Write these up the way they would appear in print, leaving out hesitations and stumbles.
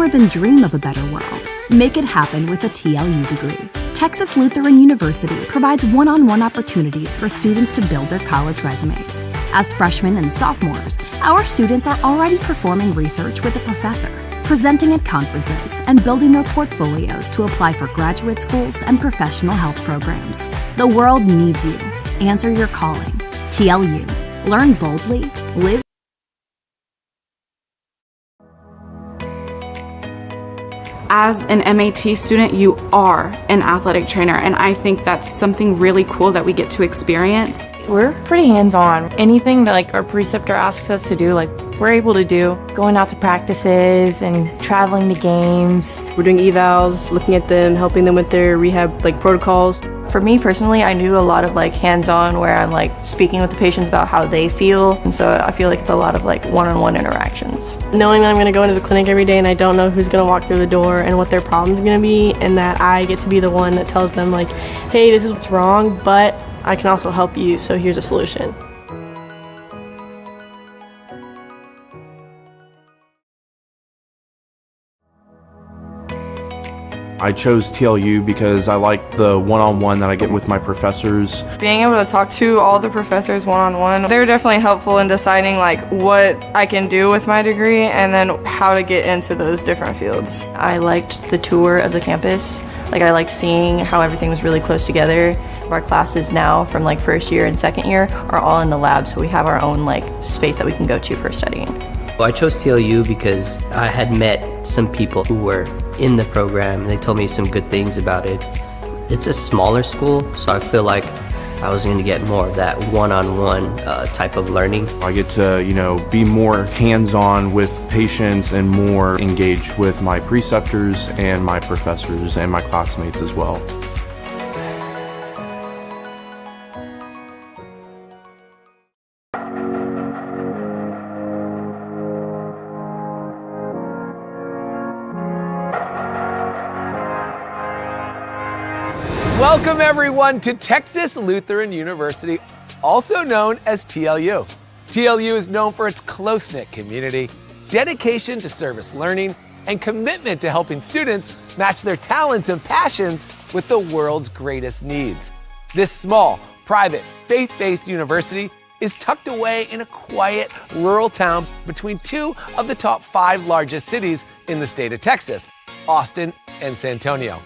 more than dream of a better world. Make it happen with a TLU degree. Texas Lutheran University provides one-on-one opportunities for students to build their college resumes. As freshmen and sophomores, our students are already performing research with a professor, presenting at conferences, and building their portfolios to apply for graduate schools and professional health programs. The world needs you. Answer your calling. TLU. Learn boldly, live. As an MAT student, you are an athletic trainer, and I think that's something really cool that we get to experience. We're pretty hands-on. Anything that our preceptor asks us to do, we're able to do. Going out to practices and traveling to games. We're doing evals, looking at them, helping them with their rehab protocols. For me personally, I do a lot of hands-on where I'm speaking with the patients about how they feel, and so I feel like it's a lot of one-on-one interactions. Knowing that I'm going to go into the clinic every day and I don't know who's going to walk through the door and what their problem's going to be, and that I get to be the one that tells them hey, this is what's wrong, but I can also help you, so here's a solution. I chose TLU because I like the one-on-one that I get with my professors. Being able to talk to all the professors one-on-one, they're definitely helpful in deciding what I can do with my degree and then how to get into those different fields. I liked the tour of the campus. I liked seeing how everything was really close together. Our classes now from first year and second year are all in the lab, so we have our own space that we can go to for studying. Well, I chose TLU because I had met some people who were in the program, and they told me some good things about it. It's a smaller school, so I feel like I was going to get more of that one-on-one type of learning. I get to, be more hands-on with patients and more engaged with my preceptors and my professors and my classmates as well. Welcome everyone to Texas Lutheran University, also known as TLU. TLU is known for its close-knit community, dedication to service learning, and commitment to helping students match their talents and passions with the world's greatest needs. This small, private, faith-based university is tucked away in a quiet, rural town between two of the top 5 largest cities in the state of Texas, Austin and San Antonio.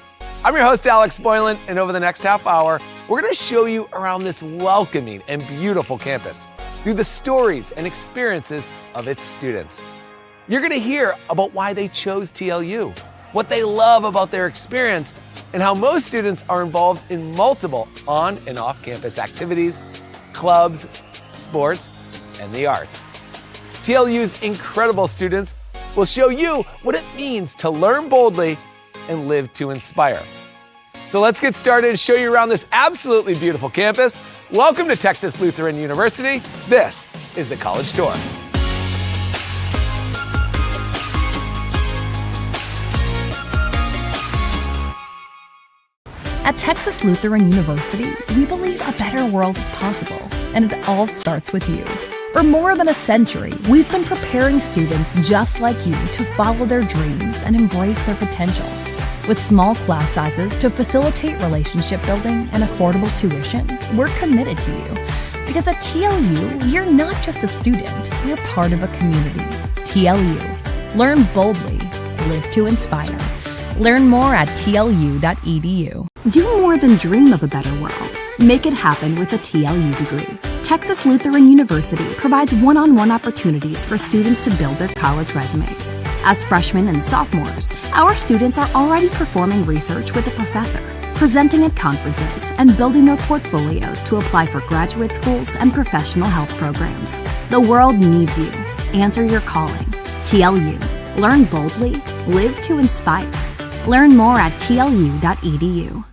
I'm your host, Alex Boylan, and over the next half hour, we're going to show you around this welcoming and beautiful campus through the stories and experiences of its students. You're going to hear about why they chose TLU, what they love about their experience, and how most students are involved in multiple on and off-campus activities, clubs, sports, and the arts. TLU's incredible students will show you what it means to learn boldly and live to inspire. So let's get started and show you around this absolutely beautiful campus. Welcome to Texas Lutheran University. This is the College Tour. At Texas Lutheran University, we believe a better world is possible, and it all starts with you. For more than a century, we've been preparing students just like you to follow their dreams and embrace their potential. With small class sizes to facilitate relationship building and affordable tuition, we're committed to you. Because at TLU, you're not just a student, you're part of a community. TLU. Learn boldly, live to inspire. Learn more at tlu.edu. Do more than dream of a better world. Make it happen with a TLU degree. Texas Lutheran University provides one-on-one opportunities for students to build their college resumes. As freshmen and sophomores, our students are already performing research with a professor, presenting at conferences, and building their portfolios to apply for graduate schools and professional health programs. The world needs you. Answer your calling. TLU. Learn boldly, live to inspire. Learn more at tlu.edu.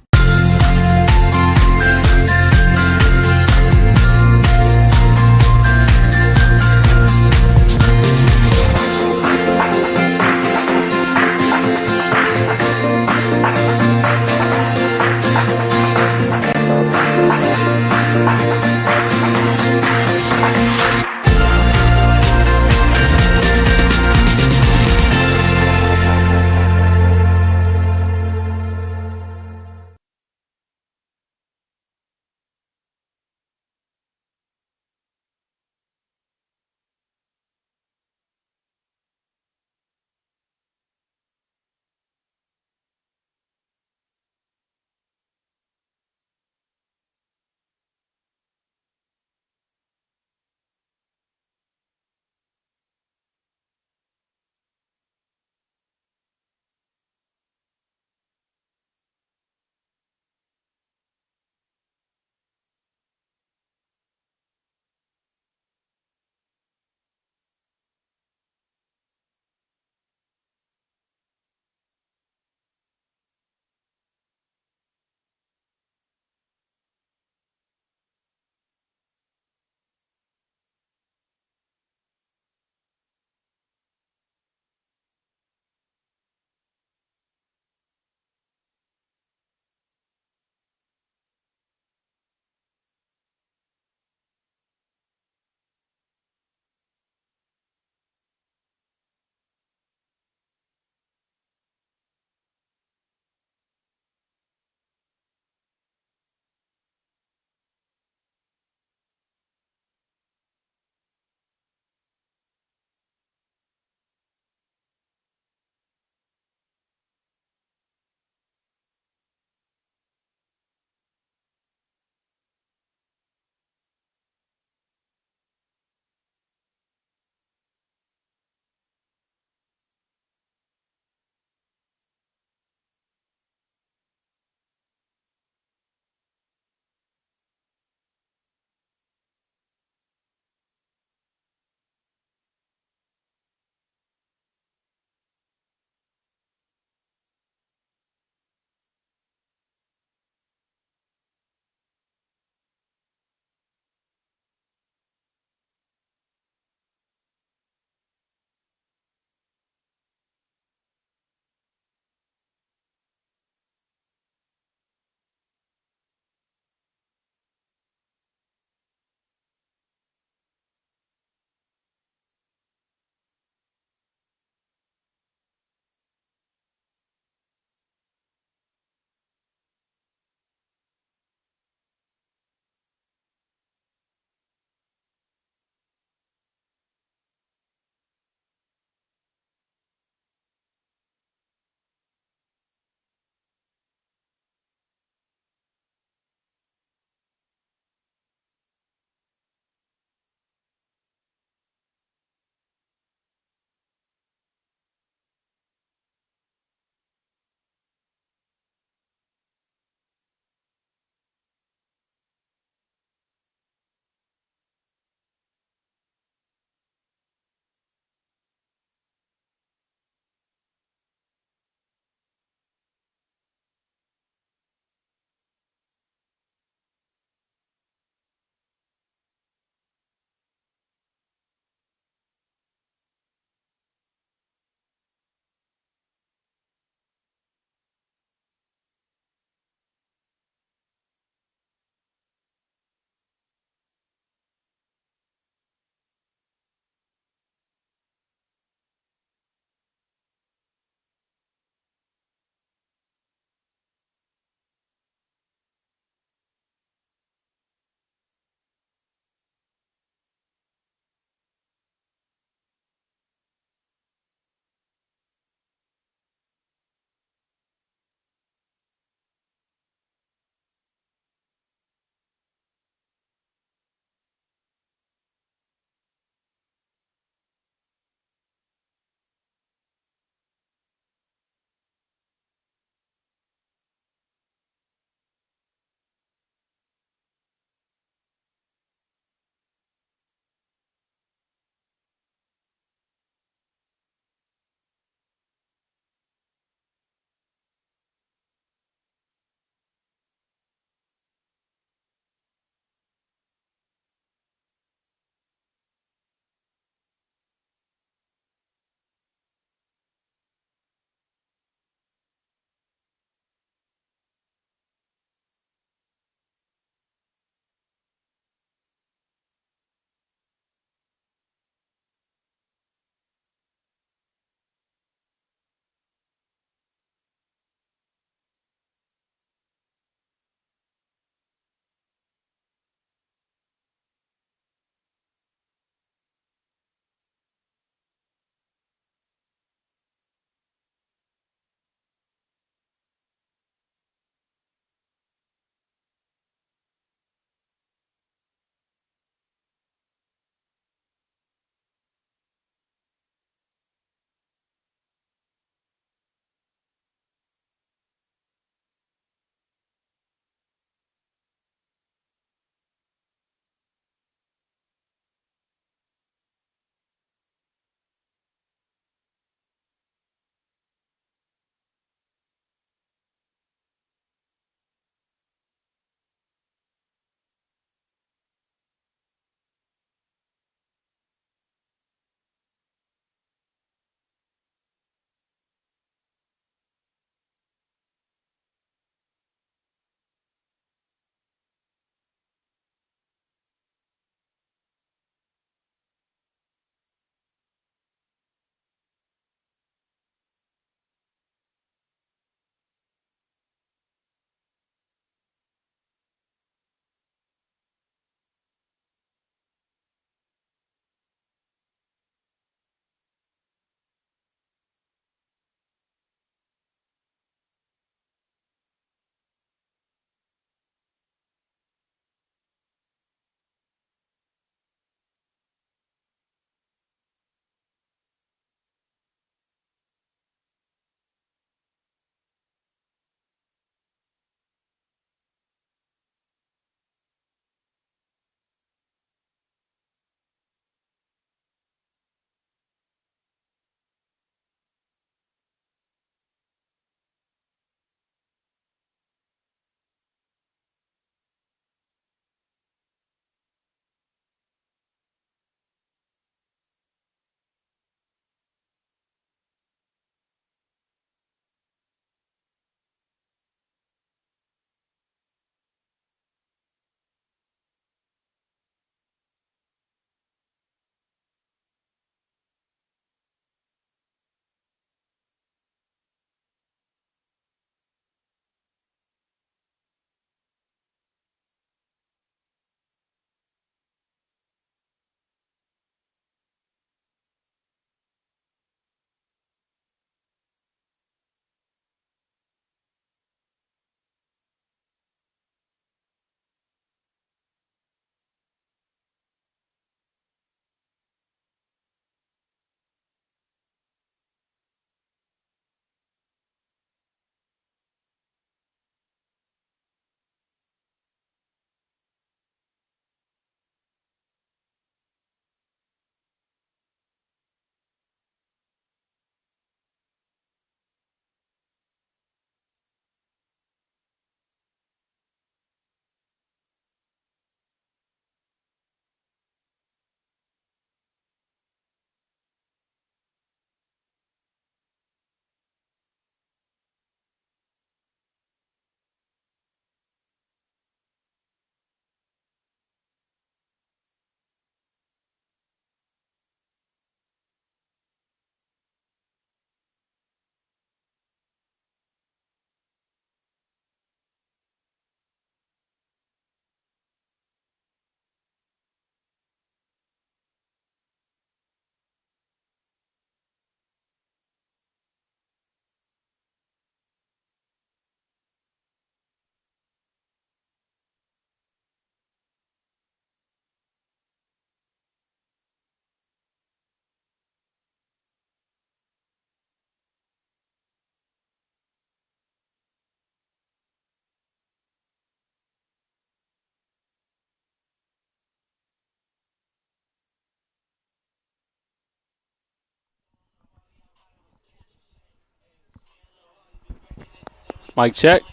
Mic check.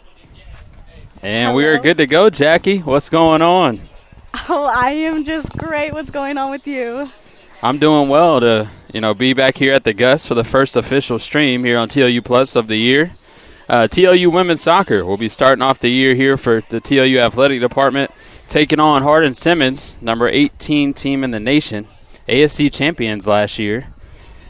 And we are good to go, Jackie. What's going on? Oh, I am just great. What's going on with you? I'm doing well to, be back here at the Gus for the first official stream here on TLU Plus of the year. TLU Women's Soccer will be starting off the year here for the TLU Athletic Department, taking on Hardin-Simmons, number 18 team in the nation, ASC champions last year.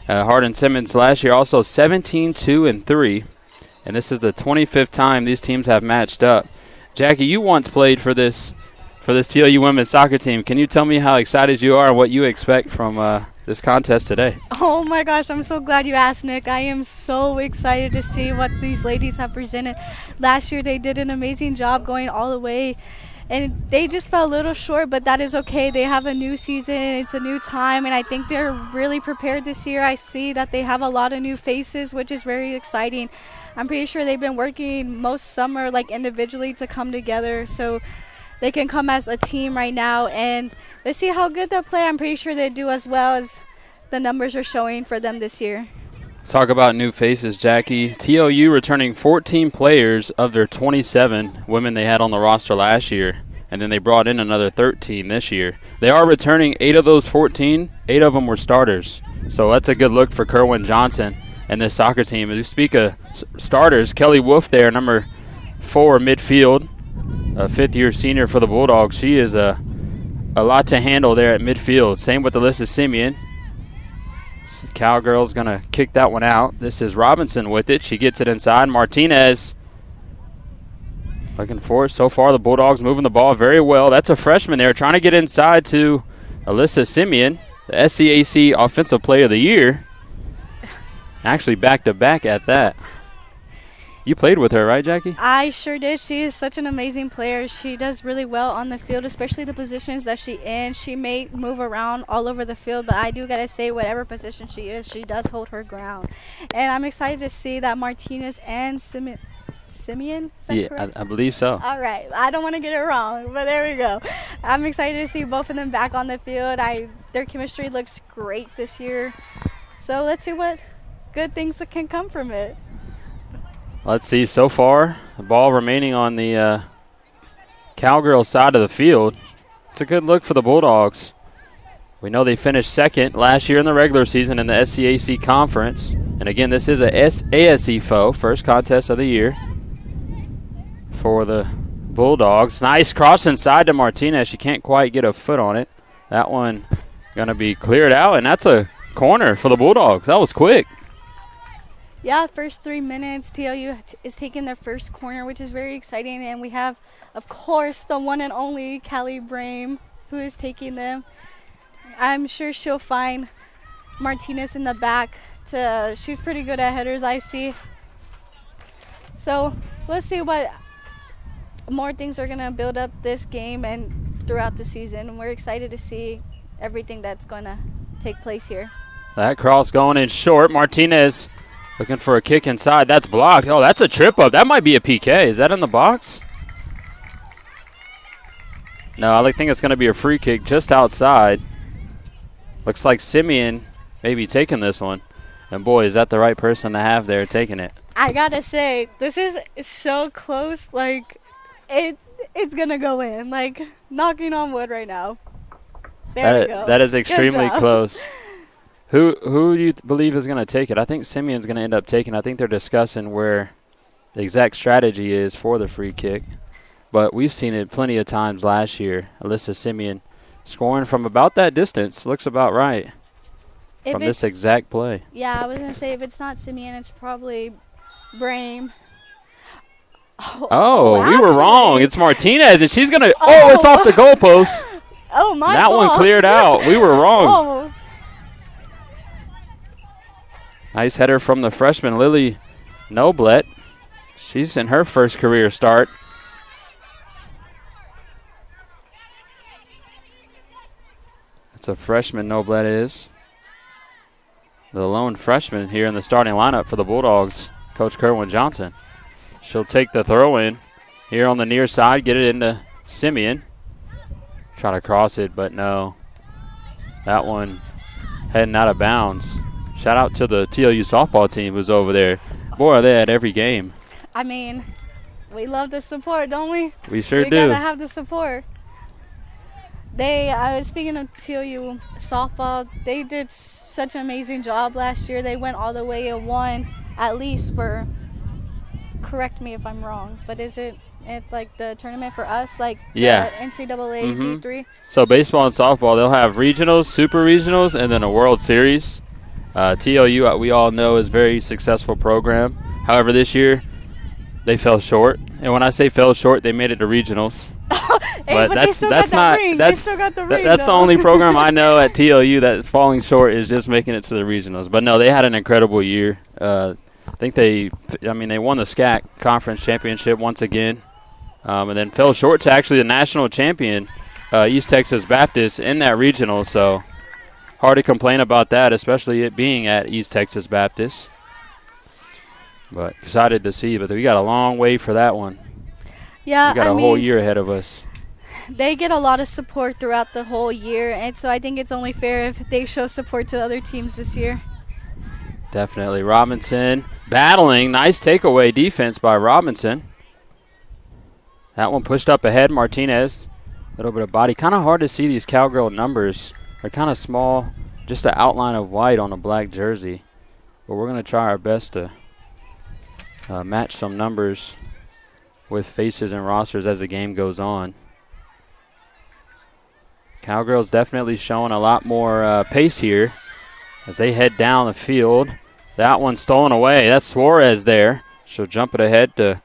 Hardin-Simmons last year also 17-2-3, and this is the 25th time these teams have matched up. Jackie, you once played for this TLU women's soccer team. Can you tell me how excited you are and what you expect from this contest today? Oh my gosh, I'm so glad you asked, Nick. I am so excited to see what these ladies have presented. Last year they did an amazing job going all the way, and they just fell a little short, but that is okay. They have a new season, it's a new time, and I think they're really prepared this year. I see that they have a lot of new faces, which is very exciting. I'm pretty sure they've been working most summer like individually to come together, so they can come as a team right now, and let's see how good they'll play. I'm pretty sure they do as well as the numbers are showing for them this year. Talk about new faces, Jackie. TLU returning 14 players of their 27 women they had on the roster last year, and then they brought in another 13 this year. They are returning 8 of those 14. 8 of them were starters, so that's a good look for Kerwin Johnson and this soccer team. As we speak of starters, Kelly Wolf there, number 4 midfield, a fifth-year senior for the Bulldogs. She is a lot to handle there at midfield. Same with Alyssa Simeon. Cowgirl's going to kick that one out. This is Robinson with it. She gets it inside. Martinez looking for it. So far, the Bulldogs moving the ball very well. That's a freshman there trying to get inside to Alyssa Simeon, the SCAC Offensive Player of the Year. Actually back-to-back at that. You played with her, right, Jackie? I sure did. She is such an amazing player. She does really well on the field, especially the positions that she in. She may move around all over the field, but I do got to say, whatever position she is, she does hold her ground. And I'm excited to see that Martinez and Simeon, is that correct? I believe so. All right. I don't want to get it wrong, but there we go. I'm excited to see both of them back on the field. Their chemistry looks great this year. So let's see what good things that can come from it. Let's see, so far, the ball remaining on the Cowgirl side of the field. It's a good look for the Bulldogs. We know they finished second last year in the regular season in the SCAC Conference. And again, this is a ASC foe, first contest of the year for the Bulldogs. Nice cross inside to Martinez. She can't quite get a foot on it. That one going to be cleared out, and that's a corner for the Bulldogs. That was quick. Yeah, first 3 minutes, TLU is taking their first corner, which is very exciting. And we have, of course, the one and only Callie Brame, who is taking them. I'm sure she'll find Martinez in the back. She's pretty good at headers, I see. So let's see what more things are going to build up this game and throughout the season. We're excited to see everything that's going to take place here. That cross going in short. Martinez looking for a kick inside. That's blocked. Oh, that's a trip up. That might be a PK. Is that in the box? No, I think it's going to be a free kick just outside. Looks like Simeon may be taking this one. And boy, is that the right person to have there taking it. I got to say, this is so close. Like, it's going to go in. Like, knocking on wood right now. There we go. That is extremely close. Who do you believe is going to take it? I think Simeon's going to end up taking it. I think they're discussing where the exact strategy is for the free kick. But we've seen it plenty of times last year. Alyssa Simeon scoring from about that distance. Looks about right from this exact play. Yeah, I was going to say, if it's not Simeon, it's probably Brame. Oh, we were wrong. It's Martinez, and she's going to – it's off the goalpost. Oh, my That fault. one cleared out. We were wrong. Oh. Nice header from the freshman, Lily Noblet. She's in her first career start. That's a freshman, Noblet is. The lone freshman here in the starting lineup for the Bulldogs, Coach Kerwin Johnson. She'll take the throw in here on the near side, get it into Simeon. Try to cross it, but no. That one heading out of bounds. Shout out to the TLU softball team who's over there. Boy, are they at every game. I mean, We love the support, don't we? We sure we do. We gotta have the support. I was speaking of TLU softball. They did such an amazing job last year. They went all the way and won at least for, correct me if I'm wrong, but is it like the tournament for us, like yeah. the NCAA D3? So baseball and softball, they'll have regionals, super regionals, and then a World Series. TLU, we all know, is a very successful program. However, this year they fell short, and when I say fell short, they made it to regionals. Hey, but that's not. They still got the ring. That's the only program I know at TLU that falling short is just making it to the regionals. But no, they had an incredible year. I think they won the SCAC conference championship once again, and then fell short to actually the national champion, East Texas Baptist, in that regional. So hard to complain about that, especially it being at East Texas Baptist. But excited to see. But we got a long way for that one. Yeah, we got a whole year ahead of us. They get a lot of support throughout the whole year, and so I think it's only fair if they show support to other teams this year. Definitely. Robinson battling. Nice takeaway defense by Robinson. That one pushed up ahead. Martinez, a little bit of body. Kind of hard to see these Cowgirl numbers. They're kind of small, just an outline of white on a black jersey. But we're going to try our best to match some numbers with faces and rosters as the game goes on. Cowgirls definitely showing a lot more pace here as they head down the field. That one stolen away. That's Suarez there. She'll jump it ahead to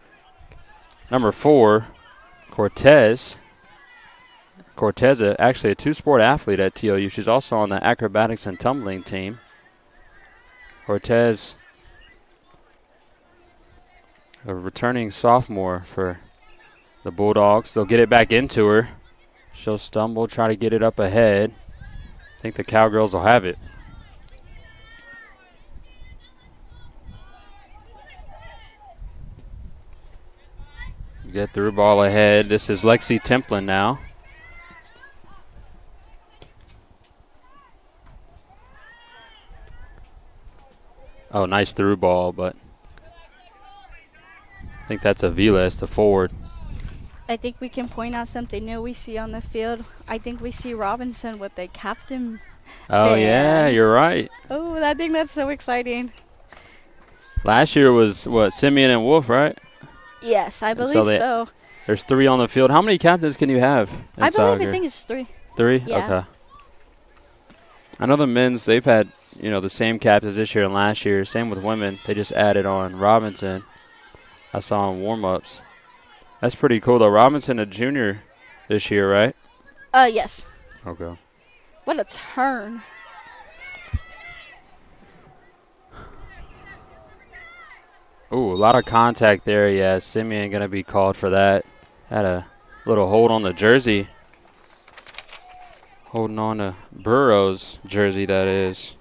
number 4, Cortez. Cortez, actually a two-sport athlete at TLU. She's also on the acrobatics and tumbling team. Cortez, a returning sophomore for the Bulldogs. They'll get it back into her. She'll stumble, try to get it up ahead. I think the Cowgirls will have it. Get through ball ahead. This is Lexi Templin now. Oh, nice through ball, but I think that's Aviles, the forward. I think we can point out something new we see on the field. I think we see Robinson with a captain. Oh, yeah, you're right. Oh, I think that's so exciting. Last year was, what, Simeon and Wolf, right? Yes, I believe so. There's 3 on the field. How many captains can you have in I soccer? think it's 3. 3? Yeah. Okay. I know the men's, they've had, the same captains this year and last year. Same with women. They just added on Robinson. I saw in warm-ups. That's pretty cool, though. Robinson, a junior this year, right? Yes. Okay. What a turn. Ooh, a lot of contact there. Yeah, Simeon going to be called for that. Had a little hold on the jersey. Holding on to Burrow's jersey, that is.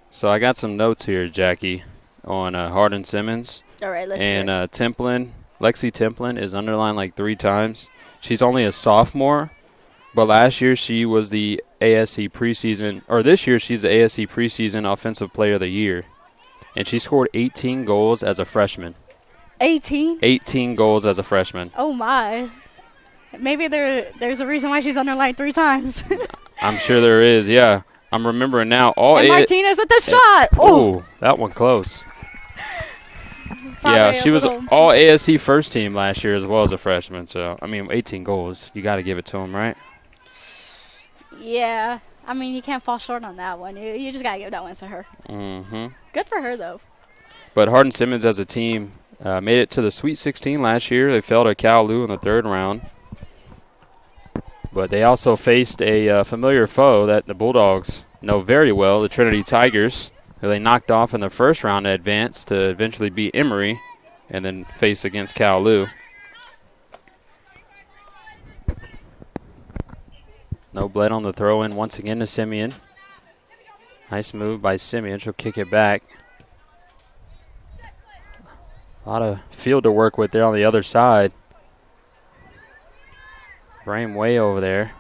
So I got some notes here, Jackie, on Hardin-Simmons. All right, let's And hear it. Templin, Lexi Templin is underlined like 3 times. She's only a sophomore, but last year she was the ASC preseason, or this year she's the ASC preseason Offensive Player of the Year. And she scored 18 goals as a freshman. 18? 18 goals as a freshman. Oh, my. Maybe there's a reason why she's underlined 3 times. I'm sure there is, yeah. I'm remembering now. And Martinez with the shot. Oh, that one close. Yeah, she was all ASC first team last year as well as a freshman. So, 18 goals. You got to give it to him, right? Yeah. You can't fall short on that one. You just got to give that one to her. Mm-hmm. Good for her, though. But Hardin-Simmons as a team made it to the Sweet 16 last year. They fell to TLU in the 3rd round. But they also faced a familiar foe that the Bulldogs know very well, the Trinity Tigers, who they knocked off in the 1st round to advance to eventually beat Emory and then face against TLU. No bled on the throw-in once again to Simeon. Nice move by Simeon. She'll kick it back. A lot of field to work with there on the other side. Frame way over there.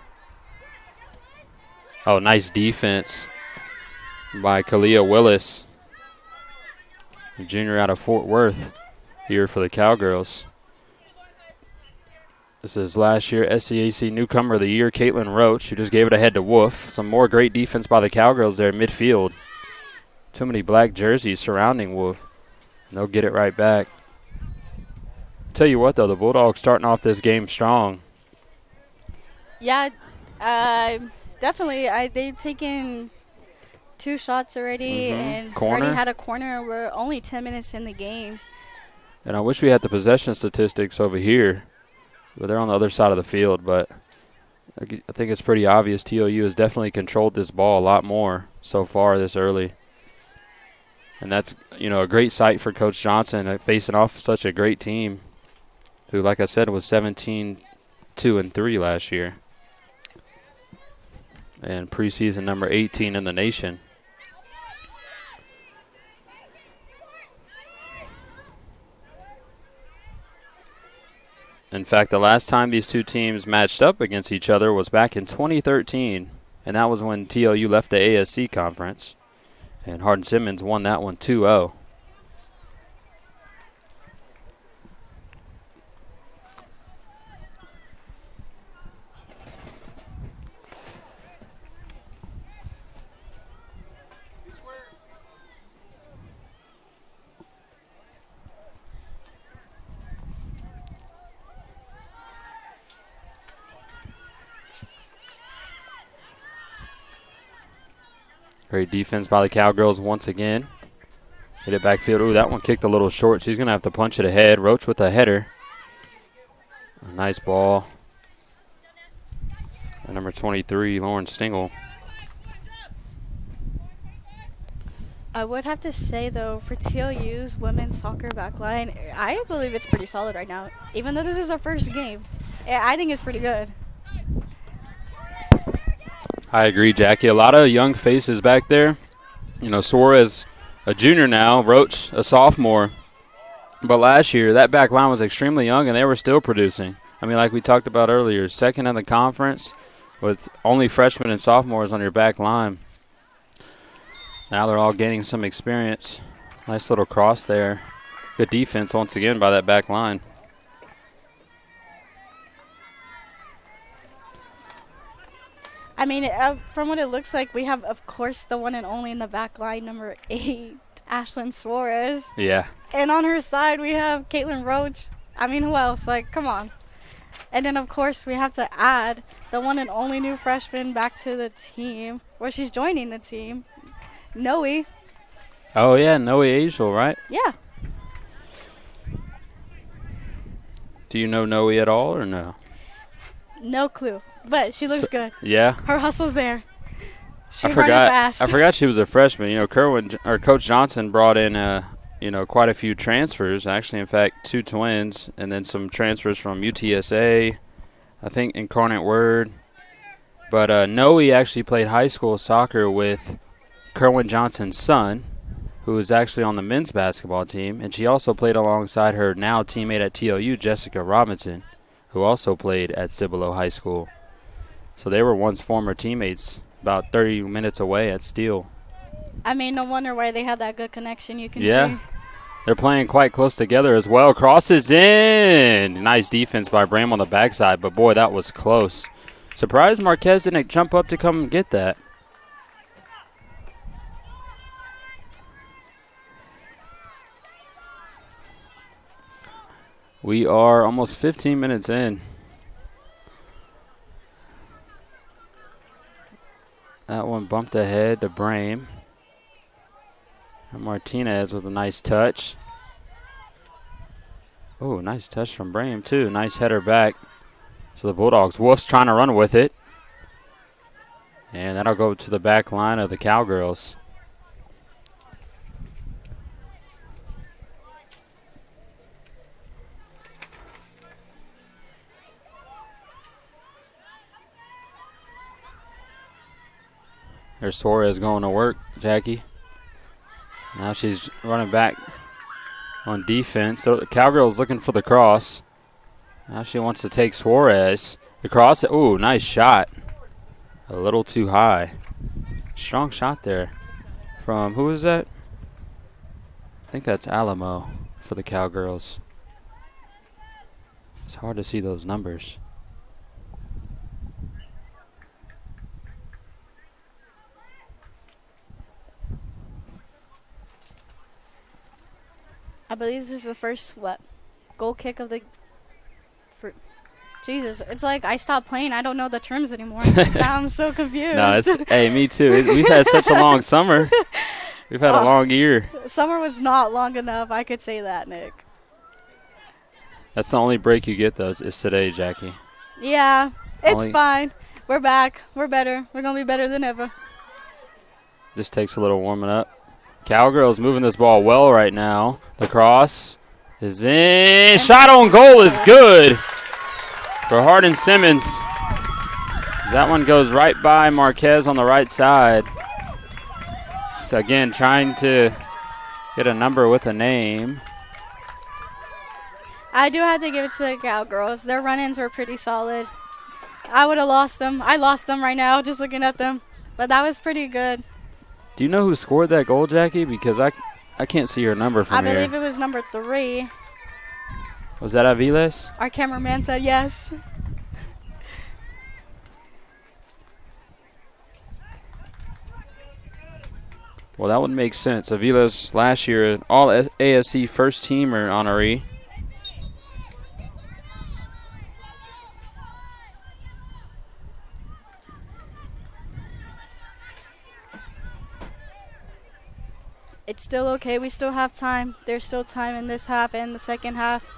Oh, nice defense by Kalia Willis. a junior out of Fort Worth here for the Cowgirls. This is last year SCAC Newcomer of the Year, Caitlin Roach, who just gave it ahead to Wolf. Some more great defense by the Cowgirls there in midfield. Too many black jerseys surrounding Wolf. And they'll get it right back. Tell you what, though, the Bulldogs starting off this game strong. Yeah, definitely. They've taken 2 shots already and Corner. already had a corner. We're only 10 minutes in the game. And I wish we had the possession statistics over here. But they're on the other side of the field. But I think it's pretty obvious TLU has definitely controlled this ball a lot more so far this early. And that's, a great sight for Coach Johnson facing off such a great team who, like I said, was 17-2-3 last year. And preseason number 18 in the nation. In fact, the last time these two teams matched up against each other was back in 2013, and that was when TLU left the ASC conference, and Hardin-Simmons won that one 2-0. Great defense by the Cowgirls once again. Hit it backfield. Ooh, that one kicked a little short. She's going to have to punch it ahead. Roach with a header. A nice ball. And number 23, Lauren Stingle. I would have to say, though, for TLU's women's soccer backline, I believe it's pretty solid right now. Even though this is our first game, I think it's pretty good. I agree, Jackie. A lot of young faces back there. Suarez, a junior now, Roach, a sophomore. But last year, that back line was extremely young, and they were still producing. I mean, like we talked about earlier, second in the conference with only freshmen and sophomores on your back line. Now they're all gaining some experience. Nice little cross there. Good defense once again by that back line. I mean, from what it looks like, we have, of course, the one and only in the back line, number 8, Ashlyn Suarez. Yeah. And on her side, we have Caitlin Roach. I mean, who else? Come on. And then, of course, we have to add the one and only new freshman back to the team, where she's joining the team, Noe. Oh, yeah, Noe Angel, right? Yeah. Do you know Noe at all or no? No clue. But she looks good. Yeah. Her hustle's there. She's I forgot she was a freshman. Coach Johnson brought in quite a few transfers. Actually, in fact, 2 twins, and then some transfers from UTSA, I think Incarnate Word. But Noe actually played high school soccer with Kerwin Johnson's son, who is actually on the men's basketball team, and she also played alongside her now teammate at TLU, Jessica Robinson, who also played at Cibolo High School. So they were once former teammates, about 30 minutes away at Steele. I mean, no wonder why they had that good connection, you can see. Yeah, they're playing quite close together as well. Crosses in. Nice defense by Bram on the backside, but boy, that was close. Surprised Marquez didn't jump up to come get that. We are almost 15 minutes in. That one bumped ahead to Brame. And Martinez with a nice touch. Oh, nice touch from Brame, too. Nice header back. So the Bulldogs. Wolf's trying to run with it. And that'll go to the back line of the Cowgirls. There's Suarez going to work, Jackie. Now she's running back on defense. So the Cowgirls looking for the cross. Now she wants to take Suarez. The cross, ooh, nice shot. A little too high. Strong shot there. From, who is that? I think that's Alamo for the Cowgirls. It's hard to see those numbers. I believe this is the first, goal kick of the... Jesus, it's like I stopped playing. I don't know the terms anymore. Now I'm so confused. No, hey, me too. We've had such a long summer. We've had a long year. Summer was not long enough. I could say that, Nick. That's the only break you get, though, is today, Jackie. Yeah, it's fine. We're back. We're better. We're going to be better than ever. Just takes a little warming up. Cowgirls moving this ball well right now. The cross is in. Shot on goal is good for Hardin-Simmons. That one goes right by Marquez on the right side. So again, trying to get a number with a name. I do have to give it to the Cowgirls. Their run-ins were pretty solid. I would have lost them. I lost them right now just looking at them. But that was pretty good. Do you know who scored that goal, Jackie? Because I can't see your number from here. I believe it was number 3. Was that Aviles? Our cameraman said yes. Well, that would make sense. Aviles last year, all ASC first teamer honoree. It's still okay. We still have time. There's still time in this half and the second half.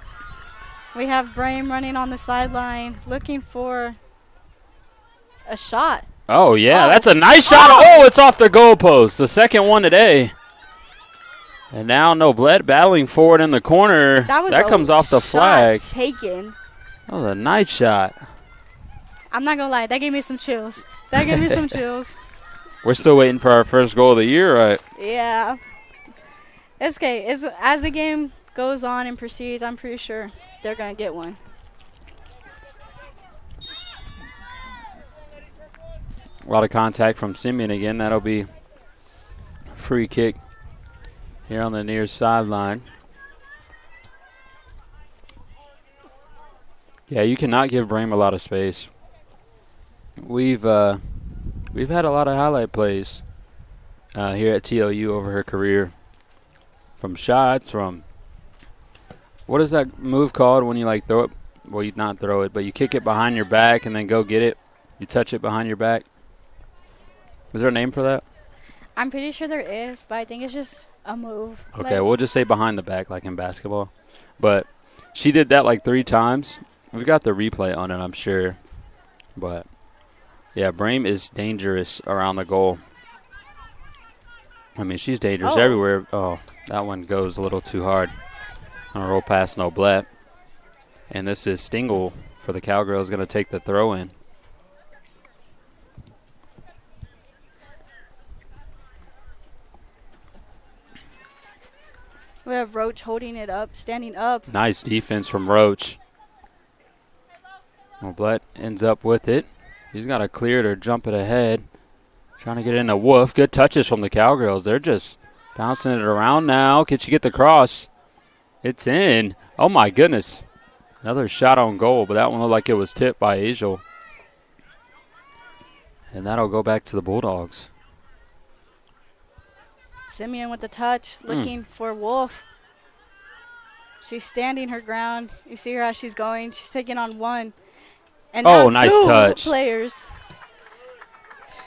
We have Brahim running on the sideline looking for a shot. Oh, yeah, that's a nice shot. Oh, it's off the goalpost. The second one today. And now Noblet battling forward in the corner. That comes off the flag. Taken. That was a nice shot. I'm not going to lie. That gave me some chills. That gave me some chills. We're still waiting for our first goal of the year, right? Yeah. It's okay. As the game goes on and proceeds, I'm pretty sure they're going to get one. A lot of contact from Simeon again. That'll be a free kick here on the near sideline. Yeah, you cannot give Brahim a lot of space. We've had a lot of highlight plays here at TLU over her career. From shots, from what is that move called when you like throw it? Well, you not throw it, but you kick it behind your back and then go get it. You touch it behind your back. Is there a name for that? I'm pretty sure there is, but I think it's just a move. Okay, we'll just say behind the back like in basketball. But she did that like 3 times. We've got the replay on it, I'm sure. But, yeah, Brahim is dangerous around the goal. I mean, she's dangerous everywhere. Oh, that one goes a little too hard. On a roll past Noblet. And this is Stingle for the Cowgirls going to take the throw in. We have Roach holding it up, standing up. Nice defense from Roach. Noblet ends up with it. He's got to clear it or jump it ahead. Trying to get in a Wolf. Good touches from the Cowgirls. They're just bouncing it around now. Can she get the cross? It's in. Oh, my goodness. Another shot on goal, but that one looked like it was tipped by Angel. And that'll go back to the Bulldogs. Simeon with the touch, looking for Wolf. She's standing her ground. You see her as she's going. She's taking on one. And now nice two touch. Players.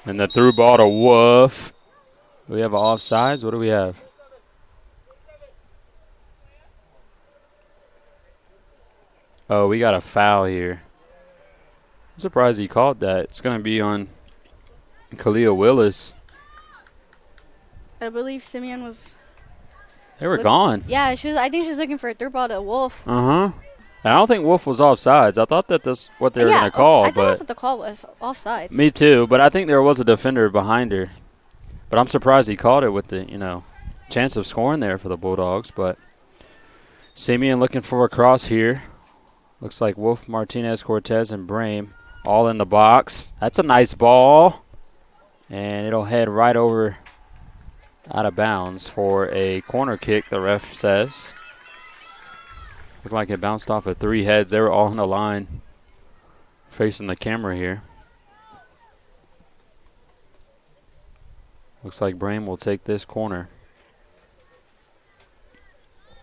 And the through ball to Wolf. Do we have offsides? What do we have? Oh, we got a foul here. I'm surprised he called that. It's going to be on Kalia Willis. I believe Simeon was. They were gone. Yeah, I think she was looking for a through ball to Wolf. I don't think Wolf was offsides. I thought that that's what they were going to call. I thought that's what the call was, offsides. Me too, but I think there was a defender behind her. But I'm surprised he called it with the, chance of scoring there for the Bulldogs. But Simeon looking for a cross here. Looks like Wolf, Martinez, Cortez, and Brahim all in the box. That's a nice ball. And it'll head right over out of bounds for a corner kick, the ref says. Looked like it bounced off of 3 heads. They were all on the line facing the camera here. Looks like Brame will take this corner.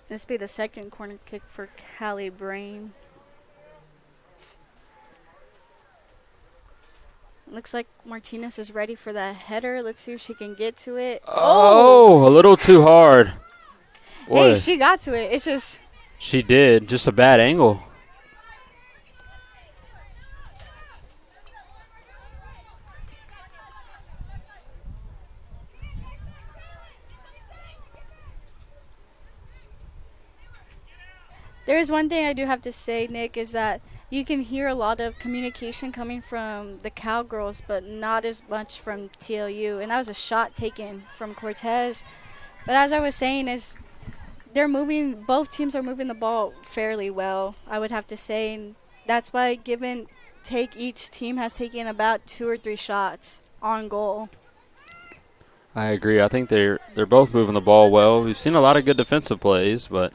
This will be the second corner kick for Callie Brame. Looks like Martinez is ready for that header. Let's see if she can get to it. Oh, a little too hard. Hey, she got to it. It's just... She did. Just a bad angle. There is one thing I do have to say, Nick, is that you can hear a lot of communication coming from the Cowgirls, but not as much from TLU. And that was a shot taken from Cortez. But as I was saying, is they're moving, both teams are moving the ball fairly well, I would have to say. And that's why each team has taken about 2 or 3 shots on goal. I agree. I think they're both moving the ball well. We've seen a lot of good defensive plays, but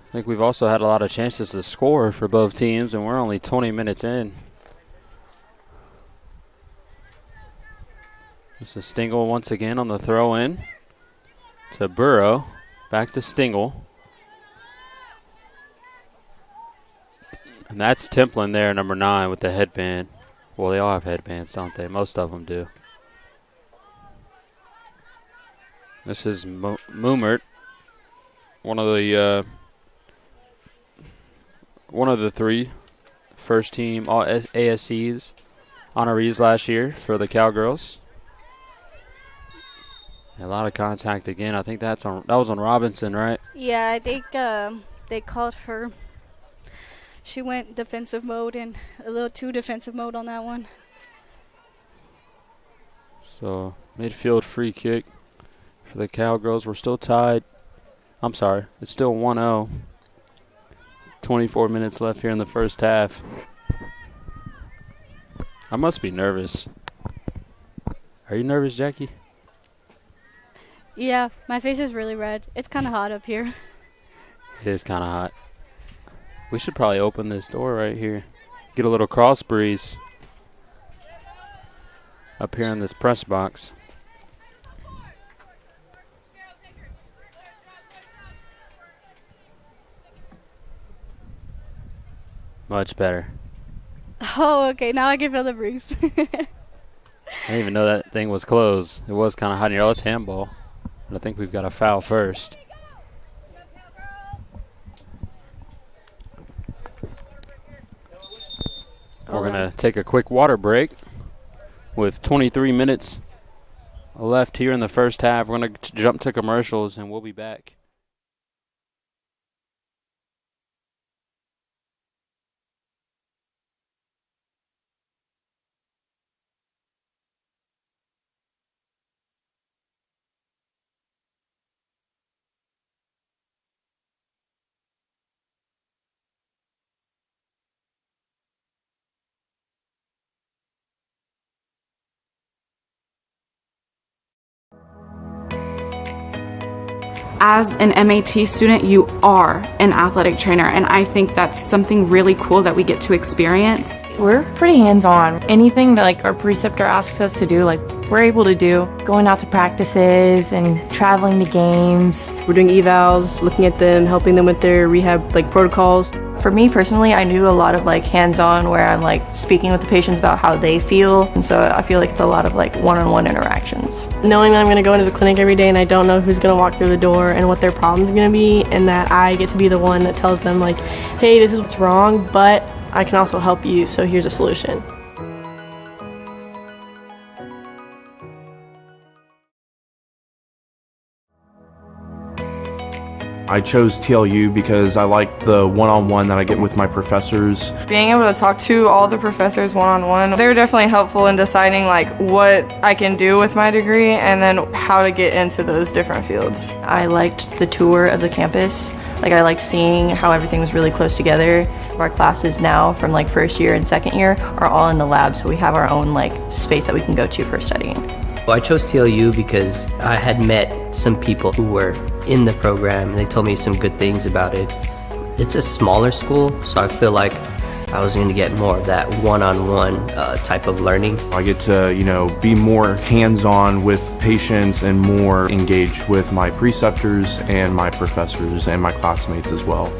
I think we've also had a lot of chances to score for both teams, and we're only 20 minutes in. This is Stingle once again on the throw-in to Burrow. Back to Stingle. And that's Templin there, number 9, with the headband. Well, they all have headbands, don't they? Most of them do. This is Moomert, one of the 3 first-team all ASCs honorees last year for the Cowgirls. A lot of contact again. I think that was on Robinson, right? Yeah, I think they called her. She went defensive mode and a little too defensive mode on that one. So midfield free kick for the Cowgirls. We're still tied. I'm sorry. It's still 1-0. 24 minutes left here in the first half. I must be nervous. Are you nervous, Jackie? Yeah, my face is really red. It's kind of hot up here. It is kind of hot. We should probably open this door right here. Get a little cross breeze up here in this press box. Much better. Oh, okay. Now I can feel the breeze. I didn't even know that thing was closed. It was kind of hot in here. Let's handball. But I think we've got a foul first. We're going to take a quick water break with 23 minutes left here in the first half. We're going to jump to commercials, and we'll be back. As an MAT student, you are an athletic trainer, and I think that's something really cool that we get to experience. We're pretty hands-on. Anything that our preceptor asks us to do, we're able to do. Going out to practices and traveling to games. We're doing evals, looking at them, helping them with their rehab protocols. For me personally, I do a lot of hands-on where I'm speaking with the patients about how they feel, and so I feel like it's a lot of one-on-one interactions. Knowing that I'm going to go into the clinic every day and I don't know who's going to walk through the door and what their problem's going to be, and that I get to be the one that tells them hey, this is what's wrong, but I can also help you, so here's a solution. I chose TLU because I like the one-on-one that I get with my professors. Being able to talk to all the professors one-on-one, they're definitely helpful in deciding what I can do with my degree and then how to get into those different fields. I liked the tour of the campus. I liked seeing how everything was really close together. Our classes now from first year and second year are all in the lab, so we have our own space that we can go to for studying. Well, I chose TLU because I had met some people who were in the program and they told me some good things about it. It's a smaller school, so I feel like I was going to get more of that one-on-one type of learning. I get to, be more hands-on with patients and more engaged with my preceptors and my professors and my classmates as well.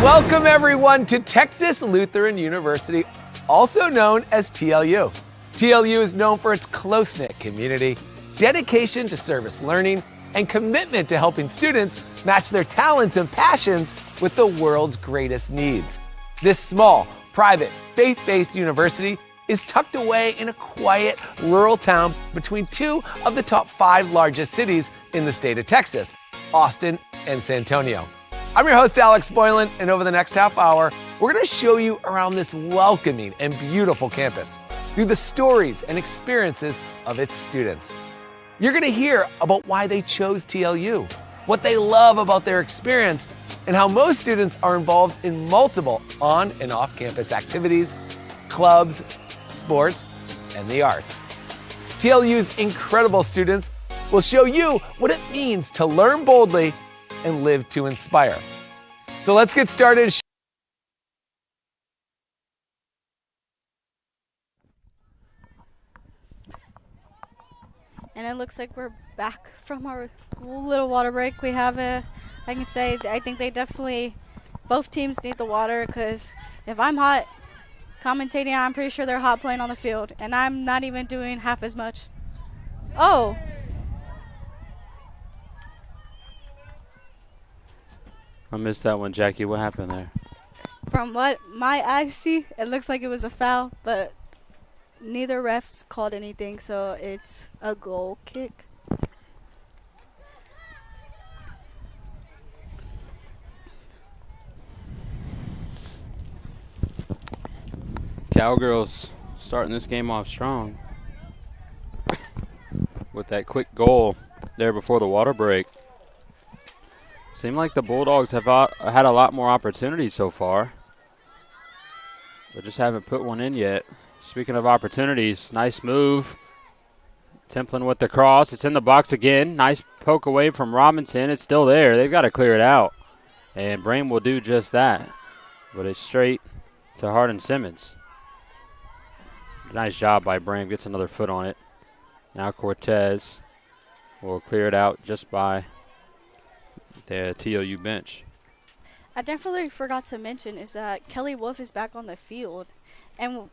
Welcome everyone to Texas Lutheran University, also known as TLU. TLU is known for its close-knit community, dedication to service learning, and commitment to helping students match their talents and passions with the world's greatest needs. This small, private, faith-based university is tucked away in a quiet, rural town between two of the top 5 largest cities in the state of Texas, Austin and San Antonio. I'm your host, Alex Boylan, and over the next half hour, we're going to show you around this welcoming and beautiful campus through the stories and experiences of its students. You're going to hear about why they chose TLU, what they love about their experience, and how most students are involved in multiple on and off-campus activities, clubs, sports, and the arts. TLU's incredible students will show you what it means to learn boldly and live to inspire. So let's get started. And it looks like we're back from our little water break. We have I think they definitely, both teams need the water, because if I'm hot commentating, I'm pretty sure they're hot playing on the field, and I'm not even doing half as much. Oh. I missed that one, Jackie. What happened there? From what my eyes see, it looks like it was a foul, but neither refs called anything, so it's a goal kick. Cowgirls starting this game off strong with that quick goal there before the water break. Seemed like the Bulldogs have had a lot more opportunities so far, but just haven't put one in yet. Speaking of opportunities, nice move. Templin with the cross. It's in the box again. Nice poke away from Robinson. It's still there. They've got to clear it out, and Brame will do just that, but it's straight to Hardin-Simmons. Nice job by Brame. Gets another foot on it. Now Cortez will clear it out just by the TLU bench. I definitely forgot to mention is that Kelly Wolf is back on the field, and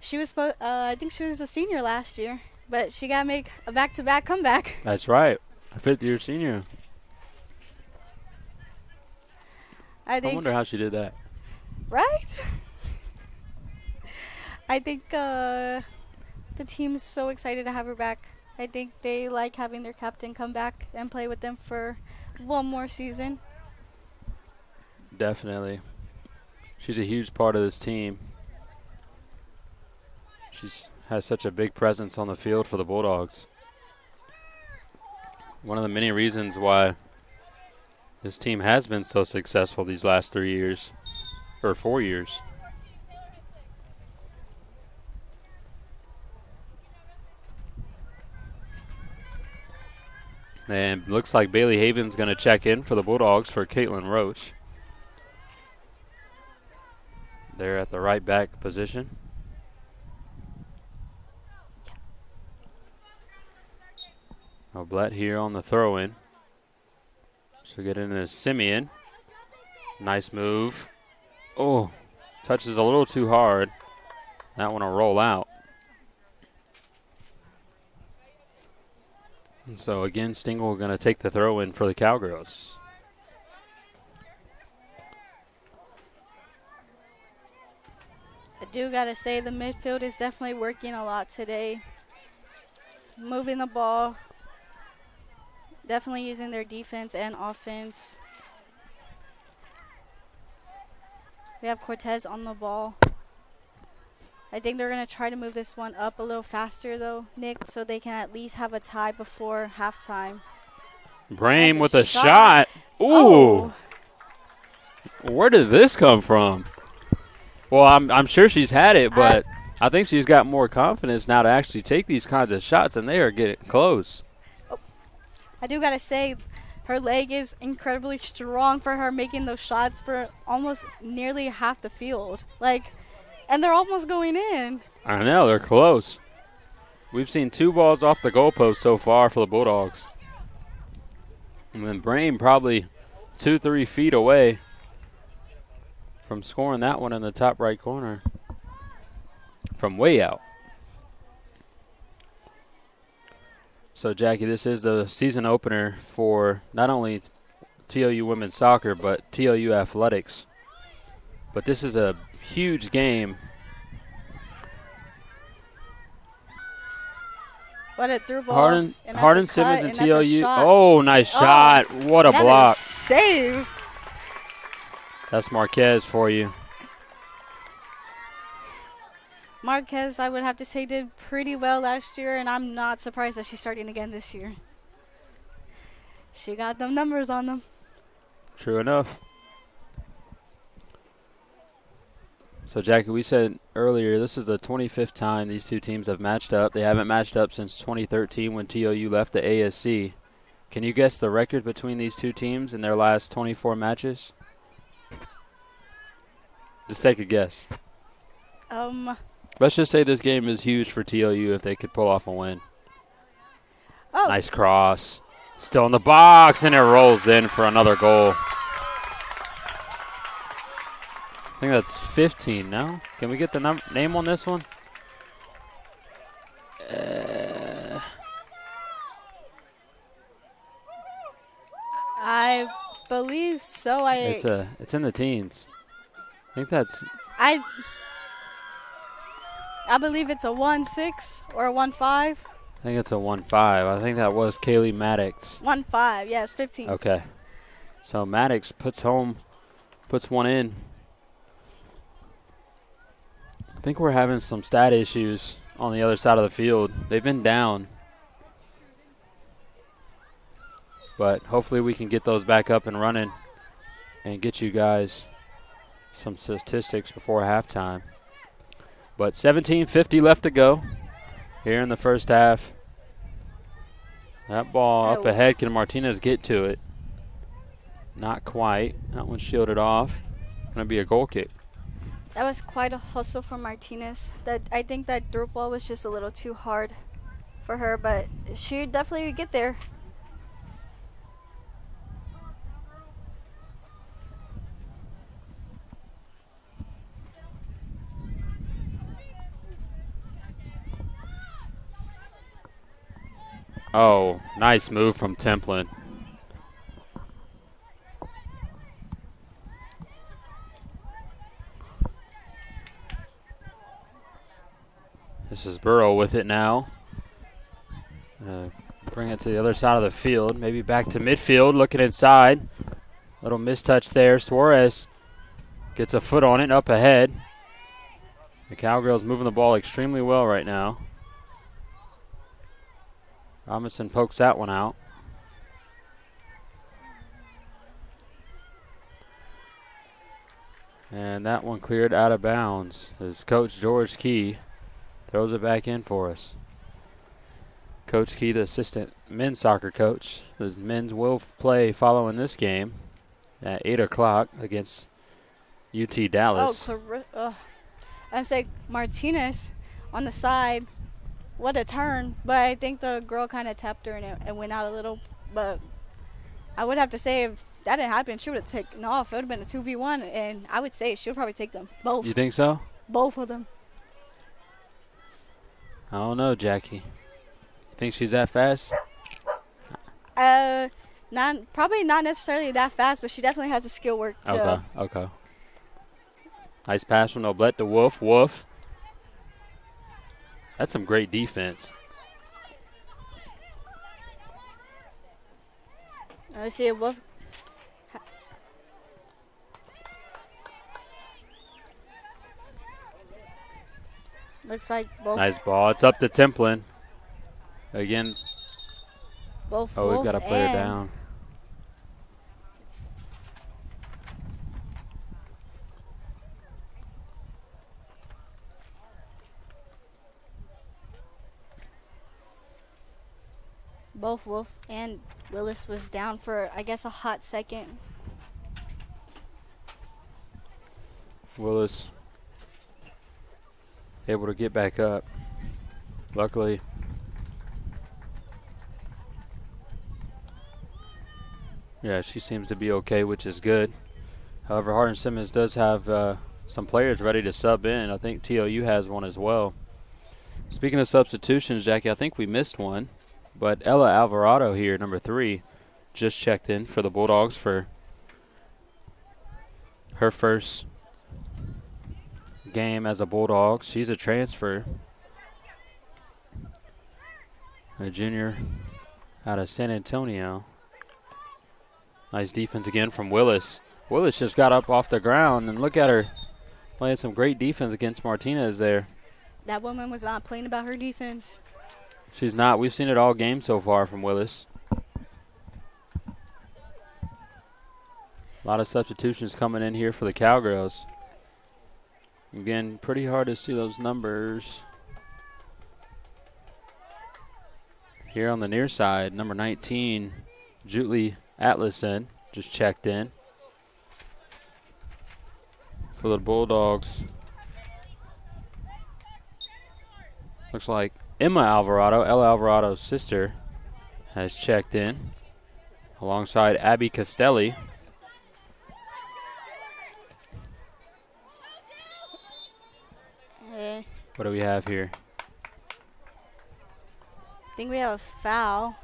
she was I think she was a senior last year, but she got to make a back-to-back comeback. That's right, a fifth-year senior. I wonder how she did that. Right? I think the team's so excited to have her back. I think they like having their captain come back and play with them for one more season. Definitely. She's a huge part of this team. She has such a big presence on the field for the Bulldogs. One of the many reasons why this team has been so successful these last 4 years. And looks like Bailey Haven's going to check in for the Bulldogs for Caitlin Roach. They're at the right back position. Oblett here on the throw-in. She'll get into Simeon. Nice move. Oh, touches a little too hard. That one will roll out. And so again, Stingle going to take the throw in for the Cowgirls. I do got to say the midfield is definitely working a lot today. Moving the ball. Definitely using their defense and offense. We have Cortez on the ball. I think they're going to try to move this one up a little faster, though, Nick, so they can at least have a tie before halftime. Brame with a shot. Ooh. Oh. Where did this come from? Well, I'm sure she's had it, but I think she's got more confidence now to actually take these kinds of shots, and they are getting close. I do got to say, her leg is incredibly strong for her making those shots for almost nearly half the field. And they're almost going in. I know, they're close. We've seen 2 balls off the goalpost so far for the Bulldogs. And then Brame probably 2-3 feet away from scoring that one in the top right corner from way out. So, Jackie, this is the season opener for not only TLU women's soccer, but TLU athletics. But this is a huge game. What a through ball. Hardin-Simmons and TLU. Oh, nice shot. What a block. Save. That's Marquez for you. Marquez, I would have to say, did pretty well last year, and I'm not surprised that she's starting again this year. She got them numbers on them. True enough. So, Jackie, we said earlier this is the 25th time these two teams have matched up. They haven't matched up since 2013 when TLU left the ASC. Can you guess the record between these two teams in their last 24 matches? Just take a guess. Let's just say this game is huge for TLU if they could pull off a win. Oh. Nice cross. Still in the box, and it rolls in for another goal. I think that's 15 now. Can we get the name on this one? I believe so. It's in the teens. I think that's. I believe it's a 1-6 or a 1-5. I think it's a 1-5. I think that was Kaylee Maddox. 1-5, yes, 15. Okay. So Maddox puts one in. I think we're having some stat issues on the other side of the field. They've been down. But hopefully we can get those back up and running and get you guys some statistics before halftime. But 17:50 left to go here in the first half. That ball up ahead. Can Martinez get to it? Not quite. That one's shielded off. Going to be a goal kick. That was quite a hustle for Martinez. I think that through ball was just a little too hard for her, but she definitely would get there. Oh, nice move from Templin. This is Burrow with it now. Bring it to the other side of the field. Maybe back to midfield, looking inside. Little mistouch there. Suarez gets a foot on it, up ahead. The Cowgirls moving the ball extremely well right now. Robinson pokes that one out. And that one cleared out of bounds as Coach George Key throws it back in for us. Coach Key, the assistant men's soccer coach. The men's will play following this game at 8 o'clock against UT Dallas. I say Martinez on the side. What a turn. But I think the girl kind of tapped her and went out a little. But I would have to say if that didn't happen, she would have taken off. It would have been a 2v1, and I would say she would probably take them both. You think so? Both of them. I don't know, Jackie. Think she's that fast? Probably not necessarily that fast, but she definitely has a skill work too. Okay. Nice pass from Noblet to Wolf. Wolf. That's some great defense. Let's see, Wolf. Looks like both. Nice ball. It's up to Templin. Again. Both Oh, we've Wolf got a player and down. Both Wolf and Willis was down for, I guess, a hot second. Willis able to get back up. Luckily. Yeah, she seems to be okay, which is good. However, Hardin-Simmons does have some players ready to sub in. I think TLU has one as well. Speaking of substitutions, Jackie, I think we missed one. But Ella Alvarado here, number 3, just checked in for the Bulldogs for her first game as a Bulldog. She's a transfer. A junior out of San Antonio. Nice defense again from Willis. Willis just got up off the ground, and look at her playing some great defense against Martinez there. That woman was not playing about her defense. She's not. We've seen it all game so far from Willis. A lot of substitutions coming in here for the Cowgirls. Again, pretty hard to see those numbers. Here on the near side, number 19, Julie Atlason, just checked in for the Bulldogs. Looks like Emma Alvarado, Ella Alvarado's sister, has checked in alongside Abby Castelli. What do we have here? I think we have a foul.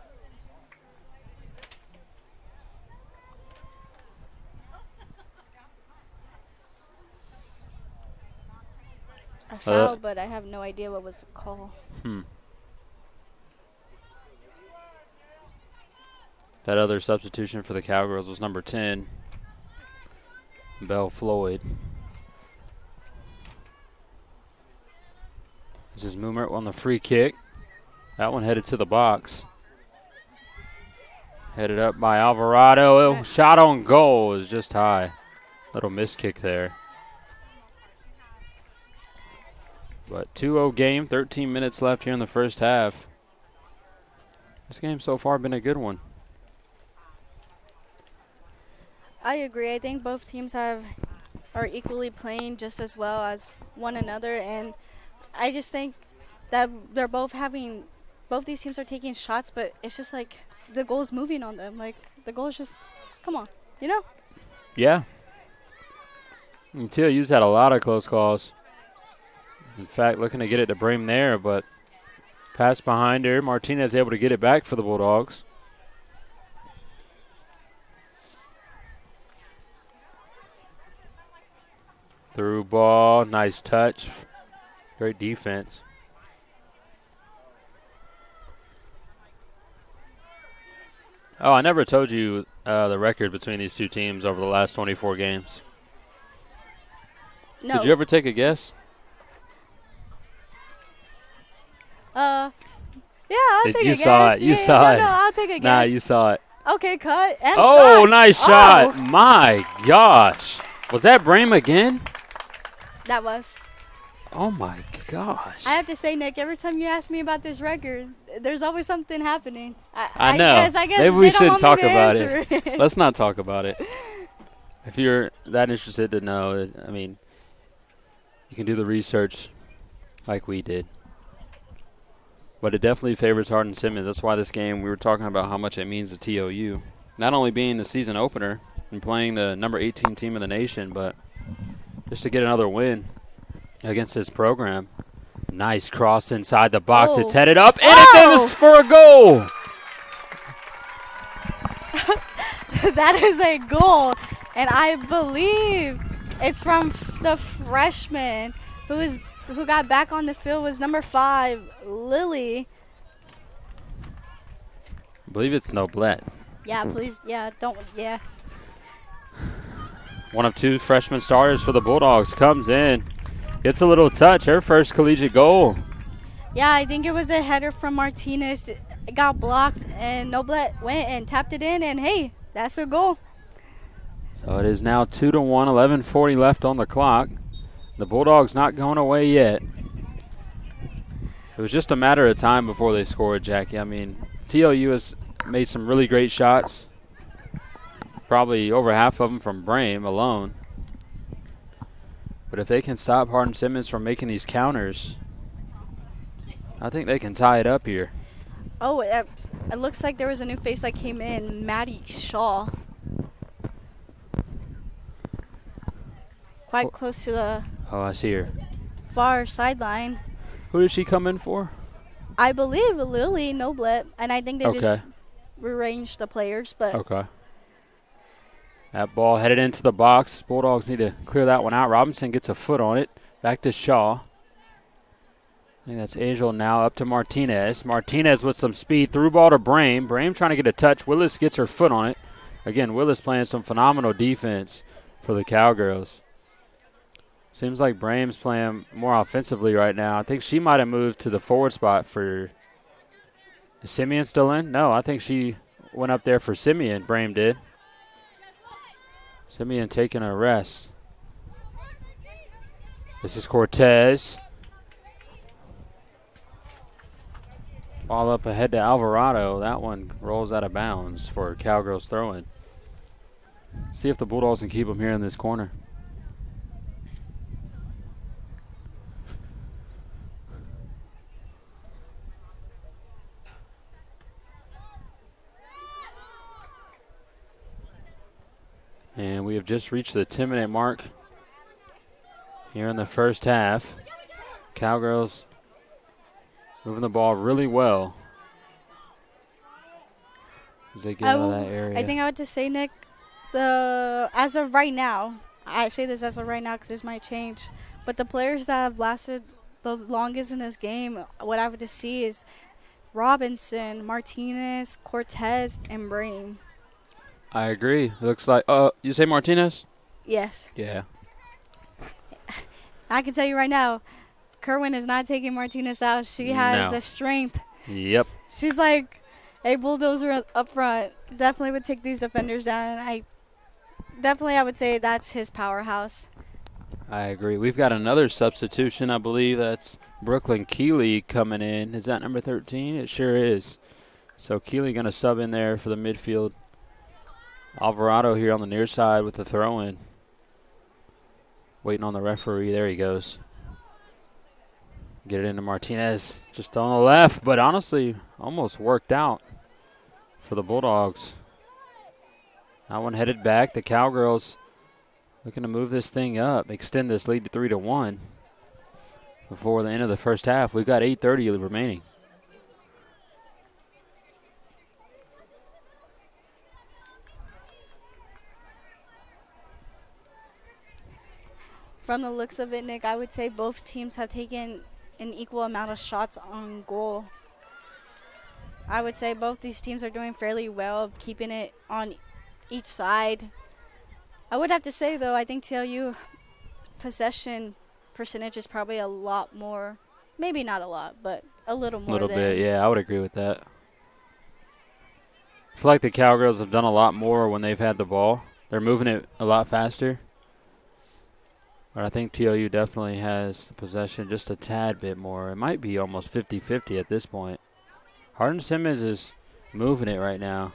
A foul, but I have no idea what was the call. That other substitution for the Cowgirls was number 10, Belle Floyd. This is Moomer on the free kick. That one headed to the box. Headed up by Alvarado. Shot on goal is just high. Little miss kick there. But 2-0 game, 13 minutes left here in the first half. This game's so far been a good one. I agree. I think both teams are equally playing just as well as one another, and I just think that both these teams are taking shots, but it's just like the goal's moving on them. Like the goal's just, come on, you know? Yeah. And TLU's had a lot of close calls. In fact, looking to get it to Bream there, but pass behind her. Martinez able to get it back for the Bulldogs. Through ball, nice touch. Great defense. Oh, I never told you the record between these two teams over the last 24 games. No. Did you ever take a guess? Yeah, I'll take a guess. You saw it. You saw it. No, I'll take a guess. Nah, you saw it. Okay, cut. And oh, shot. Nice shot. My gosh. Was that Bream again? That was. Oh, my gosh. I have to say, Nick, every time you ask me about this record, there's always something happening. I know. I guess maybe we they don't should want talk me to about answer it. Let's not talk about it. If you're that interested to know, I mean, you can do the research like we did. But it definitely favors Hardin-Simmons. That's why this game, we were talking about how much it means to TLU. Not only being the season opener and playing the number 18 team in the nation, but just to get another win against this program. Nice cross inside the box. Oh. It's headed up, and it's in for a goal. That is a goal, and I believe it's from the freshman who got back on the field was number 5, Lily. I believe it's Noblet. Yeah, please. Yeah, don't. Yeah. One of 2 freshman starters for the Bulldogs comes in. Gets a little touch. Her first collegiate goal. Yeah, I think it was a header from Martinez. It got blocked, and Noblet went and tapped it in, and hey, that's a goal. So it is now 2-1, 11:40 left on the clock. The Bulldogs not going away yet. It was just a matter of time before they scored, Jackie. I mean, TLU has made some really great shots. Probably over half of them from Brame alone. But if they can stop Hardin-Simmons from making these counters, I think they can tie it up here. Oh, it looks like there was a new face that came in, Maddie Shaw. Quite close to the I see her. far sideline. Who did she come in for? I believe Lily Noblet, and I think they Okay. just rearranged the players. But Okay. That ball headed into the box. Bulldogs need to clear that one out. Robinson gets a foot on it. Back to Shaw. I think that's Angel now up to Martinez. Martinez with some speed. Through ball to Brame. Brame trying to get a touch. Willis gets her foot on it. Again, Willis playing some phenomenal defense for the Cowgirls. Seems like Brame's playing more offensively right now. I think she might have moved to the forward spot for... Is Simeon still in? No, I think she went up there for Simeon. Brame did. Simeon taking a rest. This is Cortez. Ball up ahead to Alvarado. That one rolls out of bounds for Cowgirls throwing. See if the Bulldogs can keep them here in this corner. And we have just reached the 10-minute mark here in the first half. Cowgirls moving the ball really well as they get out of that area. I think I would just say, Nick, as of right now, I say this as of right now because this might change, but the players that have lasted the longest in this game, what I would just see is Robinson, Martinez, Cortez, and Brame. I agree. Looks like, you say Martinez? Yes. Yeah. I can tell you right now, Kerwin is not taking Martinez out. She has the strength. Yep. She's like a bulldozer up front. Definitely would take these defenders down. And I would say that's his powerhouse. I agree. We've got another substitution. I believe that's Brooklyn Keeley coming in. Is that number 13? It sure is. So Keeley going to sub in there for the midfield. Alvarado here on the near side with the throw-in. Waiting on the referee. There he goes. Get it into Martinez. Just on the left, but honestly, almost worked out for the Bulldogs. That one headed back. The Cowgirls looking to move this thing up, extend this lead to 3-1 before the end of the first half. We've got 8:30 remaining. From the looks of it, Nick, I would say both teams have taken an equal amount of shots on goal. I would say both these teams are doing fairly well, keeping it on each side. I would have to say, though, I think TLU possession percentage is probably a lot more. Maybe not a lot, but a little more. A little bit, yeah, I would agree with that. I feel like the Cowgirls have done a lot more when they've had the ball. They're moving it a lot faster. But I think TLU definitely has the possession just a tad bit more. It might be almost 50-50 at this point. Hardin-Simmons is moving it right now.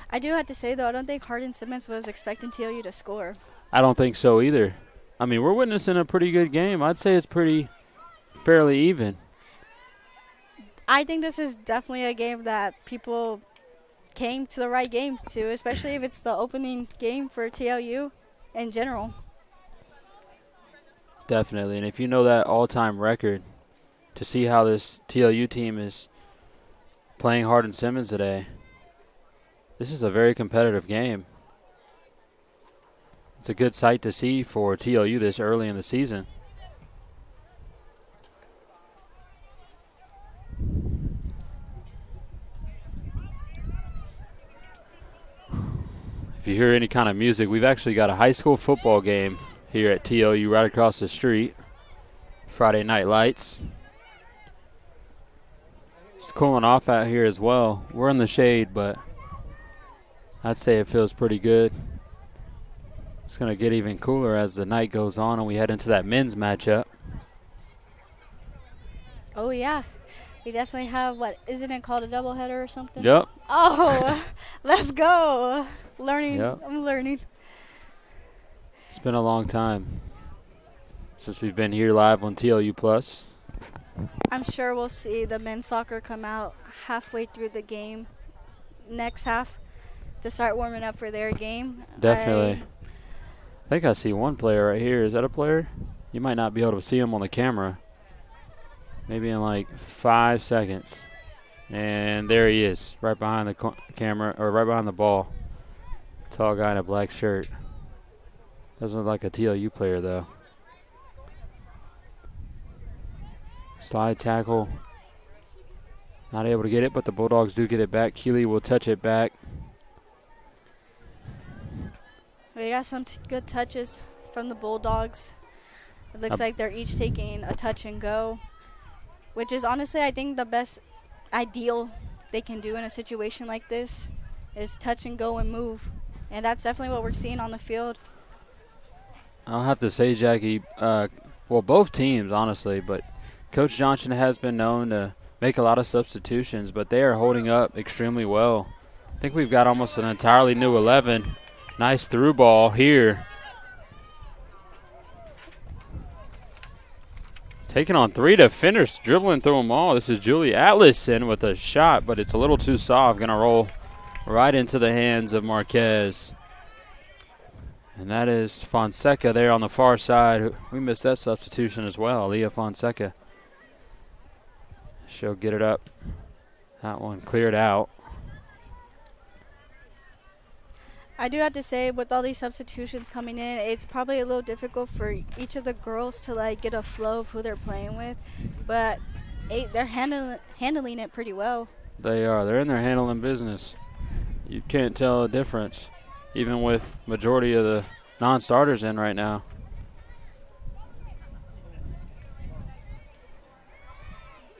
I do have to say, though, I don't think Hardin-Simmons was expecting TLU to score. I don't think so either. I mean, we're witnessing a pretty good game. I'd say it's fairly even. I think this is definitely a game that people came to the right game to, especially if it's the opening game for TLU in general. Definitely. And if you know that all-time record, to see how this TLU team is playing Hardin-Simmons today, this is a very competitive game. It's a good sight to see for TLU this early in the season. If you hear any kind of music, we've actually got a high school football game here at TLU right across the street. Friday night lights. It's cooling off out here as well. We're in the shade, but I'd say it feels pretty good. It's going to get even cooler as the night goes on and we head into that men's matchup. Oh, yeah. We definitely have, isn't it called a doubleheader or something? Yep. Oh, let's go. Learning. Yep. I'm learning. It's been a long time since we've been here live on TLU Plus. I'm sure we'll see the men's soccer come out halfway through the game next half to start warming up for their game. Definitely. I think I see one player right here. Is that a player? You might not be able to see him on the camera. Maybe in like 5 seconds. And there he is, right behind the camera, or right behind the ball. Tall guy in a black shirt. Doesn't look like a TLU player, though. Slide tackle. Not able to get it, but the Bulldogs do get it back. Keeley will touch it back. We got some good touches from the Bulldogs. It looks like they're each taking a touch and go, which is honestly, I think, the best ideal they can do in a situation like this is touch and go and move. And that's definitely what we're seeing on the field. I'll have to say, Jackie, well, both teams, honestly, but Coach Johnson has been known to make a lot of substitutions, but they are holding up extremely well. I think we've got almost an entirely new 11. Nice through ball here. Taking on 3 defenders, dribbling through them all. This is Julie Atlason with a shot, but it's a little too soft. Going to roll right into the hands of Marquez. And that is Fonseca there on the far side. We missed that substitution as well, Leah Fonseca. She'll get it up. That one cleared out. I do have to say, with all these substitutions coming in, it's probably a little difficult for each of the girls to get a flow of who they're playing with. But they're handling it pretty well. They are. They're in there handling business. You can't tell a difference, even with majority of the non-starters in right now.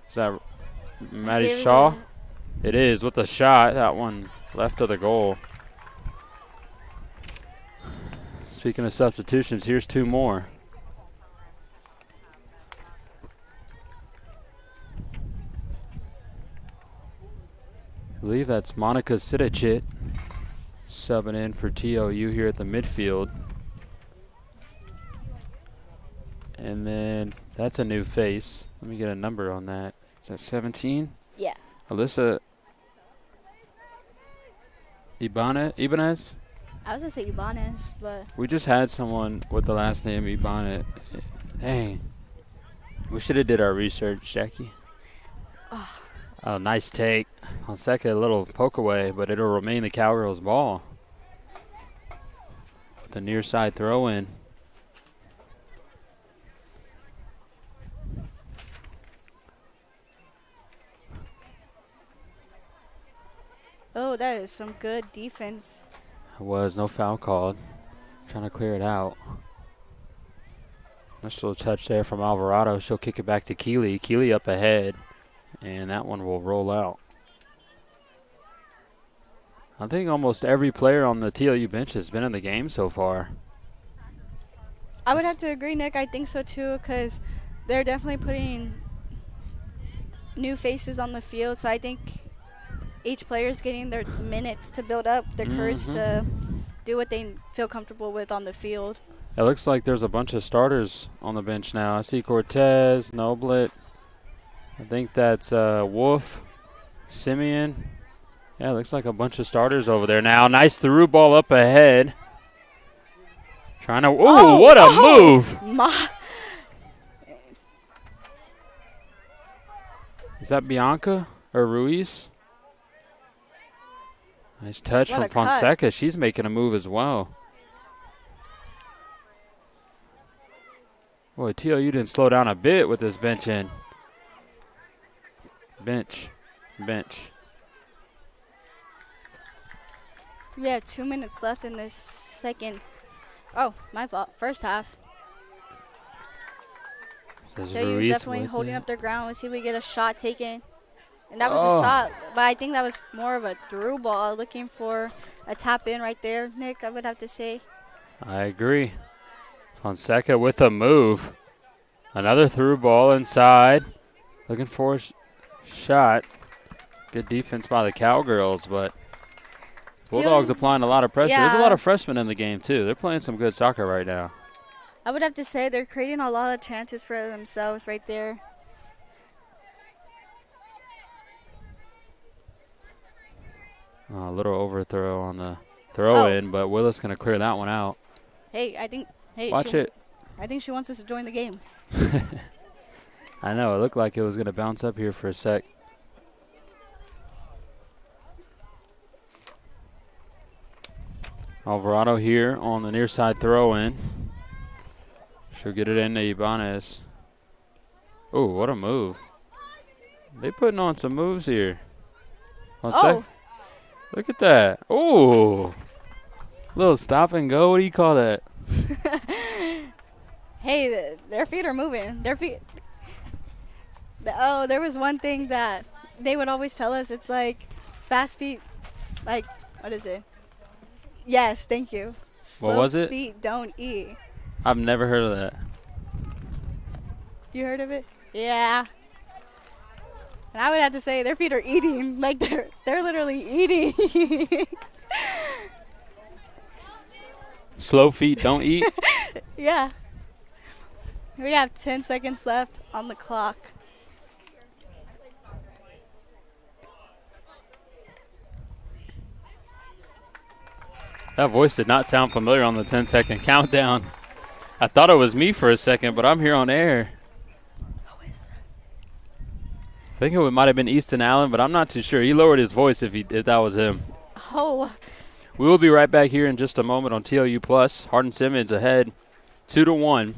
Is that Maddie Shaw? It is with the shot. That one left of the goal. Speaking of substitutions, here's 2 more. I believe that's Monica Sidachit subbing in for TLU here at the midfield. And then that's a new face. Let me get a number on that. Is that 17? Yeah. Alyssa Ibanez? I was going to say Ibanez, but... We just had someone with the last name Ibanez. Dang. We should have did our research, Jackie. Oh, nice take. Fonseca, a little poke away, but it'll remain the Cowgirls' ball. The near side throw in. Oh, that is some good defense. It was no foul called. Trying to clear it out. Nice little touch there from Alvarado. She'll kick it back to Keeley. Keeley up ahead, and that one will roll out. I think almost every player on the TLU bench has been in the game so far. I would have to agree, Nick. I think so, too, because they're definitely putting new faces on the field. So I think each player is getting their minutes to build up their courage to do what they feel comfortable with on the field. It looks like there's a bunch of starters on the bench now. I see Cortez, Noblet. I think that's Wolf, Simeon. Yeah, it looks like a bunch of starters over there now. Nice through ball up ahead. Trying to, what a move. Is that Bianca or Ruiz? Nice touch from Fonseca. She's making a move as well. Boy, TLU didn't slow down a bit with this bench in. Bench. We have 2 minutes left in this second. Oh, my fault. First half. TLU was definitely holding up their ground. Let's see if we get a shot taken. And that was a shot, but I think that was more of a through ball, looking for a tap in right there, Nick, I would have to say. I agree. Fonseca with a move. Another through ball inside. Looking for a shot. Good defense by the Cowgirls, but Bulldogs applying a lot of pressure. Yeah. There's a lot of freshmen in the game, too. They're playing some good soccer right now. I would have to say they're creating a lot of chances for themselves right there. A little overthrow on the throw-in, but Willis going to clear that one out. Hey, I think Watch it. I think she wants us to join the game. I know. It looked like it was going to bounce up here for a sec. Alvarado here on the near side throw-in. She'll get it into Ibanez. Oh, what a move. They putting on some moves here. Look at that. Oh, little stop and go. What do you call that? Hey, their feet are moving. Their feet. Oh, there was one thing that they would always tell us. It's like fast feet. Like, what is it? Yes, thank you. What was it? Slow feet don't eat. I've never heard of that. You heard of it? Yeah. And I would have to say their feet are eating. Like they're literally eating. Slow feet don't eat? Yeah. We have 10 seconds left on the clock. That voice did not sound familiar on the 10-second countdown. I thought it was me for a second, but I'm here on air. I think it might have been Easton Allen, but I'm not too sure. He lowered his voice if that was him. Oh. We will be right back here in just a moment on TLU Plus. Hardin-Simmons ahead 2-1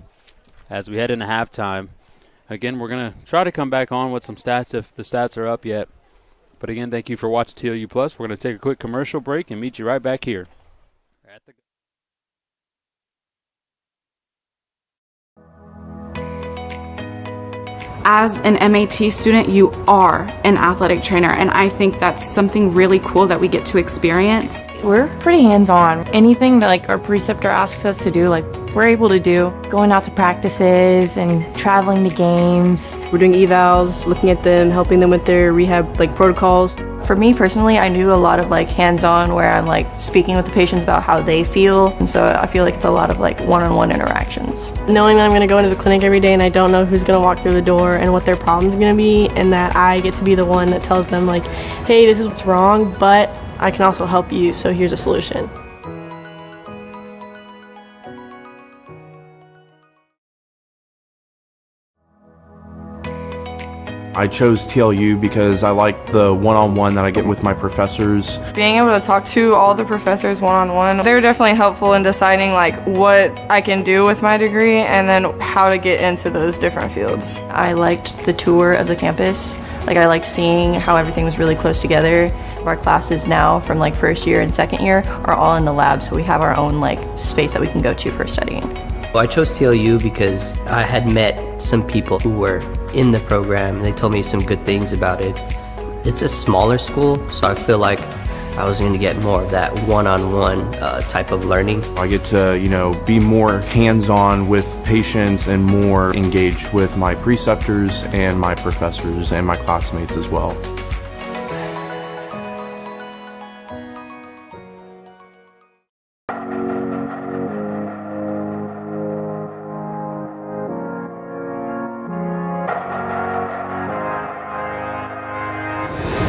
as we head into halftime. Again, we're going to try to come back on with some stats if the stats are up yet. But again, thank you for watching TLU Plus. We're going to take a quick commercial break and meet you right back here. As an MAT student, you are an athletic trainer, and I think that's something really cool that we get to experience. We're pretty hands-on. Anything that our preceptor asks us to do, we're able to do. Going out to practices and traveling to games. We're doing evals, looking at them, helping them with their rehab protocols. For me personally, I do a lot of hands-on where I'm speaking with the patients about how they feel, and so I feel like it's a lot of one-on-one interactions. Knowing that I'm going to go into the clinic every day and I don't know who's going to walk through the door and what their problem's going to be, and that I get to be the one that tells them hey, this is what's wrong, but I can also help you, so here's a solution. I chose TLU because I like the one-on-one that I get with my professors. Being able to talk to all the professors one-on-one, they're definitely helpful in deciding what I can do with my degree and then how to get into those different fields. I liked the tour of the campus. I liked seeing how everything was really close together. Our classes now from first year and second year are all in the lab, so we have our own space that we can go to for studying. Well, I chose TLU because I had met some people who were in the program, and they told me some good things about it. It's a smaller school, so I feel like I was going to get more of that one-on-one type of learning. I get to, be more hands-on with patients and more engaged with my preceptors and my professors and my classmates as well.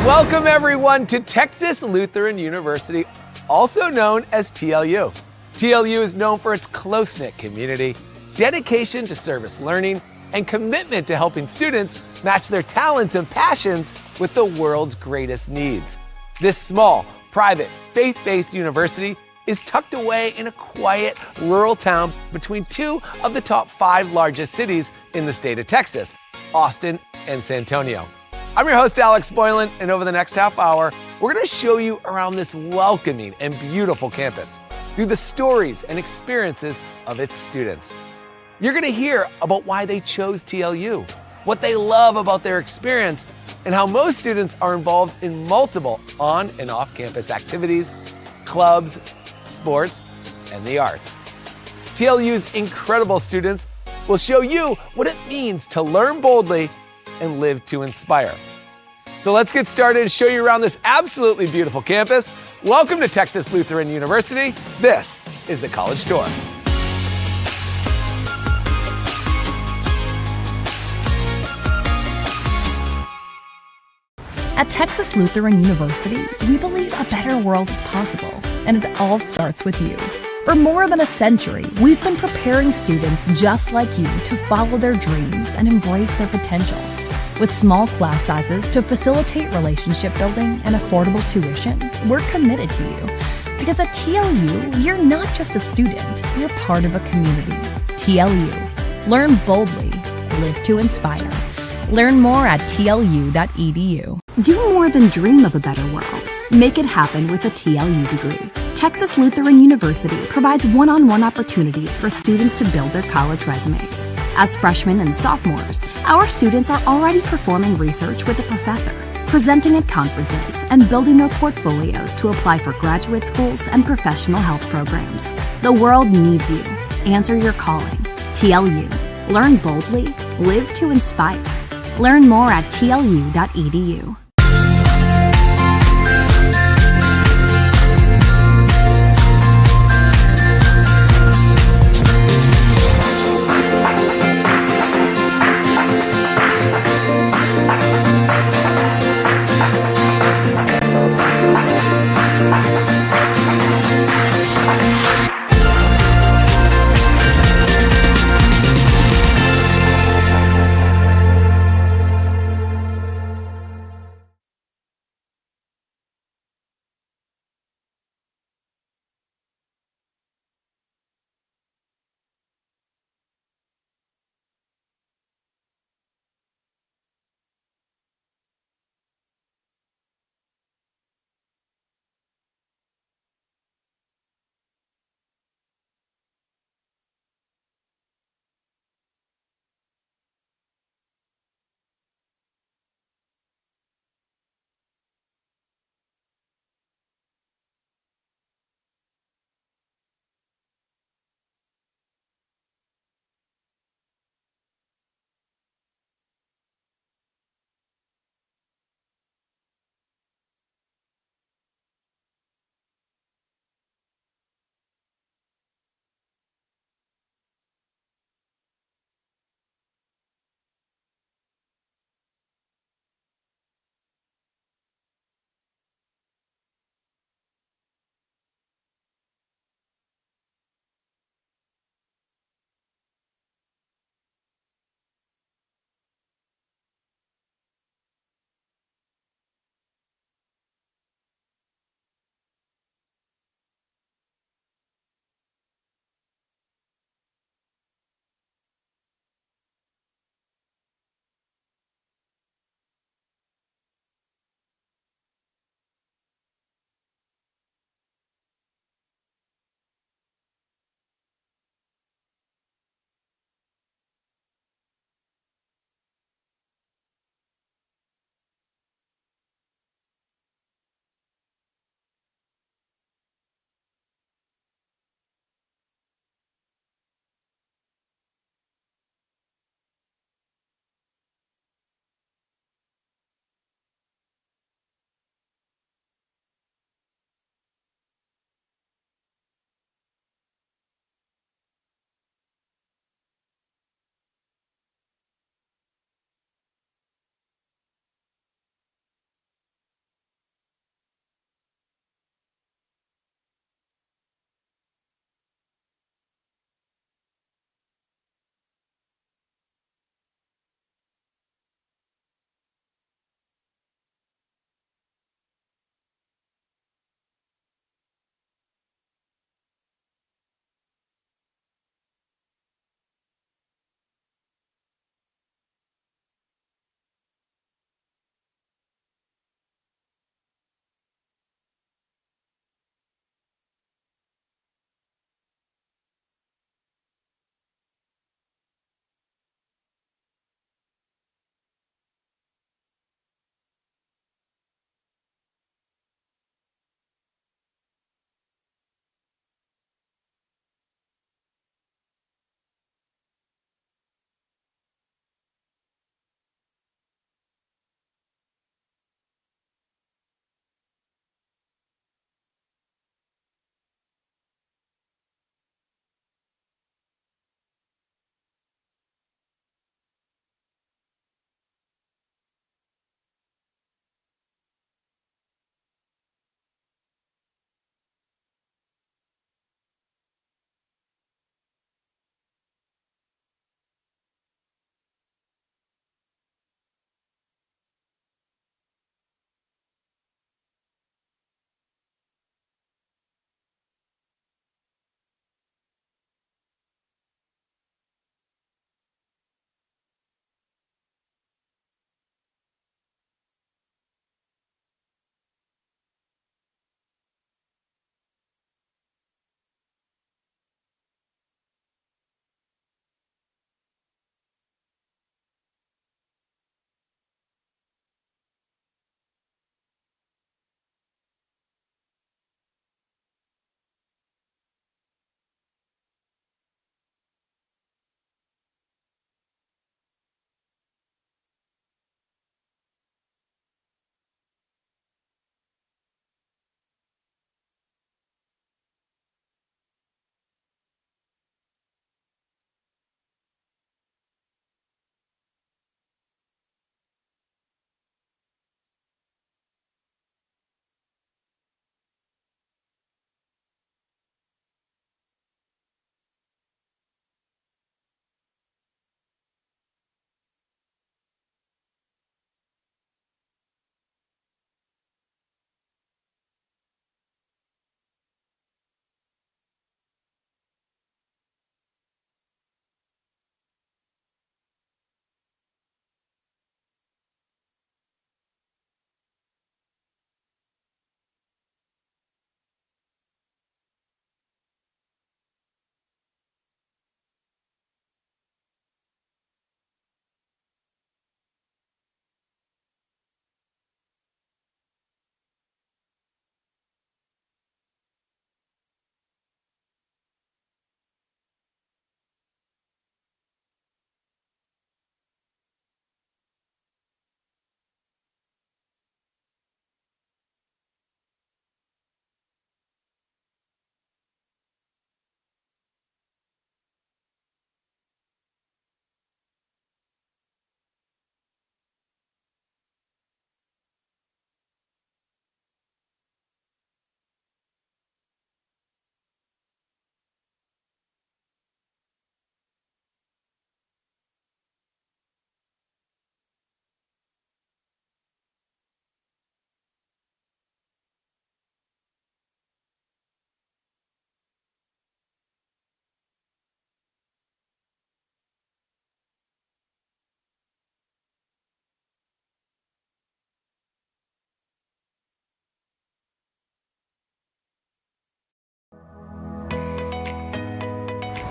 Welcome everyone to Texas Lutheran University, also known as TLU. TLU is known for its close-knit community, dedication to service learning, and commitment to helping students match their talents and passions with the world's greatest needs. This small, private, faith-based university is tucked away in a quiet, rural town between two of the top 5 largest cities in the state of Texas, Austin and San Antonio. I'm your host, Alex Boylan, and over the next half hour, we're going to show you around this welcoming and beautiful campus through the stories and experiences of its students. You're going to hear about why they chose TLU, what they love about their experience, and how most students are involved in multiple on and off-campus activities, clubs, sports, and the arts. TLU's incredible students will show you what it means to learn boldly and live to inspire. So let's get started and show you around this absolutely beautiful campus. Welcome to Texas Lutheran University. This is the College Tour. At Texas Lutheran University, we believe a better world is possible, and it all starts with you. For more than a century, we've been preparing students just like you to follow their dreams and embrace their potential. With small class sizes to facilitate relationship building and affordable tuition, we're committed to you. Because at TLU, you're not just a student, you're part of a community. TLU. Learn boldly, live to inspire. Learn more at tlu.edu. Do more than dream of a better world. Make it happen with a TLU degree. Texas Lutheran University provides one-on-one opportunities for students to build their college resumes. As freshmen and sophomores, our students are already performing research with a professor, presenting at conferences, and building their portfolios to apply for graduate schools and professional health programs. The world needs you. Answer your calling. TLU. Learn boldly, live to inspire. Learn more at tlu.edu.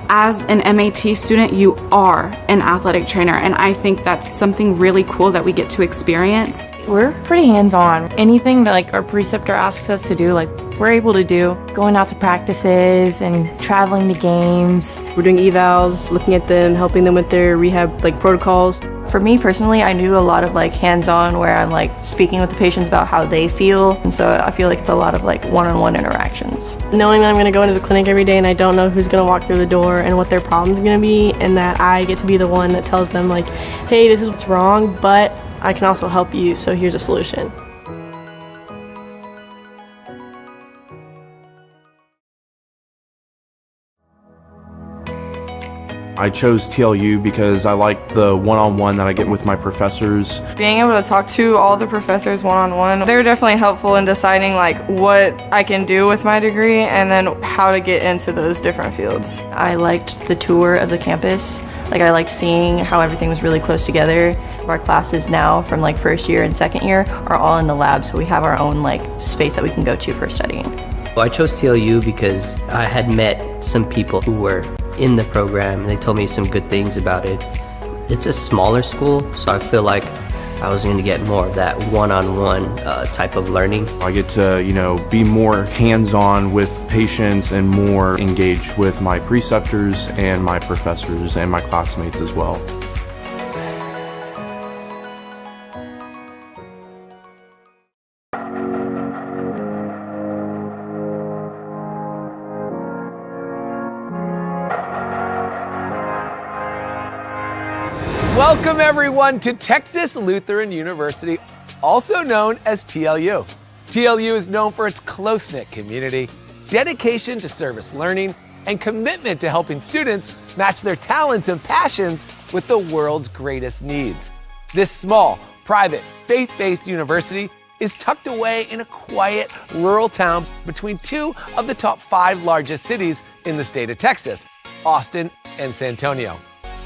As an MAT student, you are an athletic trainer, and I think that's something really cool that we get to experience. We're pretty hands-on. Anything that like our preceptor asks us to do, like we're able to do. Going out to practices and traveling to games. We're doing evals, looking at them, helping them with their rehab like protocols. For me personally, I do a lot of like hands-on where I'm like speaking with the patients about how they feel. And so I feel like it's a lot of like one-on-one interactions. Knowing that I'm going to go into the clinic every day and I don't know who's going to walk through the door and what their problem's going to be, and that I get to be the one that tells them like, hey, this is what's wrong, but I can also help you, so here's a solution. I chose TLU because I like the one-on-one that I get with my professors. Being able to talk to all the professors one-on-one, they're definitely helpful in deciding like what I can do with my degree and then how to get into those different fields. I liked the tour of the campus. Like I liked seeing how everything was really close together. Our classes now from like first year and second year are all in the lab, so we have our own like space that we can go to for studying. Well, I chose TLU because I had met some people who were in the program and they told me some good things about it. It's a smaller school, so I feel like I was going to get more of that one-on-one type of learning. I get to, be more hands-on with patients and more engaged with my preceptors and my professors and my classmates as well. Welcome everyone to Texas Lutheran University, also known as TLU. TLU is known for its close-knit community, dedication to service learning, and commitment to helping students match their talents and passions with the world's greatest needs. This small, private, faith-based university is tucked away in a quiet, rural town between two of the top 5 largest cities in the state of Texas, Austin and San Antonio.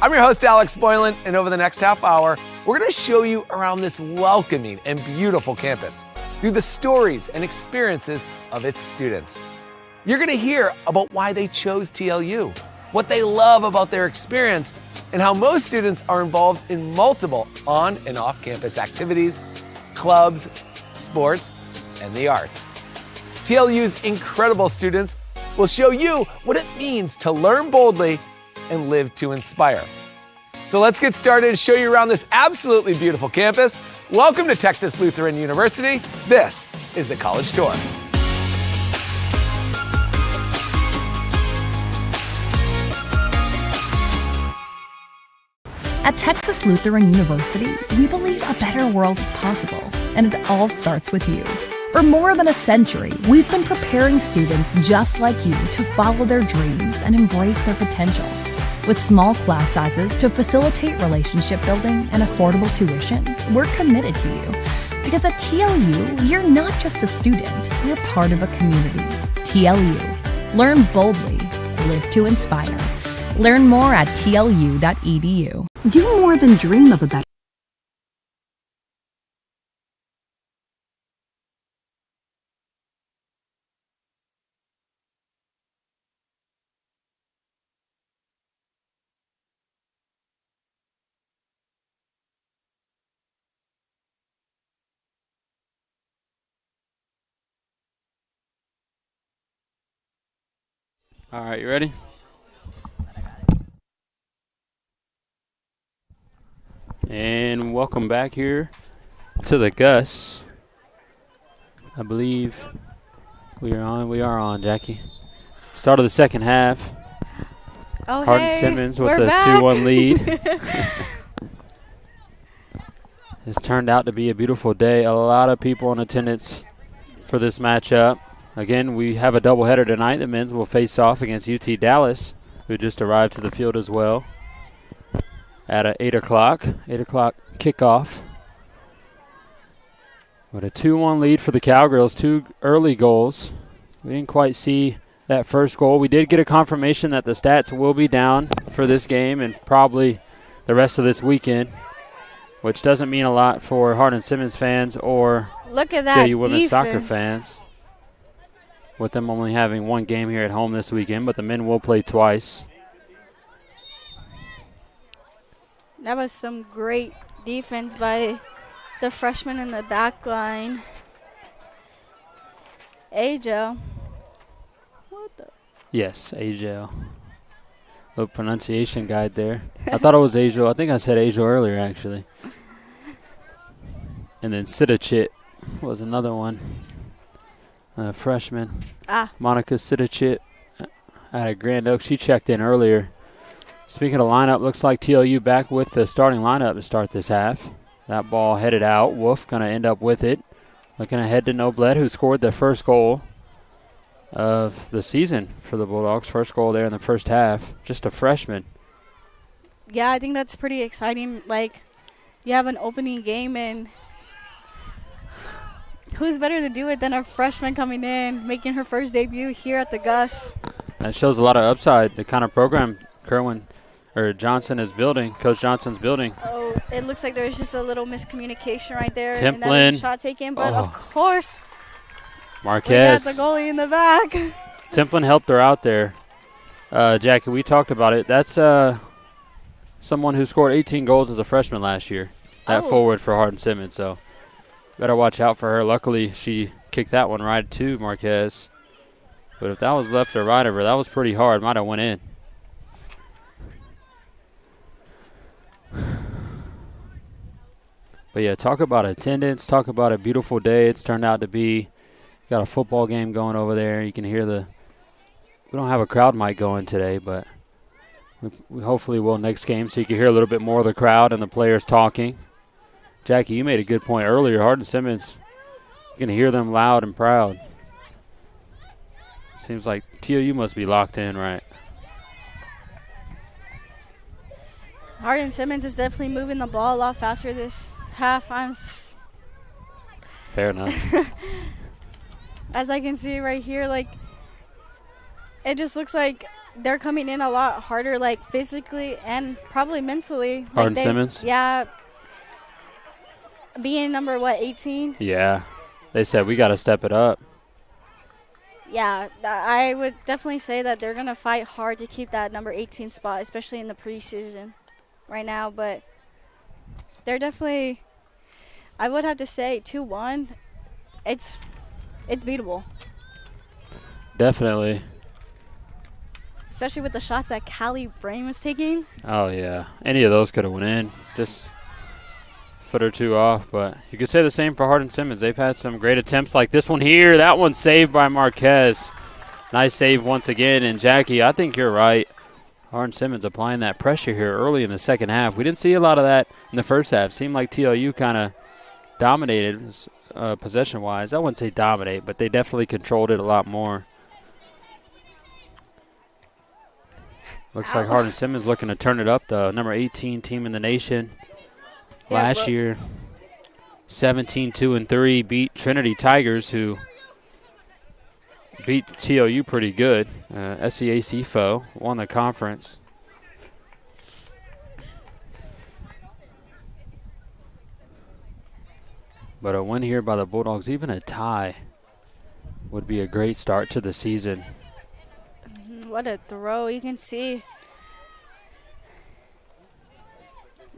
I'm your host, Alex Boylan, and over the next half hour, we're going to show you around this welcoming and beautiful campus through the stories and experiences of its students. You're going to hear about why they chose TLU, what they love about their experience, and how most students are involved in multiple on and off-campus activities, clubs, sports, and the arts. TLU's incredible students will show you what it means to learn boldly and live to inspire. So let's get started and show you around this absolutely beautiful campus. Welcome to Texas Lutheran University. This is the College Tour. At Texas Lutheran University, we believe a better world is possible, and it all starts with you. For more than a century, we've been preparing students just like you to follow their dreams and embrace their potential. With small class sizes to facilitate relationship building and affordable tuition, we're committed to you. Because at TLU, you're not just a student, you're part of a community. TLU. Learn boldly, live to inspire. Learn more at tlu.edu. Do more than dream of a better. All right, you ready? And welcome back here to the Gus. I believe we are on, Jackie. Start of the second half. Oh, Hardin-Simmons with we're a back. 2-1 lead. It's turned out to be a beautiful day. A lot of people in attendance for this matchup. Again, we have a doubleheader tonight. The men's will face off against UT Dallas, who just arrived to the field as well at 8 o'clock. 8 o'clock kickoff. But a 2-1 lead for the Cowgirls. 2 early goals. We didn't quite see that first goal. We did get a confirmation that the stats will be down for this game and probably the rest of this weekend, which doesn't mean a lot for Hardin-Simmons fans or Look at that TLU women's defense. soccer fans, with them only having one game here at home this weekend, but the men will play twice. That was some great defense by the freshman in the back line. Ajo. What the? Yes, Ajo. Little pronunciation guide there. I thought it was Ajo. I think I said Ajo earlier, actually. And then Sidachit was another one. Freshman. Monica Sidachit out of Grand Oaks. She checked in earlier. Speaking of lineup, looks like TLU back with the starting lineup to start this half. That ball headed out. Wolf going to end up with it. Looking ahead to Noblet, who scored the first goal of the season for the Bulldogs. First goal there in the first half. Just a freshman. Yeah, I think that's pretty exciting. Like, you have an opening game, and who's better to do it than a freshman coming in, making her first debut here at the Gus. That shows a lot of upside, the kind of program Johnson is building, Coach Johnson's building. Oh, it looks like there's just a little miscommunication right there. Templin. And that was a shot taken, but of course, Marquez. we got the goalie in the back. Templin helped her out there. Jackie, we talked about it. That's someone who scored 18 goals as a freshman last year. That forward for Hardin-Simmons, so better watch out for her. Luckily, she kicked that one right to Marquez. But if that was left or right of her, that was pretty hard. Might have went in. But, yeah, talk about attendance. Talk about a beautiful day it's turned out to be. Got a football game going over there. You can hear we don't have a crowd mic going today, but we hopefully will next game so you can hear a little bit more of the crowd and the players talking. Jackie, you made a good point earlier. Hardin-Simmons, you can hear them loud and proud. Seems like TLU must be locked in, right? Hardin-Simmons is definitely moving the ball a lot faster this half. Fair enough. As I can see right here, like, it just looks like they're coming in a lot harder, like, physically and probably mentally. Hardin-Simmons? Yeah. Being number, 18? Yeah. They said we got to step it up. Yeah, I would definitely say that they're going to fight hard to keep that number 18 spot, especially in the preseason right now. But they're definitely, I would have to say, 2-1. It's beatable. Definitely. Especially with the shots that Callie Brain was taking. Oh, yeah. Any of those could have went in. Just a foot or two off. But you could say the same for Hardin-Simmons. They've had some great attempts like this one here. That one saved by Marquez. Nice save once again. And, Jackie, I think you're right. Hardin-Simmons applying that pressure here early in the second half. We didn't see a lot of that in the first half. Seemed like TLU kind of dominated possession-wise. I wouldn't say dominate, but they definitely controlled it a lot more. Looks like Hardin-Simmons looking to turn it up, the number 18 team in the nation. Last year, 17-2-3, beat Trinity Tigers, who beat TLU pretty good. SEAC foe, won the conference. But a win here by the Bulldogs, even a tie, would be a great start to the season. What a throw. You can see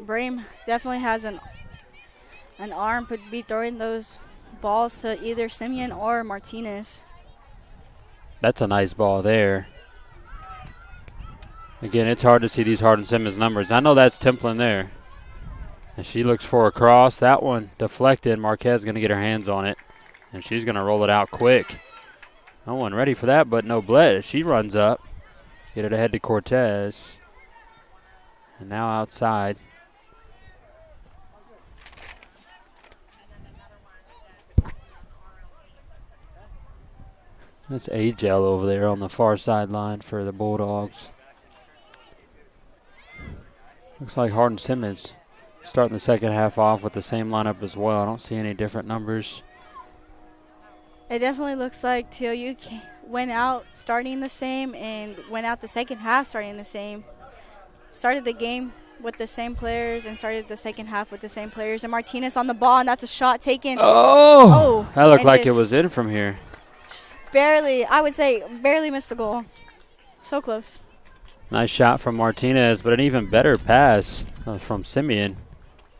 Brame definitely has an arm, could be throwing those balls to either Simeon or Martinez. That's a nice ball there. Again, it's hard to see these Hardin-Simmons numbers. I know that's Templin there. And she looks for a cross. That one deflected. Marquez going to get her hands on it. And she's going to roll it out quick. No one ready for that, but Noblet. She runs up. Get it ahead to Cortez. And now outside. That's Agel over there on the far sideline for the Bulldogs. Looks like Hardin-Simmons starting the second half off with the same lineup as well. I don't see any different numbers. It definitely looks like TLU went out starting the same and went out the second half starting the same. Started the game with the same players and started the second half with the same players. And Martinez on the ball, and that's a shot taken. Oh! That looked like it was in from here. Just barely, I would say, barely missed the goal. So close. Nice shot from Martinez, but an even better pass from Simeon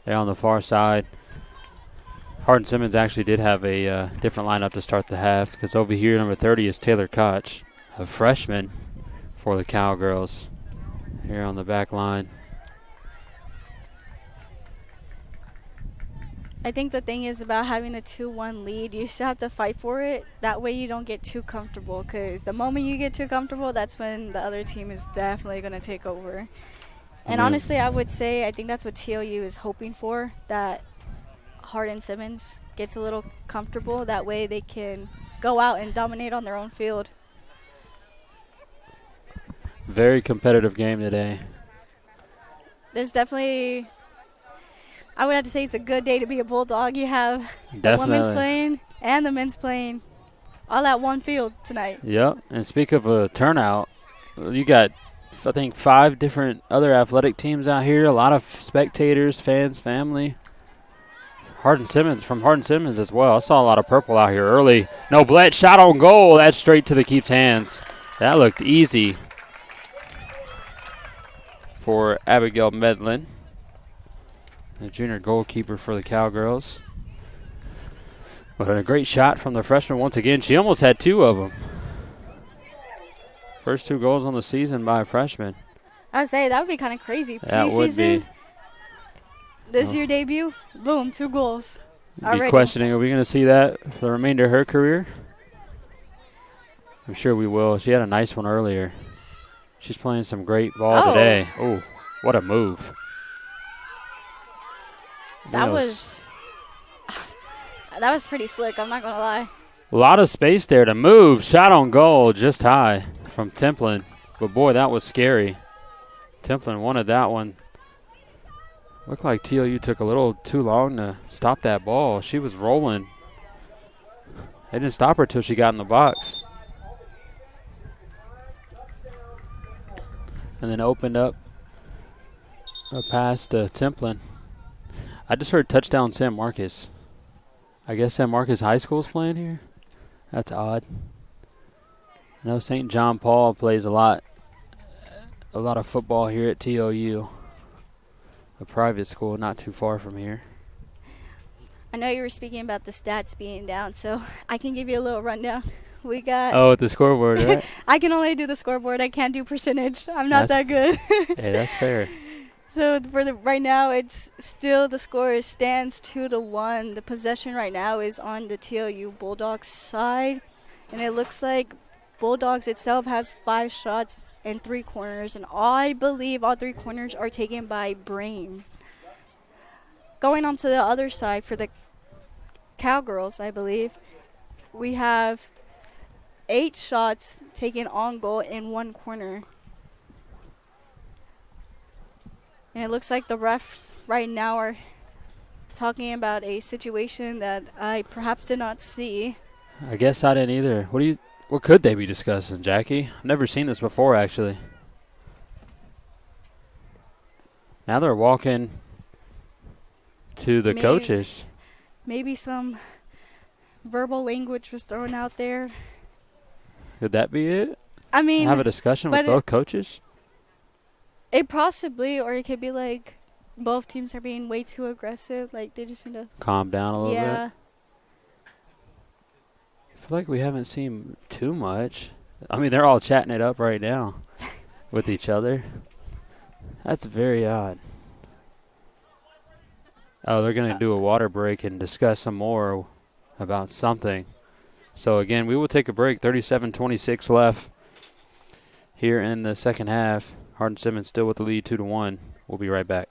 there on the far side. Hardin-Simmons actually did have a different lineup to start the half, because over here, number 30 is Taylor Koch, a freshman for the Cowgirls here on the back line. I think the thing is about having a 2-1 lead, you still have to fight for it. That way you don't get too comfortable, because the moment you get too comfortable, that's when the other team is definitely going to take over. And honestly, I would say I think that's what TLU is hoping for, that Hardin-Simmons gets a little comfortable. That way they can go out and dominate on their own field. Very competitive game today. There's definitely, I would have to say it's a good day to be a Bulldog. You have the women's playing and the men's playing all at one field tonight. Yep, and speak of a turnout, you got, I think, 5 different other athletic teams out here, a lot of spectators, fans, family. Hardin-Simmons as well. I saw a lot of purple out here early. Noblette shot on goal. That's straight to the keeper's hands. That looked easy for Abigail Medlin, the junior goalkeeper for the Cowgirls. But a great shot from the freshman once again. She almost had 2 of them. First 2 goals on the season by a freshman. I would say that would be kind of crazy. That would be. This year debut, boom, 2 goals. Be questioning, are we going to see that for the remainder of her career? I'm sure we will. She had a nice one earlier. She's playing some great ball today. Oh, what a move. That was pretty slick, I'm not going to lie. A lot of space there to move. Shot on goal, just high from Templin. But, boy, that was scary. Templin wanted that one. Looked like TLU took a little too long to stop that ball. She was rolling. They didn't stop her till she got in the box. And then opened up a pass to Templin. I just heard touchdown San Marcos. I guess San Marcos High School's playing here. That's odd. I know St. John Paul plays a lot of football here at TLU. A private school not too far from here. I know you were speaking about the stats being down, so I can give you a little rundown. We got... Oh, with the scoreboard, right? I can only do the scoreboard. I can't do percentage. I'm not that good. Hey, that's fair. So for right now, it's still the score stands 2-1. The possession right now is on the TLU Bulldogs side, and it looks like Bulldogs itself has 5 shots and 3 corners, and I believe all 3 corners are taken by Brain. Going on to the other side for the Cowgirls, I believe, we have 8 shots taken on goal in 1 corner. And it looks like the refs right now are talking about a situation that I perhaps did not see. I guess I didn't either. What could they be discussing, Jackie? I've never seen this before, actually. Now they're walking to the coaches. Maybe some verbal language was thrown out there. Could that be it? I mean, have a discussion with both coaches? It possibly, or it could be like both teams are being way too aggressive. Like they just need to calm down a little bit. Yeah. I feel like we haven't seen too much. I mean, they're all chatting it up right now with each other. That's very odd. Oh, they're going to do a water break and discuss some more about something. So, again, we will take a break. 37-26 left here in the second half. Hardin-Simmons still with the lead 2-1. We'll be right back.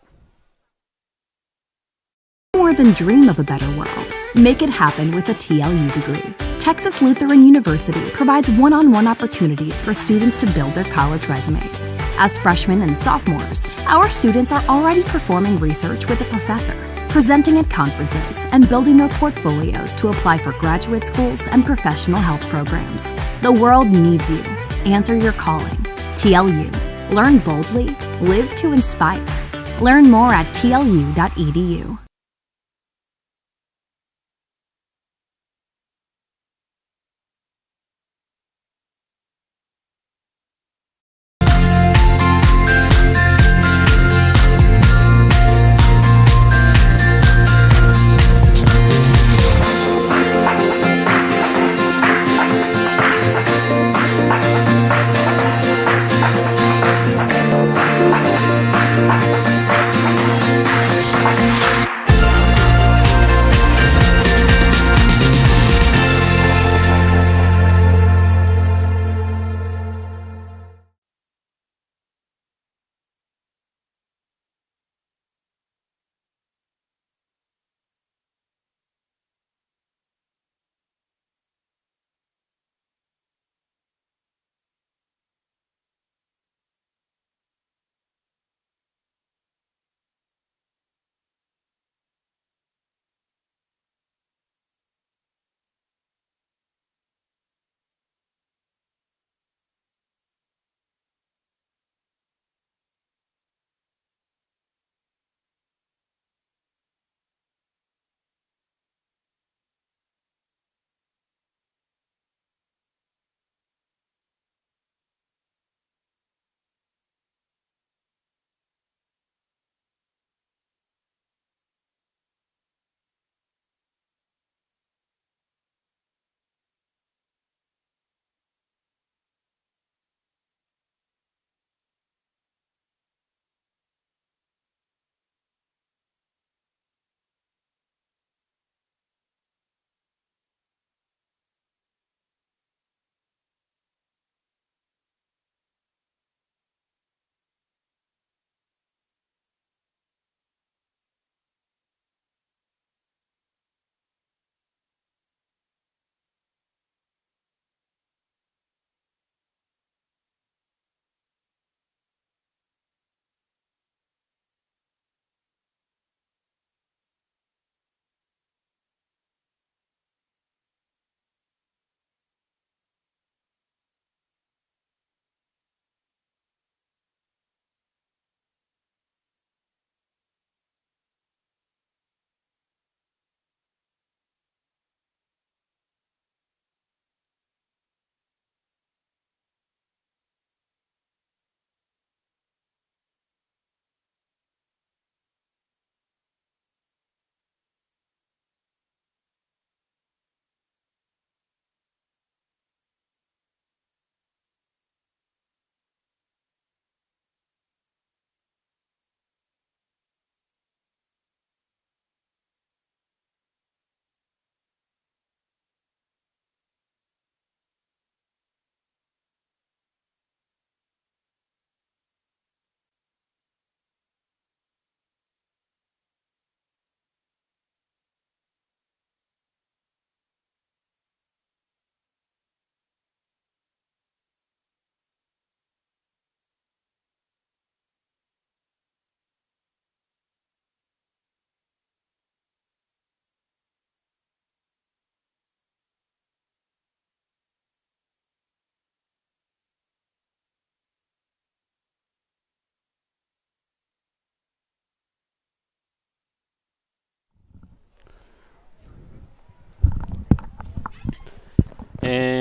More than dream of a better world. Make it happen with a TLU degree. Texas Lutheran University provides one-on-one opportunities for students to build their college resumes. As freshmen and sophomores, our students are already performing research with a professor, presenting at conferences, and building their portfolios to apply for graduate schools and professional health programs. The world needs you. Answer your calling. TLU. Learn boldly. Live to inspire. Learn more at tlu.edu.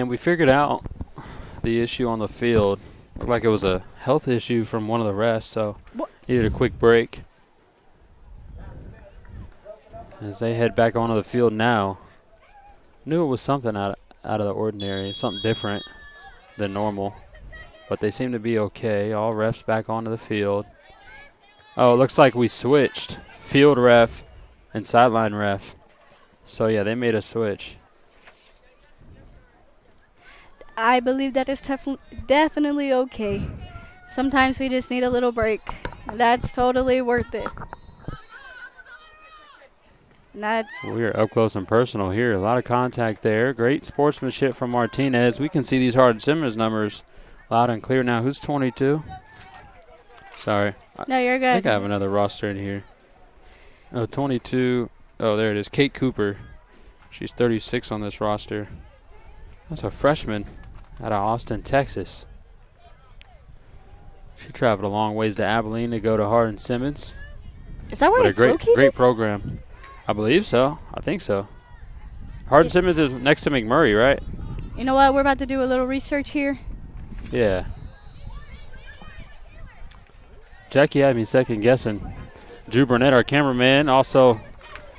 we figured out the issue on the field. Looked like it was a health issue from one of the refs, so needed a quick break. As they head back onto the field now. Knew it was something out of the ordinary, something different than normal. But they seem to be okay. All refs back onto the field. Oh, it looks like we switched. Field ref and sideline ref. So, yeah, they made a switch. I believe that is definitely okay. Sometimes we just need a little break. That's totally worth it. We're up close and personal here. A lot of contact there. Great sportsmanship from Martinez. We can see these Hardin-Simmons numbers loud and clear now. Who's 22? Sorry. No, you're good. I think I have another roster in here. Oh, 22. Oh, there it is. Kate Cooper. She's 36 on this roster. That's a freshman out of Austin, Texas. She traveled a long ways to Abilene to go to Hardin-Simmons. Is that where it's located? Great program. I believe so. I think so. Hardin-Simmons is next to McMurray, right? You know what? We're about to do a little research here. Yeah. Jackie had me second guessing. Drew Burnett, our cameraman, also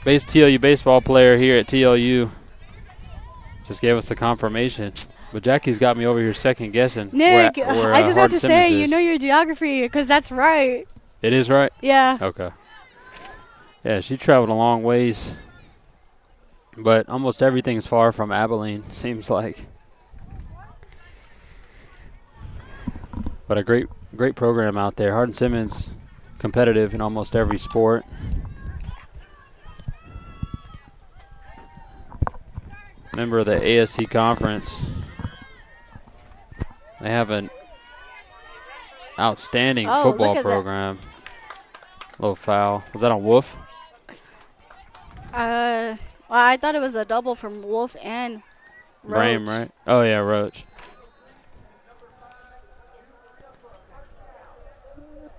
base TLU baseball player here at TLU, just gave us the confirmation. But Jackie's got me over here second guessing. Nick, where I just have to say, Hardin-Simmons you know your geography because that's right. It is right? Yeah. Okay. Yeah, she traveled a long ways, but almost everything's far from Abilene, seems like. But a great program out there. Hardin-Simmons competitive in almost every sport. Member of the ASC conference. They have an outstanding football program. Little foul. Was that on Wolf? Well, I thought it was a double from Wolf and Roach. Brame, right? Oh, yeah, Roach.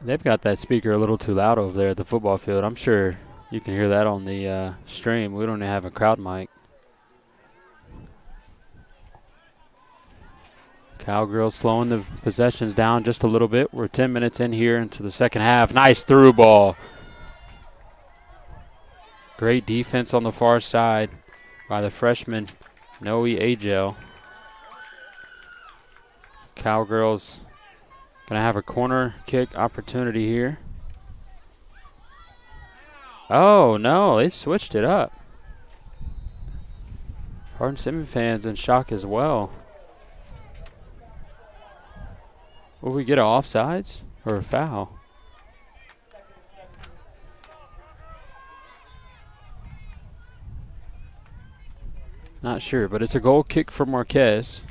They've got that speaker a little too loud over there at the football field. I'm sure you can hear that on the stream. We don't even have a crowd mic. Cowgirls slowing the possessions down just a little bit. We're 10 minutes in here into the second half. Nice through ball. Great defense on the far side by the freshman Noe Agel. Cowgirls going to have a corner kick opportunity here. Oh, no, they switched it up. Hardin-Simmons fans in shock as well. Will we get an offsides or a foul? Not sure, but it's a goal kick for Marquez.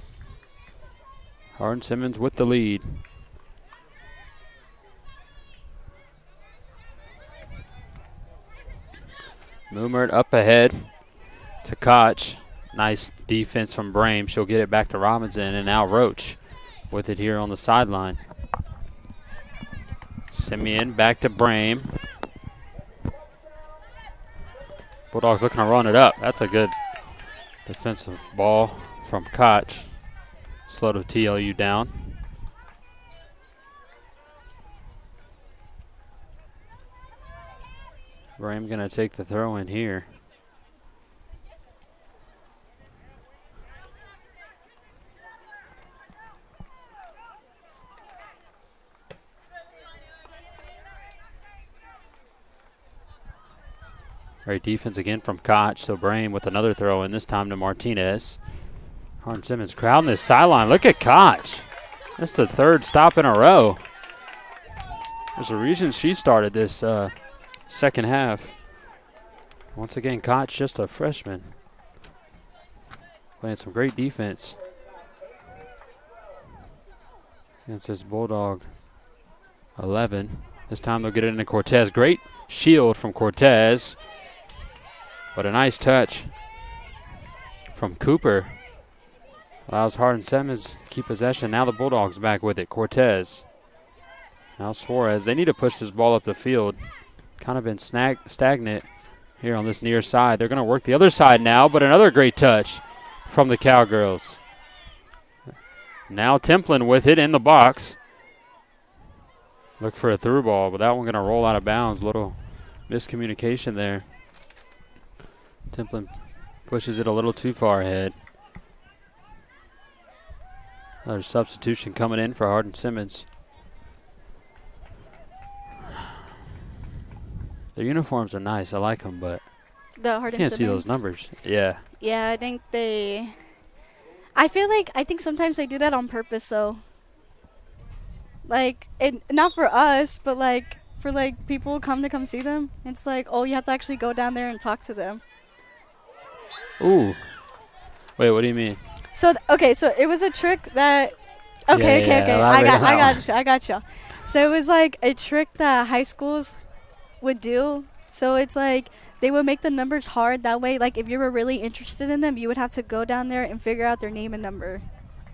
Hardin-Simmons with the lead. Moomert up ahead to Koch. Nice defense from Brame. She'll get it back to Robinson, and now Roach with it here on the sideline. Simeon back to Brame. Bulldogs looking to run it up. That's a good defensive ball from Koch. Slow to TLU down. Brame going to take the throw in here. Great defense again from Koch. So Brame with another throw in, this time to Martinez. Hardin-Simmons crowding this sideline. Look at Koch. That's the third stop in a row. There's a reason she started this second half. Once again, Koch just a freshman. Playing some great defense against this Bulldog 11. This time they'll get it into Cortez. Great shield from Cortez. But a nice touch from Cooper. Allows Hardin-Simmons to keep possession. Now the Bulldogs back with it. Cortez. Now Suarez. They need to push this ball up the field. Kind of been stagnant here on this near side. They're going to work the other side now, but another great touch from the Cowgirls. Now Templin with it in the box. Look for a through ball, but that one going to roll out of bounds. Little miscommunication there. Templin pushes it a little too far ahead. Another substitution coming in for Hardin-Simmons. Their uniforms are nice. I like them, but The you Hardin-Simmons. can't see those numbers. Yeah. Yeah, I think I think sometimes they do that on purpose, though. Like, and not for us, but like for like people who come see them. It's like, oh, you have to actually go down there and talk to them. Ooh. Wait, what do you mean? So okay, so it was a trick that. Okay, Yeah, okay. I got you. So it was like a trick that high schools would do. So it's like they would make the numbers hard. That way, like if you were really interested in them, you would have to go down there and figure out their name and number.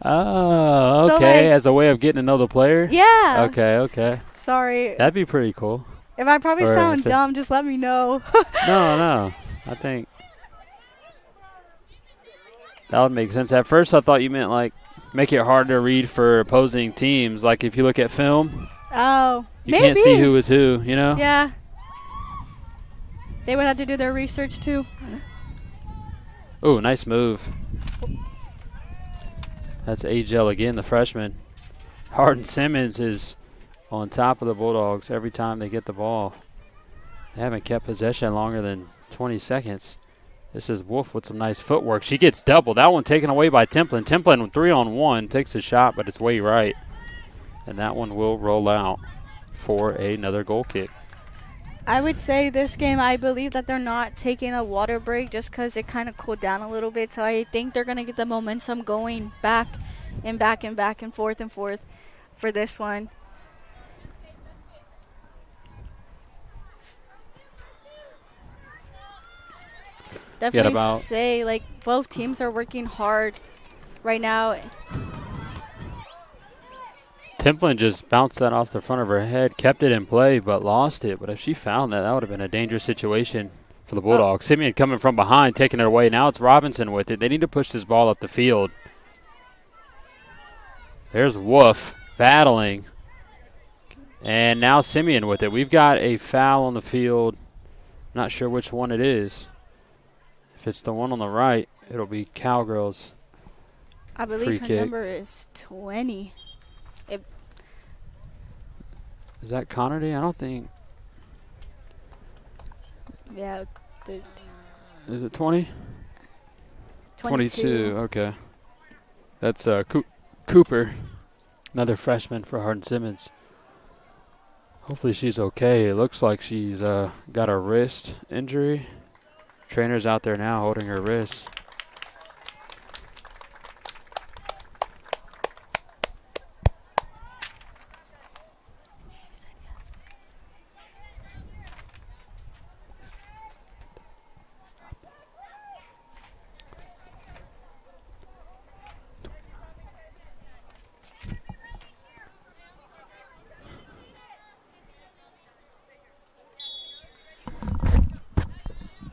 Oh, So, okay. like- As a way of getting to know the player? Yeah. Okay. Sorry. That'd be pretty cool. If I probably Or sound if it- dumb, just let me know. No. I think that would make sense. At first, I thought you meant like make it hard to read for opposing teams. Like if you look at film, Oh, you maybe. can't see who is who, you know? Yeah. They would have to do their research too. Ooh, nice move. That's Agel again, the freshman. Hardin-Simmons is on top of the Bulldogs every time they get the ball. They haven't kept possession longer than 20 seconds. This is Wolf with some nice footwork. She gets doubled. That one taken away by Templin. Templin 3-on-1 takes a shot, but it's way right. And that one will roll out for another goal kick. I would say this game, I believe that they're not taking a water break just because it kind of cooled down a little bit. So I think they're going to get the momentum going back and back and back and forth for this one. Definitely say, like, both teams are working hard right now. Templin just bounced that off the front of her head, kept it in play, but lost it. But if she found that, that would have been a dangerous situation for the Bulldogs. Simeon coming from behind, taking it away. Now it's Robinson with it. They need to push this ball up the field. There's Wolf battling. And now Simeon with it. We've got a foul on the field. Not sure which one it is. If it's the one on the right, it'll be Cowgirls. I believe her number is 20. Is that Connerty? I don't think. Yeah. Is it 20? 22. Okay. That's Cooper, another freshman for Hardin-Simmons. Hopefully she's okay. It looks like she's got a wrist injury. Trainer's out there now holding her wrist.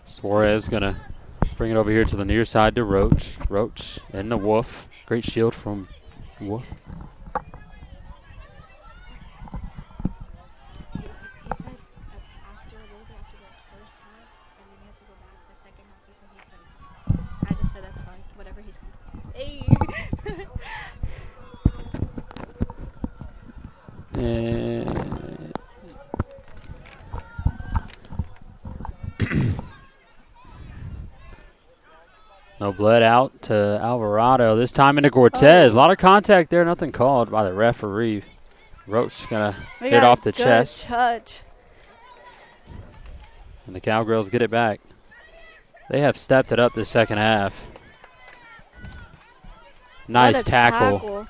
Suarez going to bring it over here to the near side to Roach. Roach and the Wolf. Great shield from Wolf. I just said that's fine. Whatever he's going. Hey. And no blood out to Alvarado. This time into Cortez. A lot of contact there. Nothing called by the referee. Roach going to hit off the chest. Touch. And the Cowgirls get it back. They have stepped it up the second half. Nice tackle.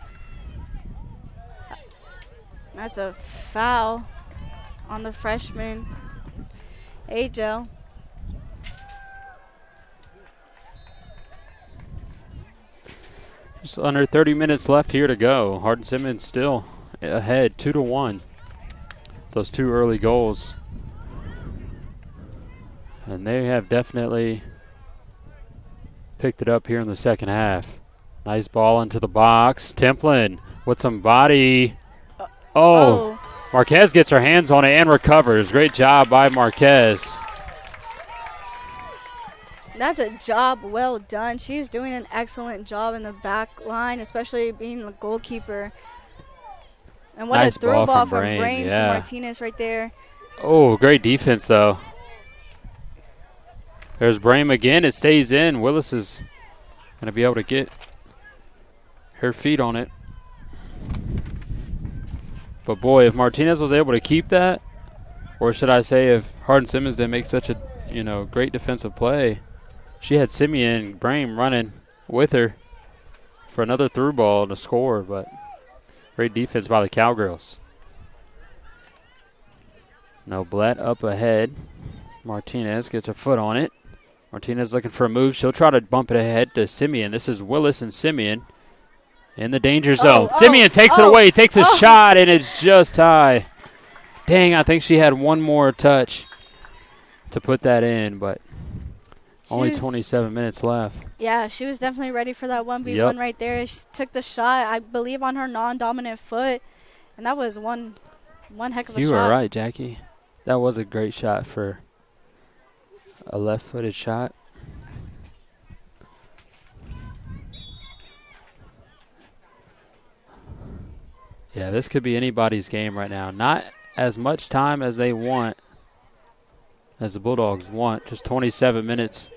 That's a foul on the freshman, Agel. Just under 30 minutes left here to go. Hardin-Simmons still ahead, 2-1. Those two early goals. And they have definitely picked it up here in the second half. Nice ball into the box. Templin with some body. Oh, Marquez gets her hands on it and recovers. Great job by Marquez. That's a job well done. She's doing an excellent job in the back line, especially being the goalkeeper. And what Nice a throw ball from Brame, Brame to yeah. Martinez right there. Oh, great defense, though. There's Brame again. It stays in. Willis is going to be able to get her feet on it. But, boy, if Martinez was able to keep that, or should I say if Hardin-Simmons didn't make such a, great defensive play, she had Simeon and Brame running with her for another through ball to score, but great defense by the Cowgirls. Noblette up ahead. Martinez gets her foot on it. Martinez looking for a move. She'll try to bump it ahead to Simeon. This is Willis and Simeon in the danger zone. Simeon takes it away, takes a shot, and it's just high. Dang, I think she had one more touch to put that in, but only 27 minutes left. Yeah, she was definitely ready for that 1v1 right there. She took the shot, I believe, on her non-dominant foot, and that was one heck of a shot. You were right, Jackie. That was a great shot for a left-footed shot. Yeah, this could be anybody's game right now. Not as much time as they want, as the Bulldogs want. Just 27 minutes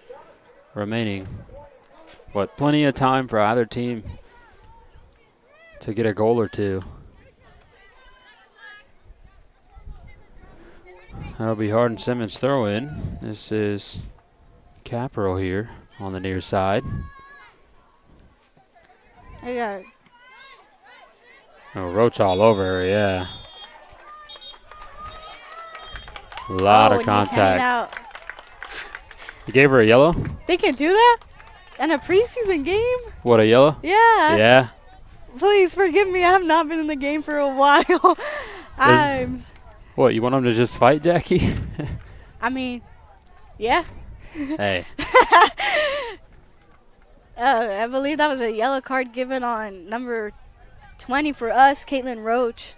remaining. But plenty of time for either team to get a goal or two. That'll be Hardin-Simmons throw-in. This is Capital here on the near side. Yeah. Oh, Roach all over her, yeah. A lot of contact. You gave her a yellow? They can do that in a preseason game? What, a yellow? Yeah. Yeah. Please forgive me. I have not been in the game for a while. What, you want them to just fight, Jackie? I mean, yeah. Hey. I believe that was a yellow card given on number 20 for us, Caitlin Roach.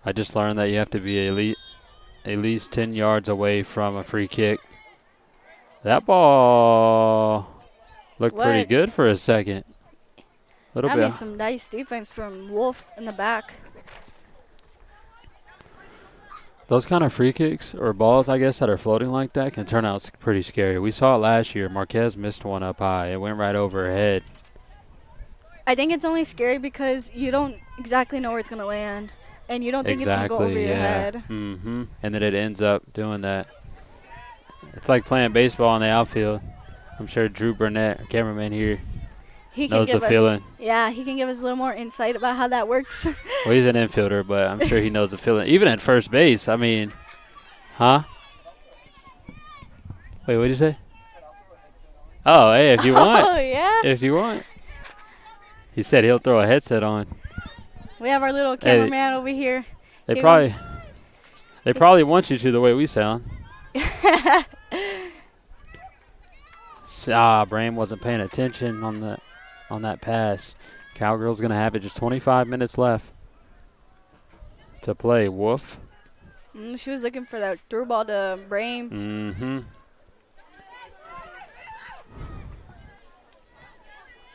I just learned that you have to be at least 10 yards away from a free kick. That ball looked pretty good for a second. That was some nice defense from Wolf in the back. Those kind of free kicks or balls, I guess, that are floating like that can turn out pretty scary. We saw it last year. Marquez missed one up high. It went right over her head. I think it's only scary because you don't exactly know where it's going to land. And you don't think it's going to go over your head. Mm-hmm. And then it ends up doing that. It's like playing baseball in the outfield. I'm sure Drew Burnett, our cameraman here, knows the feeling. Yeah, he can give us a little more insight about how that works. Well, he's an infielder, but I'm sure he knows the feeling. Even at first base, I mean, huh? Wait, what did you say? Oh, hey, if you want. Oh, yeah? If you want. He said he'll throw a headset on. We have our little cameraman over here. They probably want you to the way we sound. Brame wasn't paying attention on that pass. Cowgirls going to have it. Just 25 minutes left to play. Wolf. She was looking for that through ball to Brame. Mm-hmm.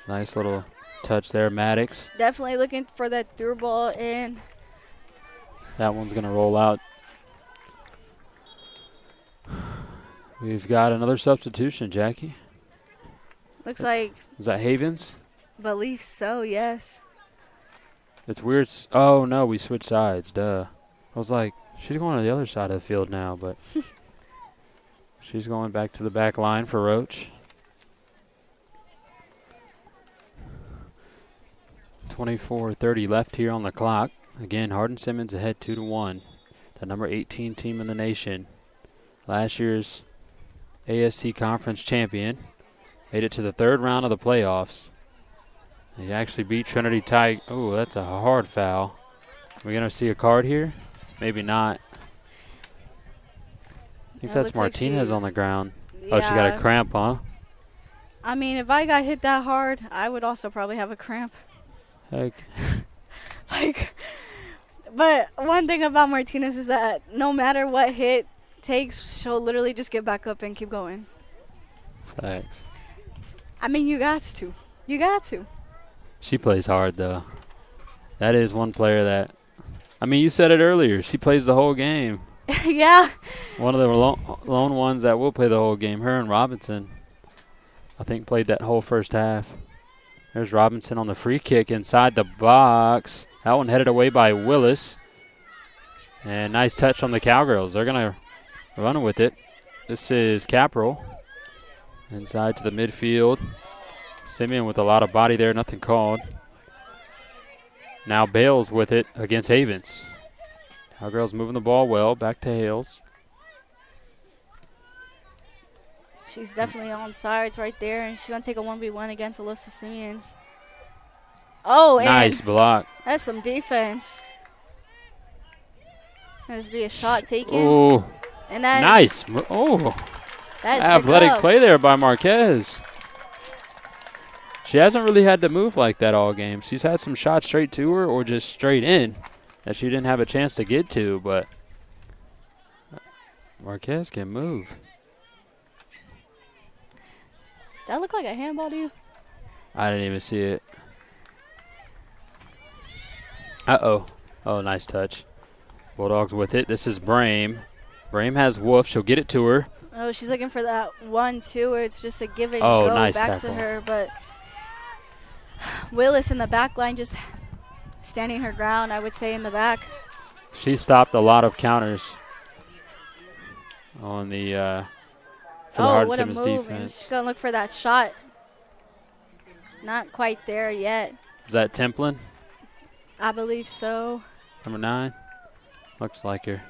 Nice little touch there, Maddox. Definitely looking for that through ball in. That one's going to roll out. We've got another substitution, Jackie. Looks like. Is that Havens? Believe so, yes. It's weird. Oh, no, we switched sides. Duh. I was like, she's going to the other side of the field now, but she's going back to the back line for Roach. 24:30 left here on the clock. Again, Hardin-Simmons ahead 2-1. The number 18 team in the nation. Last year's ASC Conference champion. Made it to the third round of the playoffs. They actually beat Trinity Tide. Oh, that's a hard foul. Are we going to see a card here? Maybe not. think It that's looks like Martinez she's- on the ground. Oh, she got a Yeah. cramp, huh? I mean, if I got hit that hard, I would also probably have a cramp. Heck. Like, but one thing about Martinez is that no matter what hit takes, she'll literally just get back up and keep going. Thanks. I mean, you got to. You got to. She plays hard, though. That is one player that, I mean, you said it earlier. She plays the whole game. Yeah. One of the lone ones that will play the whole game. Her and Robinson, I think, played that whole first half. There's Robinson on the free kick inside the box. That one headed away by Willis. And nice touch on the Cowgirls. They're going to run with it. This is Caprell. Inside to the midfield. Simeon with a lot of body there, nothing called. Now Bales with it against Havens. Cowgirls moving the ball well. Back to Hales. She's definitely on sides right there, and she's going to take a 1v1 against Alyssa Simmons. Oh, and Nice block. that's some defense. This be a shot taken. Ooh. And that Nice. Oh. That's Athletic play there by Marquez. She hasn't really had to move like that all game. She's had some shots straight to her or just straight in that she didn't have a chance to get to, but Marquez can move. That looked like a handball to you? I didn't even see it. Uh-oh. Oh, nice touch. Bulldogs with it. This is Brame. Brame has Wolf. She'll get it to her. Oh, she's looking for that 1-2 where it's just a give and Oh, go nice back tackle. to her. But Willis in the back line just standing her ground, I would say, in the back. She stopped a lot of counters on the for the Oh, what a Hardin-Simmons move. And defense. she's going to look for that shot. Not quite there yet. Is that Templin? I believe so. Number 9? Looks like her.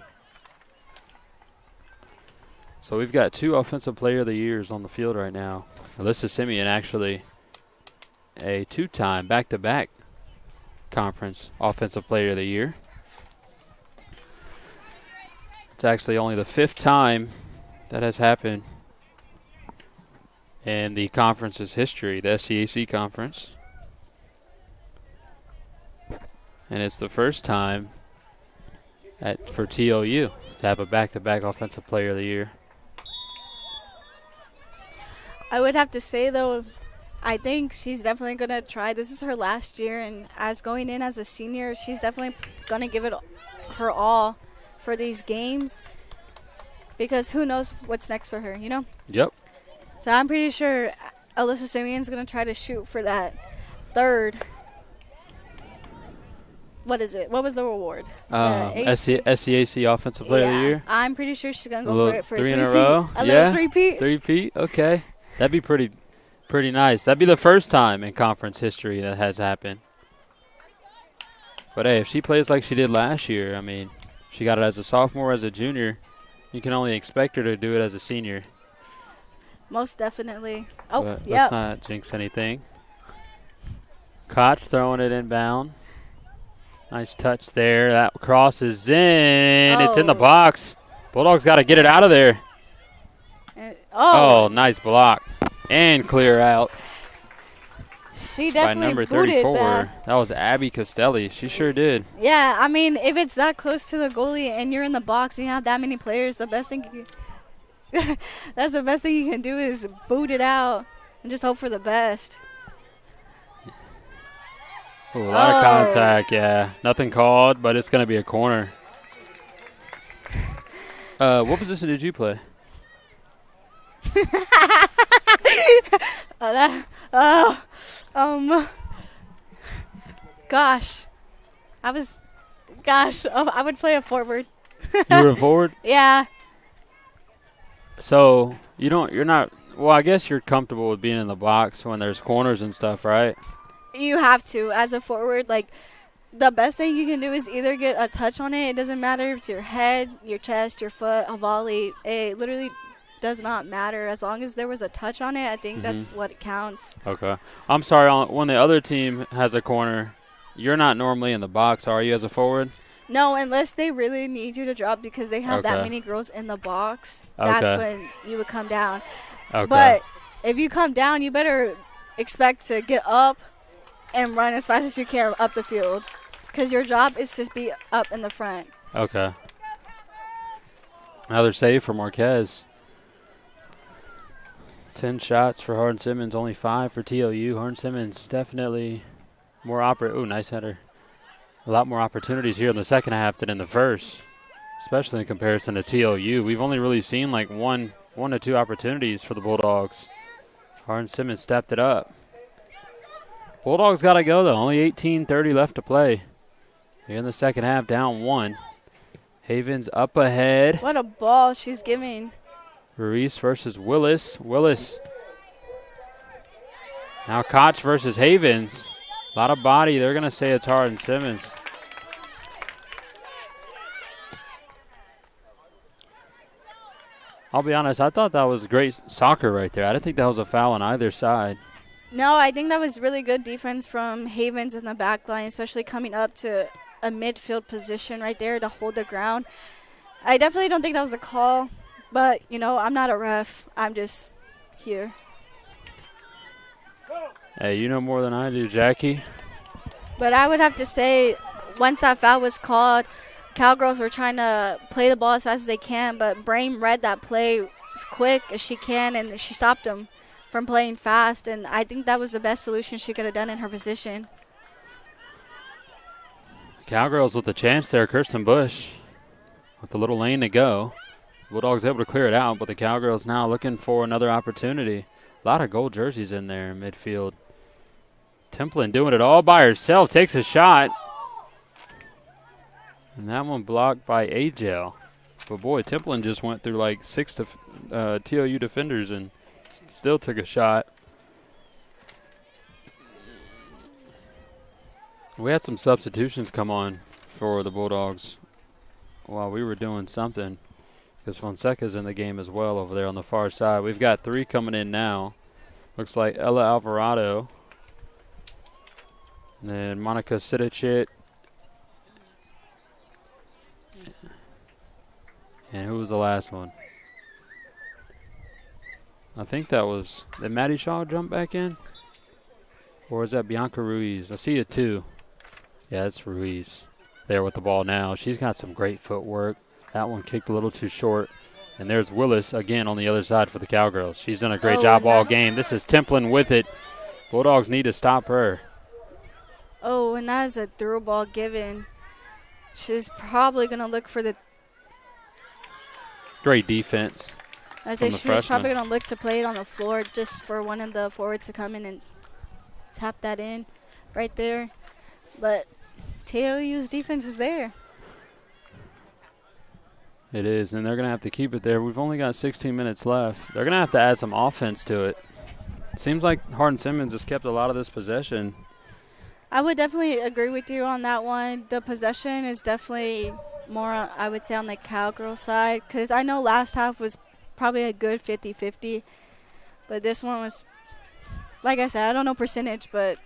So we've got 2 Offensive Player of the Years on the field right now. Alyssa Simeon actually a 2-time back-to-back conference Offensive Player of the Year. It's actually only the 5th time that has happened in the conference's history, the SCAC conference. And it's the first time for TLU to have a back-to-back Offensive Player of the Year. I would have to say, though, I think she's definitely going to try. This is her last year, and as going in as a senior, she's definitely going to give it her all for these games because who knows what's next for her, you know? Yep. So I'm pretty sure Alyssa Simeon's going to try to shoot for that 3rd. What is it? What was the reward? SCAC Offensive Player of the Year. I'm pretty sure she's going to go for it for 3 a in a three-peat. row. A Yeah. little three-peat. 3-peat. Okay. That'd be pretty nice. That'd be the first time in conference history that has happened. But hey, if she plays like she did last year, I mean, she got it as a sophomore, as a junior. You can only expect her to do it as a senior. Most definitely. Oh, But yeah. let's not jinx anything. Koch throwing it inbound. Nice touch there. That cross is in. It's in the Oh. box. Bulldogs got to get it out of there. Oh, nice block. And clear out She by definitely number booted 34. that. That was Abby Castelli. She sure did. Yeah, I mean, if it's that close to the goalie and you're in the box and you have that many players, the best thing that's the best thing you can do is boot it out and just hope for the best. Ooh, a lot of contact, yeah. Nothing called, but it's going to be a corner. What position did you play? Gosh. I would play a forward. You were a forward? Yeah. So you're not, well, I guess you're comfortable with being in the box when there's corners and stuff, right? You have to, as a forward, like, the best thing you can do is either get a touch on it. It doesn't matter if it's your head, your chest, your foot, a volley. It literally does not matter. As long as there was a touch on it, I think that's what counts. Okay. I'm sorry, when the other team has a corner, you're not normally in the box, are you, as a forward? No, unless they really need you to drop because they have that Okay. many girls in the box. That's Okay. when you would come down. Okay. But if you come down, you better expect to get up and run as fast as you can up the field because your job is to be up in the front. Okay. Another save for Marquez. 10 shots for Hardin-Simmons, only 5 for TLU. Hardin-Simmons definitely more nice header. A lot more opportunities here in the second half than in the first, especially in comparison to TLU. We've only really seen like one to two opportunities for the Bulldogs. Hardin-Simmons stepped it up. Bulldogs got to go, though. Only 18:30 left to play. Here in the second half, down 1. Havens up ahead. What a ball she's giving. Ruiz versus Willis. Willis. Now Koch versus Havens. A lot of body. They're going to say it's Hardin-Simmons. I'll be honest, I thought that was great soccer right there. I didn't think that was a foul on either side. No, I think that was really good defense from Havens in the back line, especially coming up to a midfield position right there to hold the ground. I definitely don't think that was a call, but, I'm not a ref. I'm just here. Hey, you know more than I do, Jackie. But I would have to say, once that foul was called, Cowgirls were trying to play the ball as fast as they can, but Brame read that play as quick as she can, and she stopped them from playing fast, and I think that was the best solution she could have done in her position. Cowgirls with a chance there. Kirsten Bush with a little lane to go. Bulldogs able to clear it out, but the Cowgirls now looking for another opportunity. A lot of gold jerseys in there in midfield. Templin doing it all by herself. Takes a shot. And that one blocked by Agel. But boy, Templin just went through like 6 TLU defenders and still took a shot. We had some substitutions come on for the Bulldogs while we were doing something, because Fonseca's in the game as well over there on the far side. We've got 3 coming in now. Looks like Ella Alvarado. And then Monica Sidicic. And who was the last one? I think that was, did Maddie Shaw jump back in? Or is that Bianca Ruiz? I see it too. Yeah, it's Ruiz there with the ball now. She's got some great footwork. That one kicked a little too short. And there's Willis again on the other side for the Cowgirls. She's done a great job all game. This is Templin with it. Bulldogs need to stop her. Oh, and that is a through ball given. She's probably going to look for the... Great defense. I say she was probably going to look to play it on the floor just for one of the forwards to come in and tap that in right there. But TLU's defense is there. It is, and they're going to have to keep it there. We've only got 16 minutes left. They're going to have to add some offense to it. Seems like Hardin-Simmons has kept a lot of this possession. I would definitely agree with you on that one. The possession is definitely more, I would say, on the Cowgirl side, because I know last half was probably a good 50-50, but this one was, like I said, I don't know percentage, but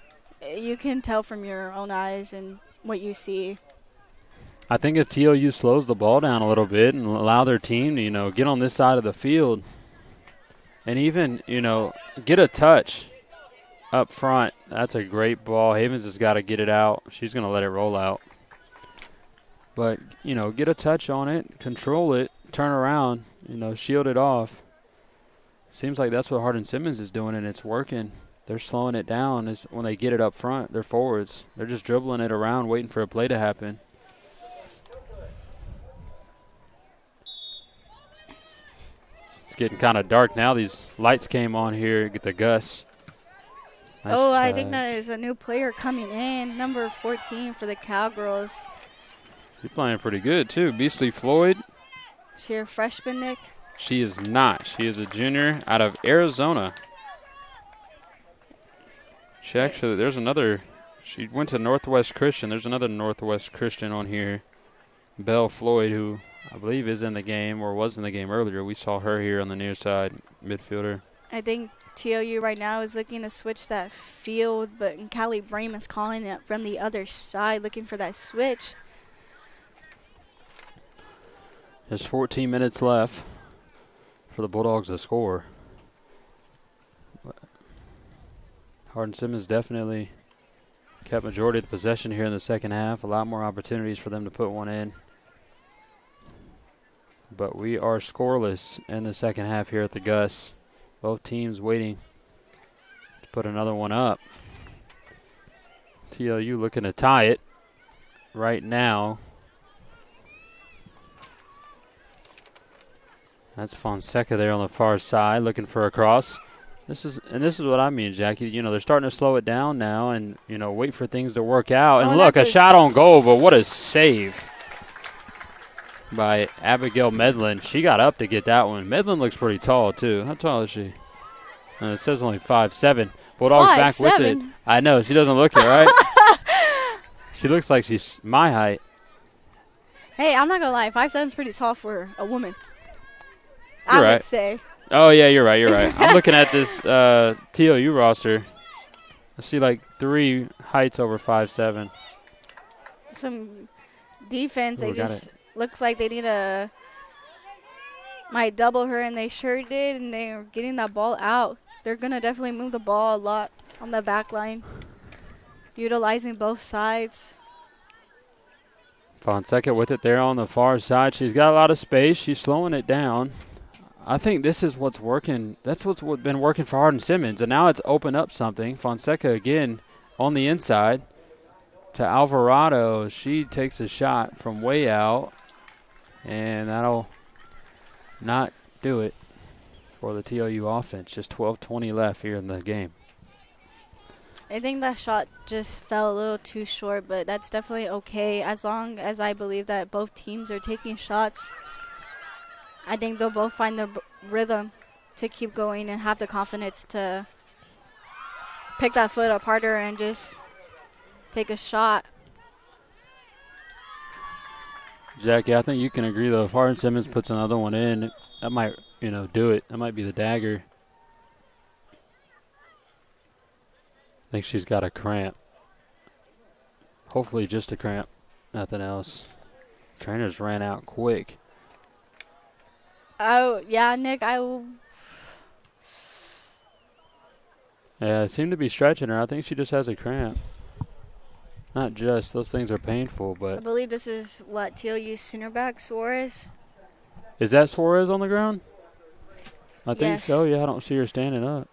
you can tell from your own eyes and what you see. I think if TLU slows the ball down a little bit and allow their team to, get on this side of the field and even, get a touch up front, that's a great ball. Havens has got to get it out. She's going to let it roll out. But, get a touch on it, control it, turn around, shield it off. Seems like that's what Hardin-Simmons is doing, and it's working. They're slowing it down is when they get it up front. They're forwards. They're just dribbling it around, waiting for a play to happen. It's getting kind of dark now. These lights came on here. Get the Gus. Nice I try. think that is a new player coming in, number 14 for the Cowgirls. She's playing pretty good, too. Beastly Floyd. Is she a freshman, Nick? She is not. She is a junior out of Arizona. She actually, there's another, she went to Northwest Christian. There's another Northwest Christian on here, Belle Floyd, who I believe is in the game or was in the game earlier. We saw her here on the near side, midfielder. I think TLU right now is looking to switch that field, but Callie Brame is calling it from the other side, looking for that switch. There's 14 minutes left for the Bulldogs to score. Hardin-Simmons definitely kept majority of the possession here in the second half. A lot more opportunities for them to put one in. But we are scoreless in the second half here at the Gus. Both teams waiting to put another one up. TLU looking to tie it right now. That's Fonseca there on the far side looking for a cross. This is what I mean, Jackie. You know, they're starting to slow it down now and, you know, wait for things to work out. And look, a shot on goal, but what a save by Abigail Medlin. She got up to get that one. Medlin looks pretty tall, too. How tall is she? It says only 5'7". Bulldogs back with it. I know. She doesn't look it, right? She looks like she's my height. Hey, I'm not going to lie. 5'7" is pretty tall for a woman. You're right. I would say. Oh, yeah, you're right. You're right. I'm looking at this TLU roster. I see like 3 heights over 5'7". Some defense. They just looks like they need a might double her, and they sure did, and they're getting that ball out. They're going to definitely move the ball a lot on the back line, utilizing both sides. Fonseca with it there on the far side. She's got a lot of space. She's slowing it down. I think this is what's working. That's what's been working for Hardin-Simmons, and now it's opened up something. Fonseca again on the inside to Alvarado. She takes a shot from way out, and that'll not do it for the TLU offense. Just 12:20 left here in the game. I think that shot just fell a little too short, but that's definitely okay as long as I believe that both teams are taking shots. I think they'll both find the rhythm to keep going and have the confidence to pick that foot up harder and just take a shot. Jackie, I think you can agree, though. If Hardin-Simmons puts another one in, that might, do it. That might be the dagger. I think she's got a cramp. Hopefully just a cramp, nothing else. Trainers ran out quick. Oh, yeah, Nick, Yeah, I seem to be stretching her. I think she just has a cramp. Not just. Those things are painful, but. I believe this is, TLU center back, Suarez? Is that Suarez on the ground? I think Yes. so, yeah. I don't see her standing up.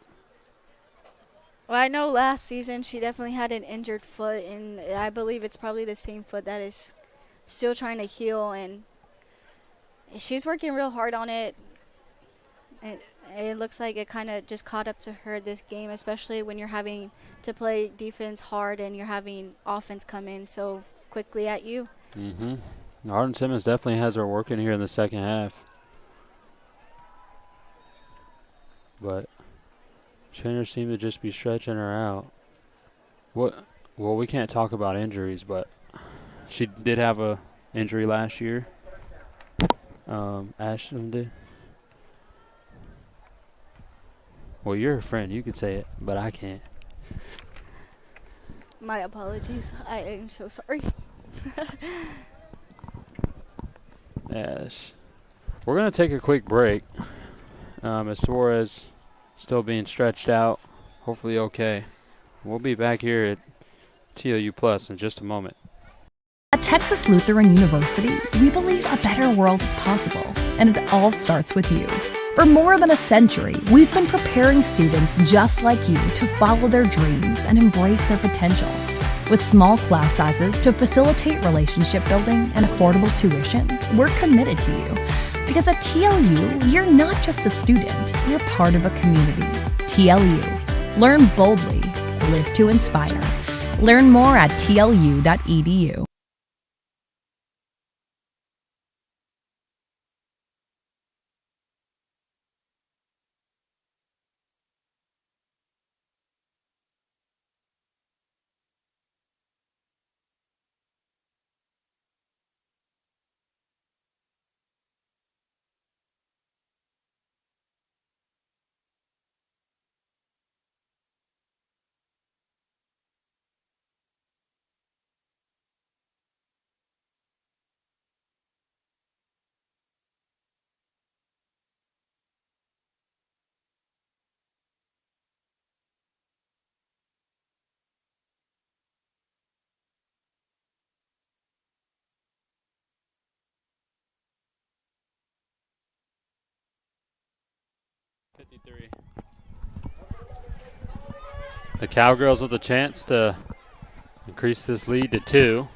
Well, I know last season she definitely had an injured foot, and I believe it's probably the same foot that is still trying to heal, and she's working real hard on it. It looks like it kind of just caught up to her this game, especially when you're having to play defense hard and you're having offense come in so quickly at you. Mm-hmm. Hardin-Simmons definitely has her working here in the second half. But trainers seem to just be stretching her out. Well, we can't talk about injuries, but she did have a injury last year. Ashton did. Well, you're a friend. You could say it, but I can't. My apologies. I am so sorry. Yes. We're going to take a quick break. As Suarez still being stretched out. Hopefully okay. We'll be back here at TLU Plus in just a moment. At Texas Lutheran University, we believe a better world is possible, and it all starts with you. For more than a century, we've been preparing students just like you to follow their dreams and embrace their potential. With small class sizes to facilitate relationship building and affordable tuition, we're committed to you. Because at TLU, you're not just a student, you're part of a community. TLU. Learn boldly, live to inspire. Learn more at tlu.edu. 53. The Cowgirls with a chance to increase this lead to 2.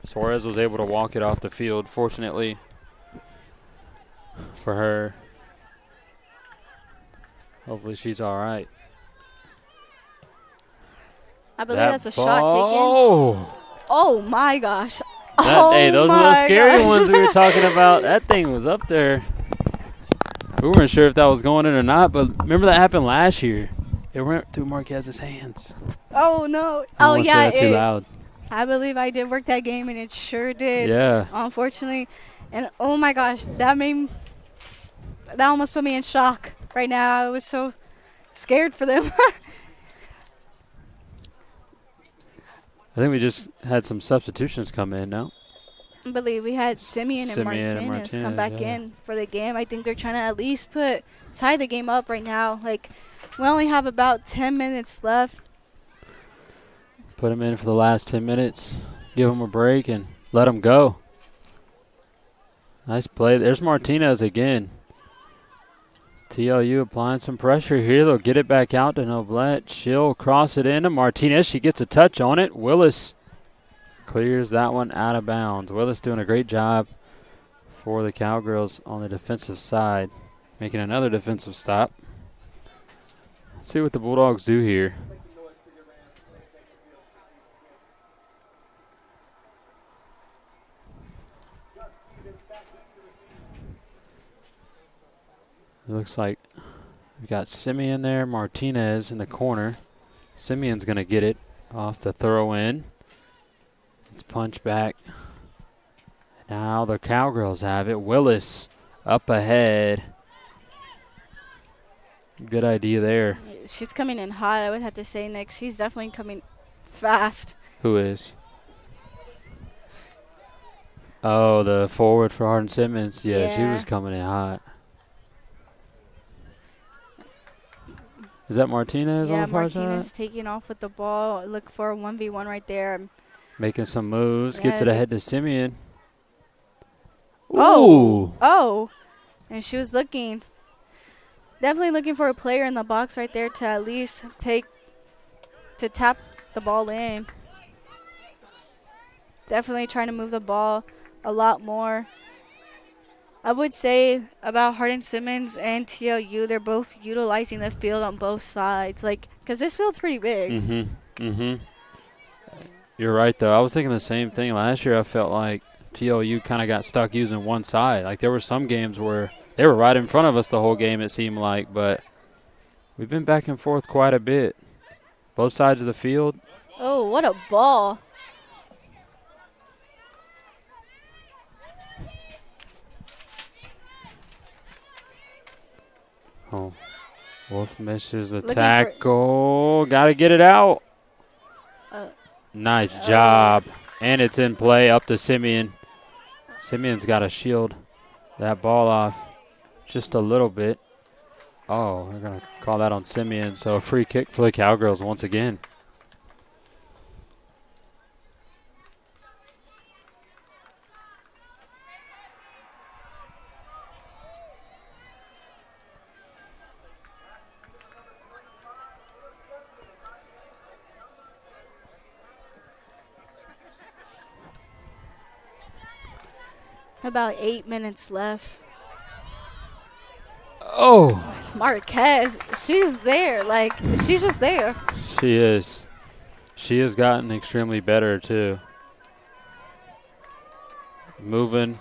Suarez was able to walk it off the field, fortunately for her. Hopefully she's all right. I believe that's a shot taken. Oh my gosh. Hey, those are the scary ones we were talking about. That thing was up there. We weren't sure if that was going in or not, but remember that happened last year. It went through Marquez's hands. Oh, no. Oh, yeah. Too loud. I believe I did work that game, and it sure did. Yeah. Unfortunately. And, oh, my gosh, that almost put me in shock right now. I was so scared for them. I think we just had some substitutions come in now. I believe we had Simeon and Martinez come back in for the game. I think they're trying to at least tie the game up right now. Like, we only have about 10 minutes left. Put them in for the last 10 minutes. Give them a break and let them go. Nice play. There's Martinez again. TLU applying some pressure here. They'll get it back out to Noblet. She'll cross it into Martinez. She gets a touch on it. Willis clears that one out of bounds. Willis doing a great job for the Cowgirls on the defensive side, making another defensive stop. Let's see what the Bulldogs do here. It looks like we've got Simeon there, Martinez in the corner. Simeon's going to get it off the throw in. It's punched back. Now the Cowgirls have it. Willis up ahead. Good idea there. She's coming in hot, I would have to say, Nick. She's definitely coming fast. Who is? Oh, the forward for Hardin-Simmons. Yeah, she was coming in hot. Is that Martinez on the far side? Yeah, Martinez taking off with the ball. Look for a 1v1 right there. Making some moves. Gets it ahead to Simeon. Ooh. Oh. And she was definitely looking for a player in the box right there to at least tap the ball in. Definitely trying to move the ball a lot more. I would say about Hardin-Simmons and TLU, they're both utilizing the field on both sides, because this field's pretty big. You're right, though. I was thinking the same thing. Last year I felt like TLU kind of got stuck using one side. Like, there were some games where they were right in front of us the whole game, it seemed like, but we've been back and forth quite a bit. Both sides of the field. Oh, what a ball. Oh, Wolf misses the tackle. Got to get it out. Nice job. And it's in play up to Simeon. Simeon's got to shield that ball off just a little bit. Oh, we're going to call that on Simeon. So a free kick for the Cowgirls once again. About 8 minutes left. Oh. Marquez, she's there. She's just there. She is. She has gotten extremely better, too. Moving,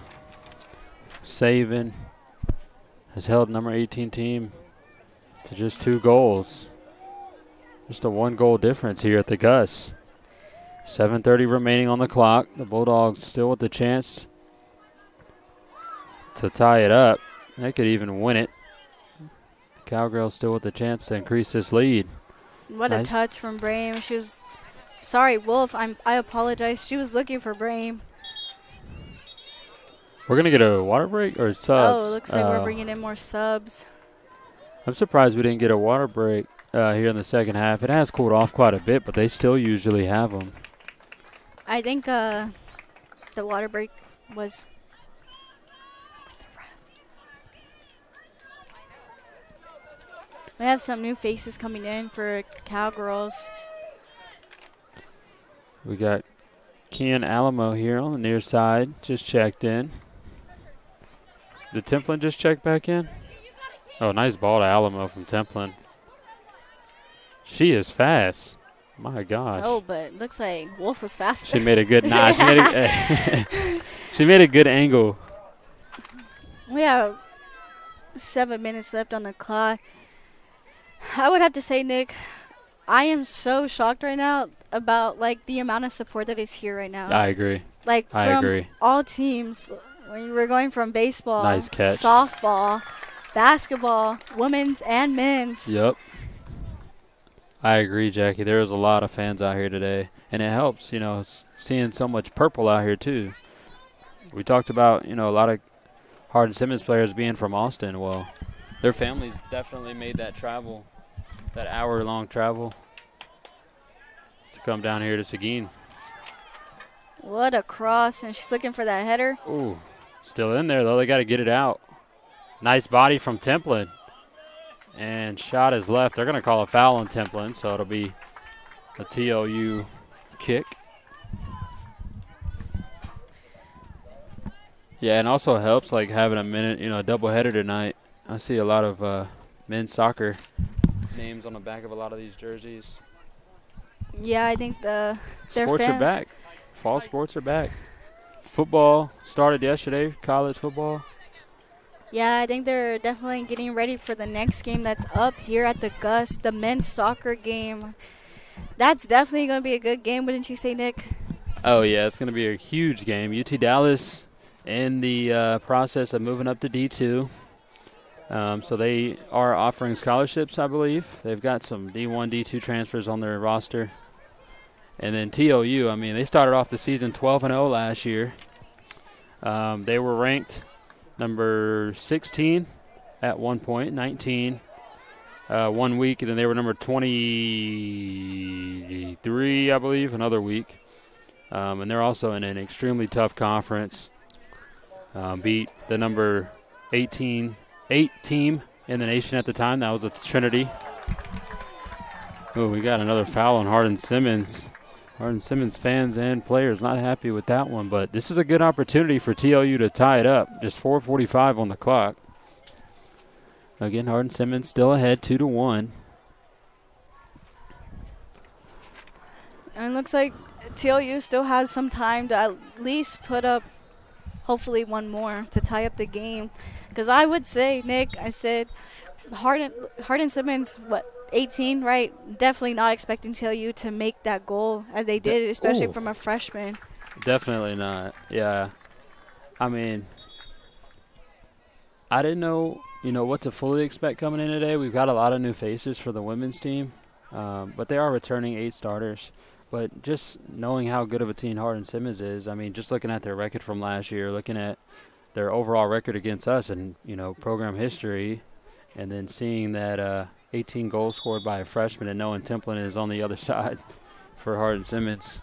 saving, has held number 18 team to just 2 goals. Just a 1-goal difference here at the Gus. 7:30 remaining on the clock. The Bulldogs still with the chance to tie it up. They could even win it. Cowgirls still with the chance to increase this lead. What a touch from Brame. She was, sorry, Wolf, I apologize. She was looking for Brame. We're going to get a water break or subs? Oh, it looks like we're bringing in more subs. I'm surprised we didn't get a water break here in the second half. It has cooled off quite a bit, but they still usually have them. I think the water break was... We have some new faces coming in for Cowgirls. We got Kian Alamo here on the near side, just checked in. Did Templin just check back in? Oh, nice ball to Alamo from Templin. She is fast. My gosh. Oh, but looks like Wolf was faster. She made a good nod. She made a good angle. We have 7 minutes left on the clock. I would have to say, Nick, I am so shocked right now about like the amount of support that is here right now. I agree. Like I from agree. all teams. When we're going from baseball, Nice catch. softball, basketball, women's and men's. Yep. I agree, Jackie. There was a lot of fans out here today, and it helps, you know, seeing so much purple out here too. We talked about, you know, a lot of Hardin-Simmons players being from Austin. Well, their families definitely made that travel, that hour-long travel, to come down here to Seguin. What a cross, and she's looking for that header. Ooh, still in there, though. They got to get it out. Nice body from Templin. And shot is left. They're going to call a foul on Templin, so it'll be a TLU kick. Yeah, and also helps like having a minute, you know, a doubleheader tonight. I see a lot of men's soccer names on the back of a lot of these jerseys. Yeah, I think their Sports are back. Fall sports are back. Football started yesterday, college football. Yeah, I think they're definitely getting ready for the next game that's up here at the Gus, the men's soccer game. That's definitely going to be a good game, wouldn't you say, Nick? Oh, yeah, it's going to be a huge game. UT Dallas in the process of moving up to D2. So they are offering scholarships, I believe. They've got some D1, D2 transfers on their roster. And then TLU, I mean, they started off the season 12-0 last year. They were ranked number 16 at one point, 19 1 week, and then they were number 23, I believe, another week. And they're also in an extremely tough conference. Beat the number 8 team in the nation at the time. That was a Trinity. Oh, we got another foul on Hardin-Simmons. Hardin-Simmons fans and players not happy with that one, but this is a good opportunity for TLU to tie it up. Just 4:45 on the clock. Again, Hardin-Simmons still ahead 2-1. And it looks like TLU still has some time to at least put up hopefully one more to tie up the game. Because I would say, Nick, I said Hardin-Simmons, 18, right? Definitely not expecting TLU to make that goal as they did, especially from a freshman. Definitely not. Yeah. I mean, I didn't know, what to fully expect coming in today. We've got a lot of new faces for the women's team, but they are returning 8 starters. But just knowing how good of a team Hardin-Simmons is, I mean, just looking at their record from last year, looking at their overall record against us and, program history, and then seeing that 18 goals scored by a freshman and knowing Templin is on the other side for Hardin-Simmons.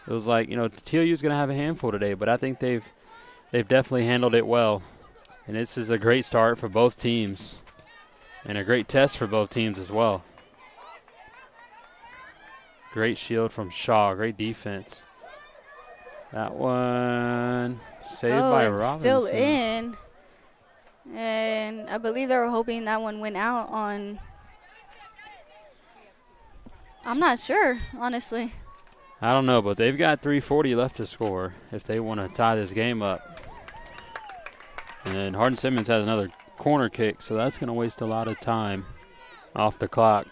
It was like, TLU is going to have a handful today, but I think they've definitely handled it well. And this is a great start for both teams and a great test for both teams as well. Great shield from Shaw, great defense. That one saved by Robinson. Still in. And I believe they were hoping that one went out on, I'm not sure, honestly. I don't know, but they've got 3:40 left to score if they want to tie this game up. And Hardin-Simmons has another corner kick, so that's going to waste a lot of time off the clock.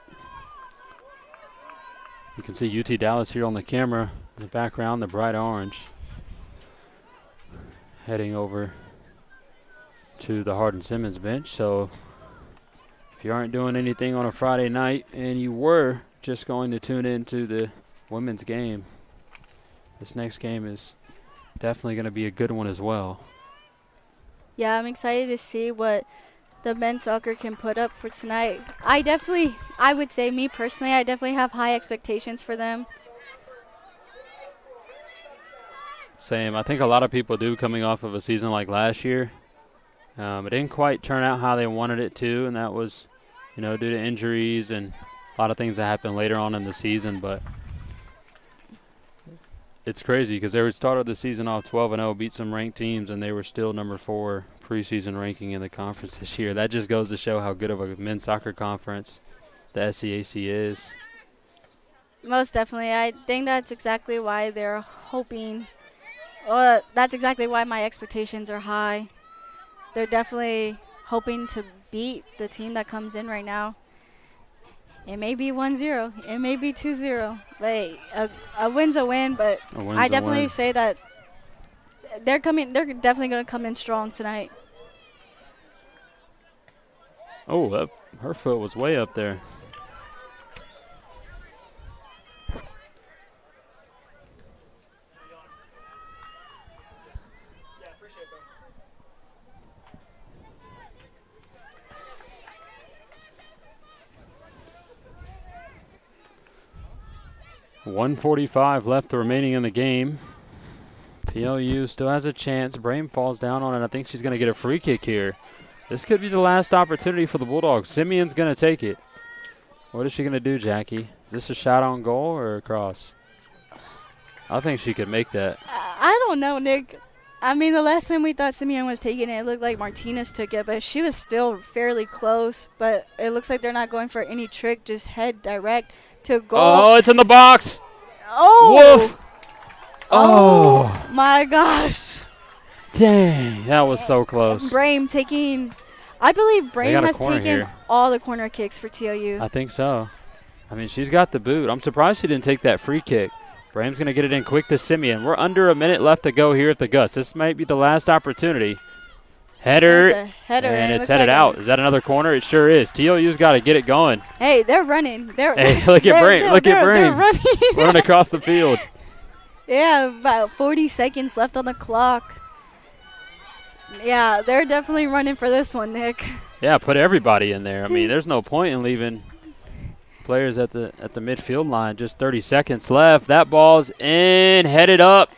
You can see UT Dallas here on the camera in the background, the bright orange, heading over to the Hardin-Simmons bench. So if you aren't doing anything on a Friday night and you were just going to tune into the women's game, this next game is definitely going to be a good one as well. Yeah, I'm excited to see what the men's soccer can put up for tonight. I would say, me personally, I definitely have high expectations for them. Same. I think a lot of people do coming off of a season like last year. It didn't quite turn out how they wanted it to, and that was, due to injuries and a lot of things that happen later on in the season. But it's crazy because they started the season off 12-0, beat some ranked teams, and they were still number 4 preseason ranking in the conference this year. That just goes to show how good of a men's soccer conference the SCAC is. Most definitely. I think that's exactly why they're hoping. That's exactly why my expectations are high. They're definitely hoping to beat the team that comes in right now. It may be 1-0. It may be 2-0. But a win's a win, but I definitely say that they're definitely going to come in strong tonight. Oh, her foot was way up there. .145 left remaining in the game. TLU still has a chance. Brame falls down on it. I think she's going to get a free kick here. This could be the last opportunity for the Bulldogs. Simeon's going to take it. What is she going to do, Jackie? Is this a shot on goal or a cross? I think she could make that. I don't know, Nick. I mean, the last time we thought Simeon was taking it, it looked like Martinez took it, but she was still fairly close. But it looks like they're not going for any trick, just head direct to goal. Oh, it's in the box. Oh. Woof. Oh, my gosh. Dang, that was so close. Brame taking, I believe Brame has taken here. all the corner kicks for TLU. I think so. I mean, she's got the boot. I'm surprised she didn't take that free kick. Brame's going to get it in quick to Simeon. We're under a minute left to go here at the Gus. This might be the last opportunity. Header, and it's headed out. Is that another corner? It sure is. TLU's got to get it going. Hey, they're running. Hey, look at Brame. Look at Brame. Running. Running across the field. Yeah, about 40 seconds left on the clock. Yeah, they're definitely running for this one, Nick. Yeah, put everybody in there. I mean, there's no point in leaving players at the midfield line. Just 30 seconds left. That ball's in, headed up.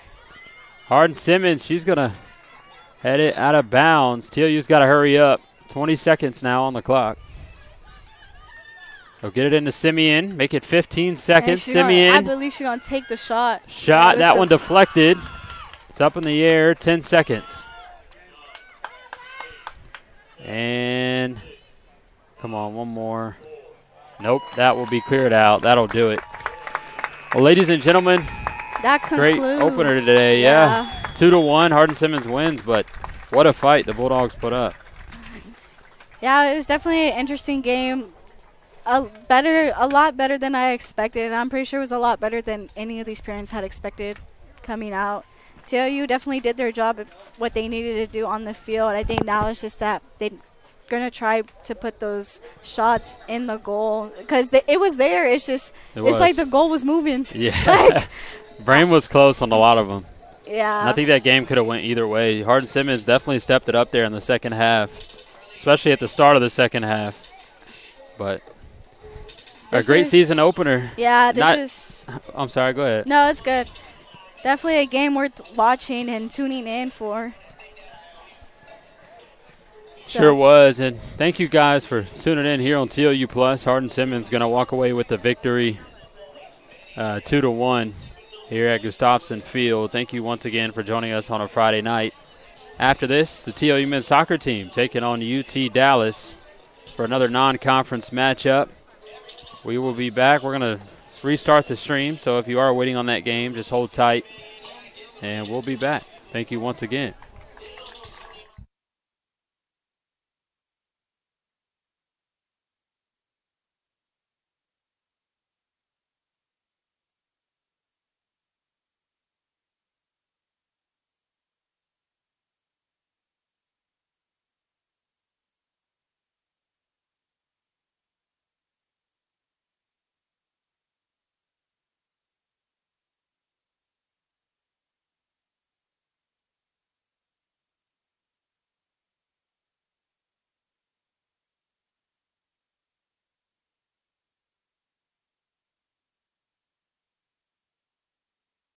Hardin-Simmons, she's going to head it out of bounds. TLU's got to hurry up. 20 seconds now on the clock. They'll get it into Simeon. Make it 15 seconds. Simeon. I believe she's going to take the shot. That one deflected. It's up in the air. 10 seconds. And come on, one more. Nope, that will be cleared out. That'll do it. Well, ladies and gentlemen, that concludes. Great opener today. Yeah. 2-1. Hardin-Simmons wins, but what a fight the Bulldogs put up. Yeah, it was definitely an interesting game. A lot better than I expected. I'm pretty sure it was a lot better than any of these parents had expected coming out. TLU definitely did their job of what they needed to do on the field. I think now it's just that they're going to try to put those shots in the goal because it was there. It's just it's like the goal was moving. Yeah. Brame was close on a lot of them. Yeah. And I think that game could have went either way. Hardin-Simmons definitely stepped it up there in the second half, especially at the start of the second half. But a great season opener. Yeah, I'm sorry, go ahead. No, it's good. Definitely a game worth watching and tuning in for. Sure was. And thank you guys for tuning in here on TLU Plus. Hardin-Simmons going to walk away with the victory 2-1 here at Gustafson Field. Thank you once again for joining us on a Friday night. After this, the TLU men's soccer team taking on UT Dallas for another non-conference matchup. We will be back. We're going to restart the stream, so if you are waiting on that game, just hold tight, and we'll be back. Thank you once again.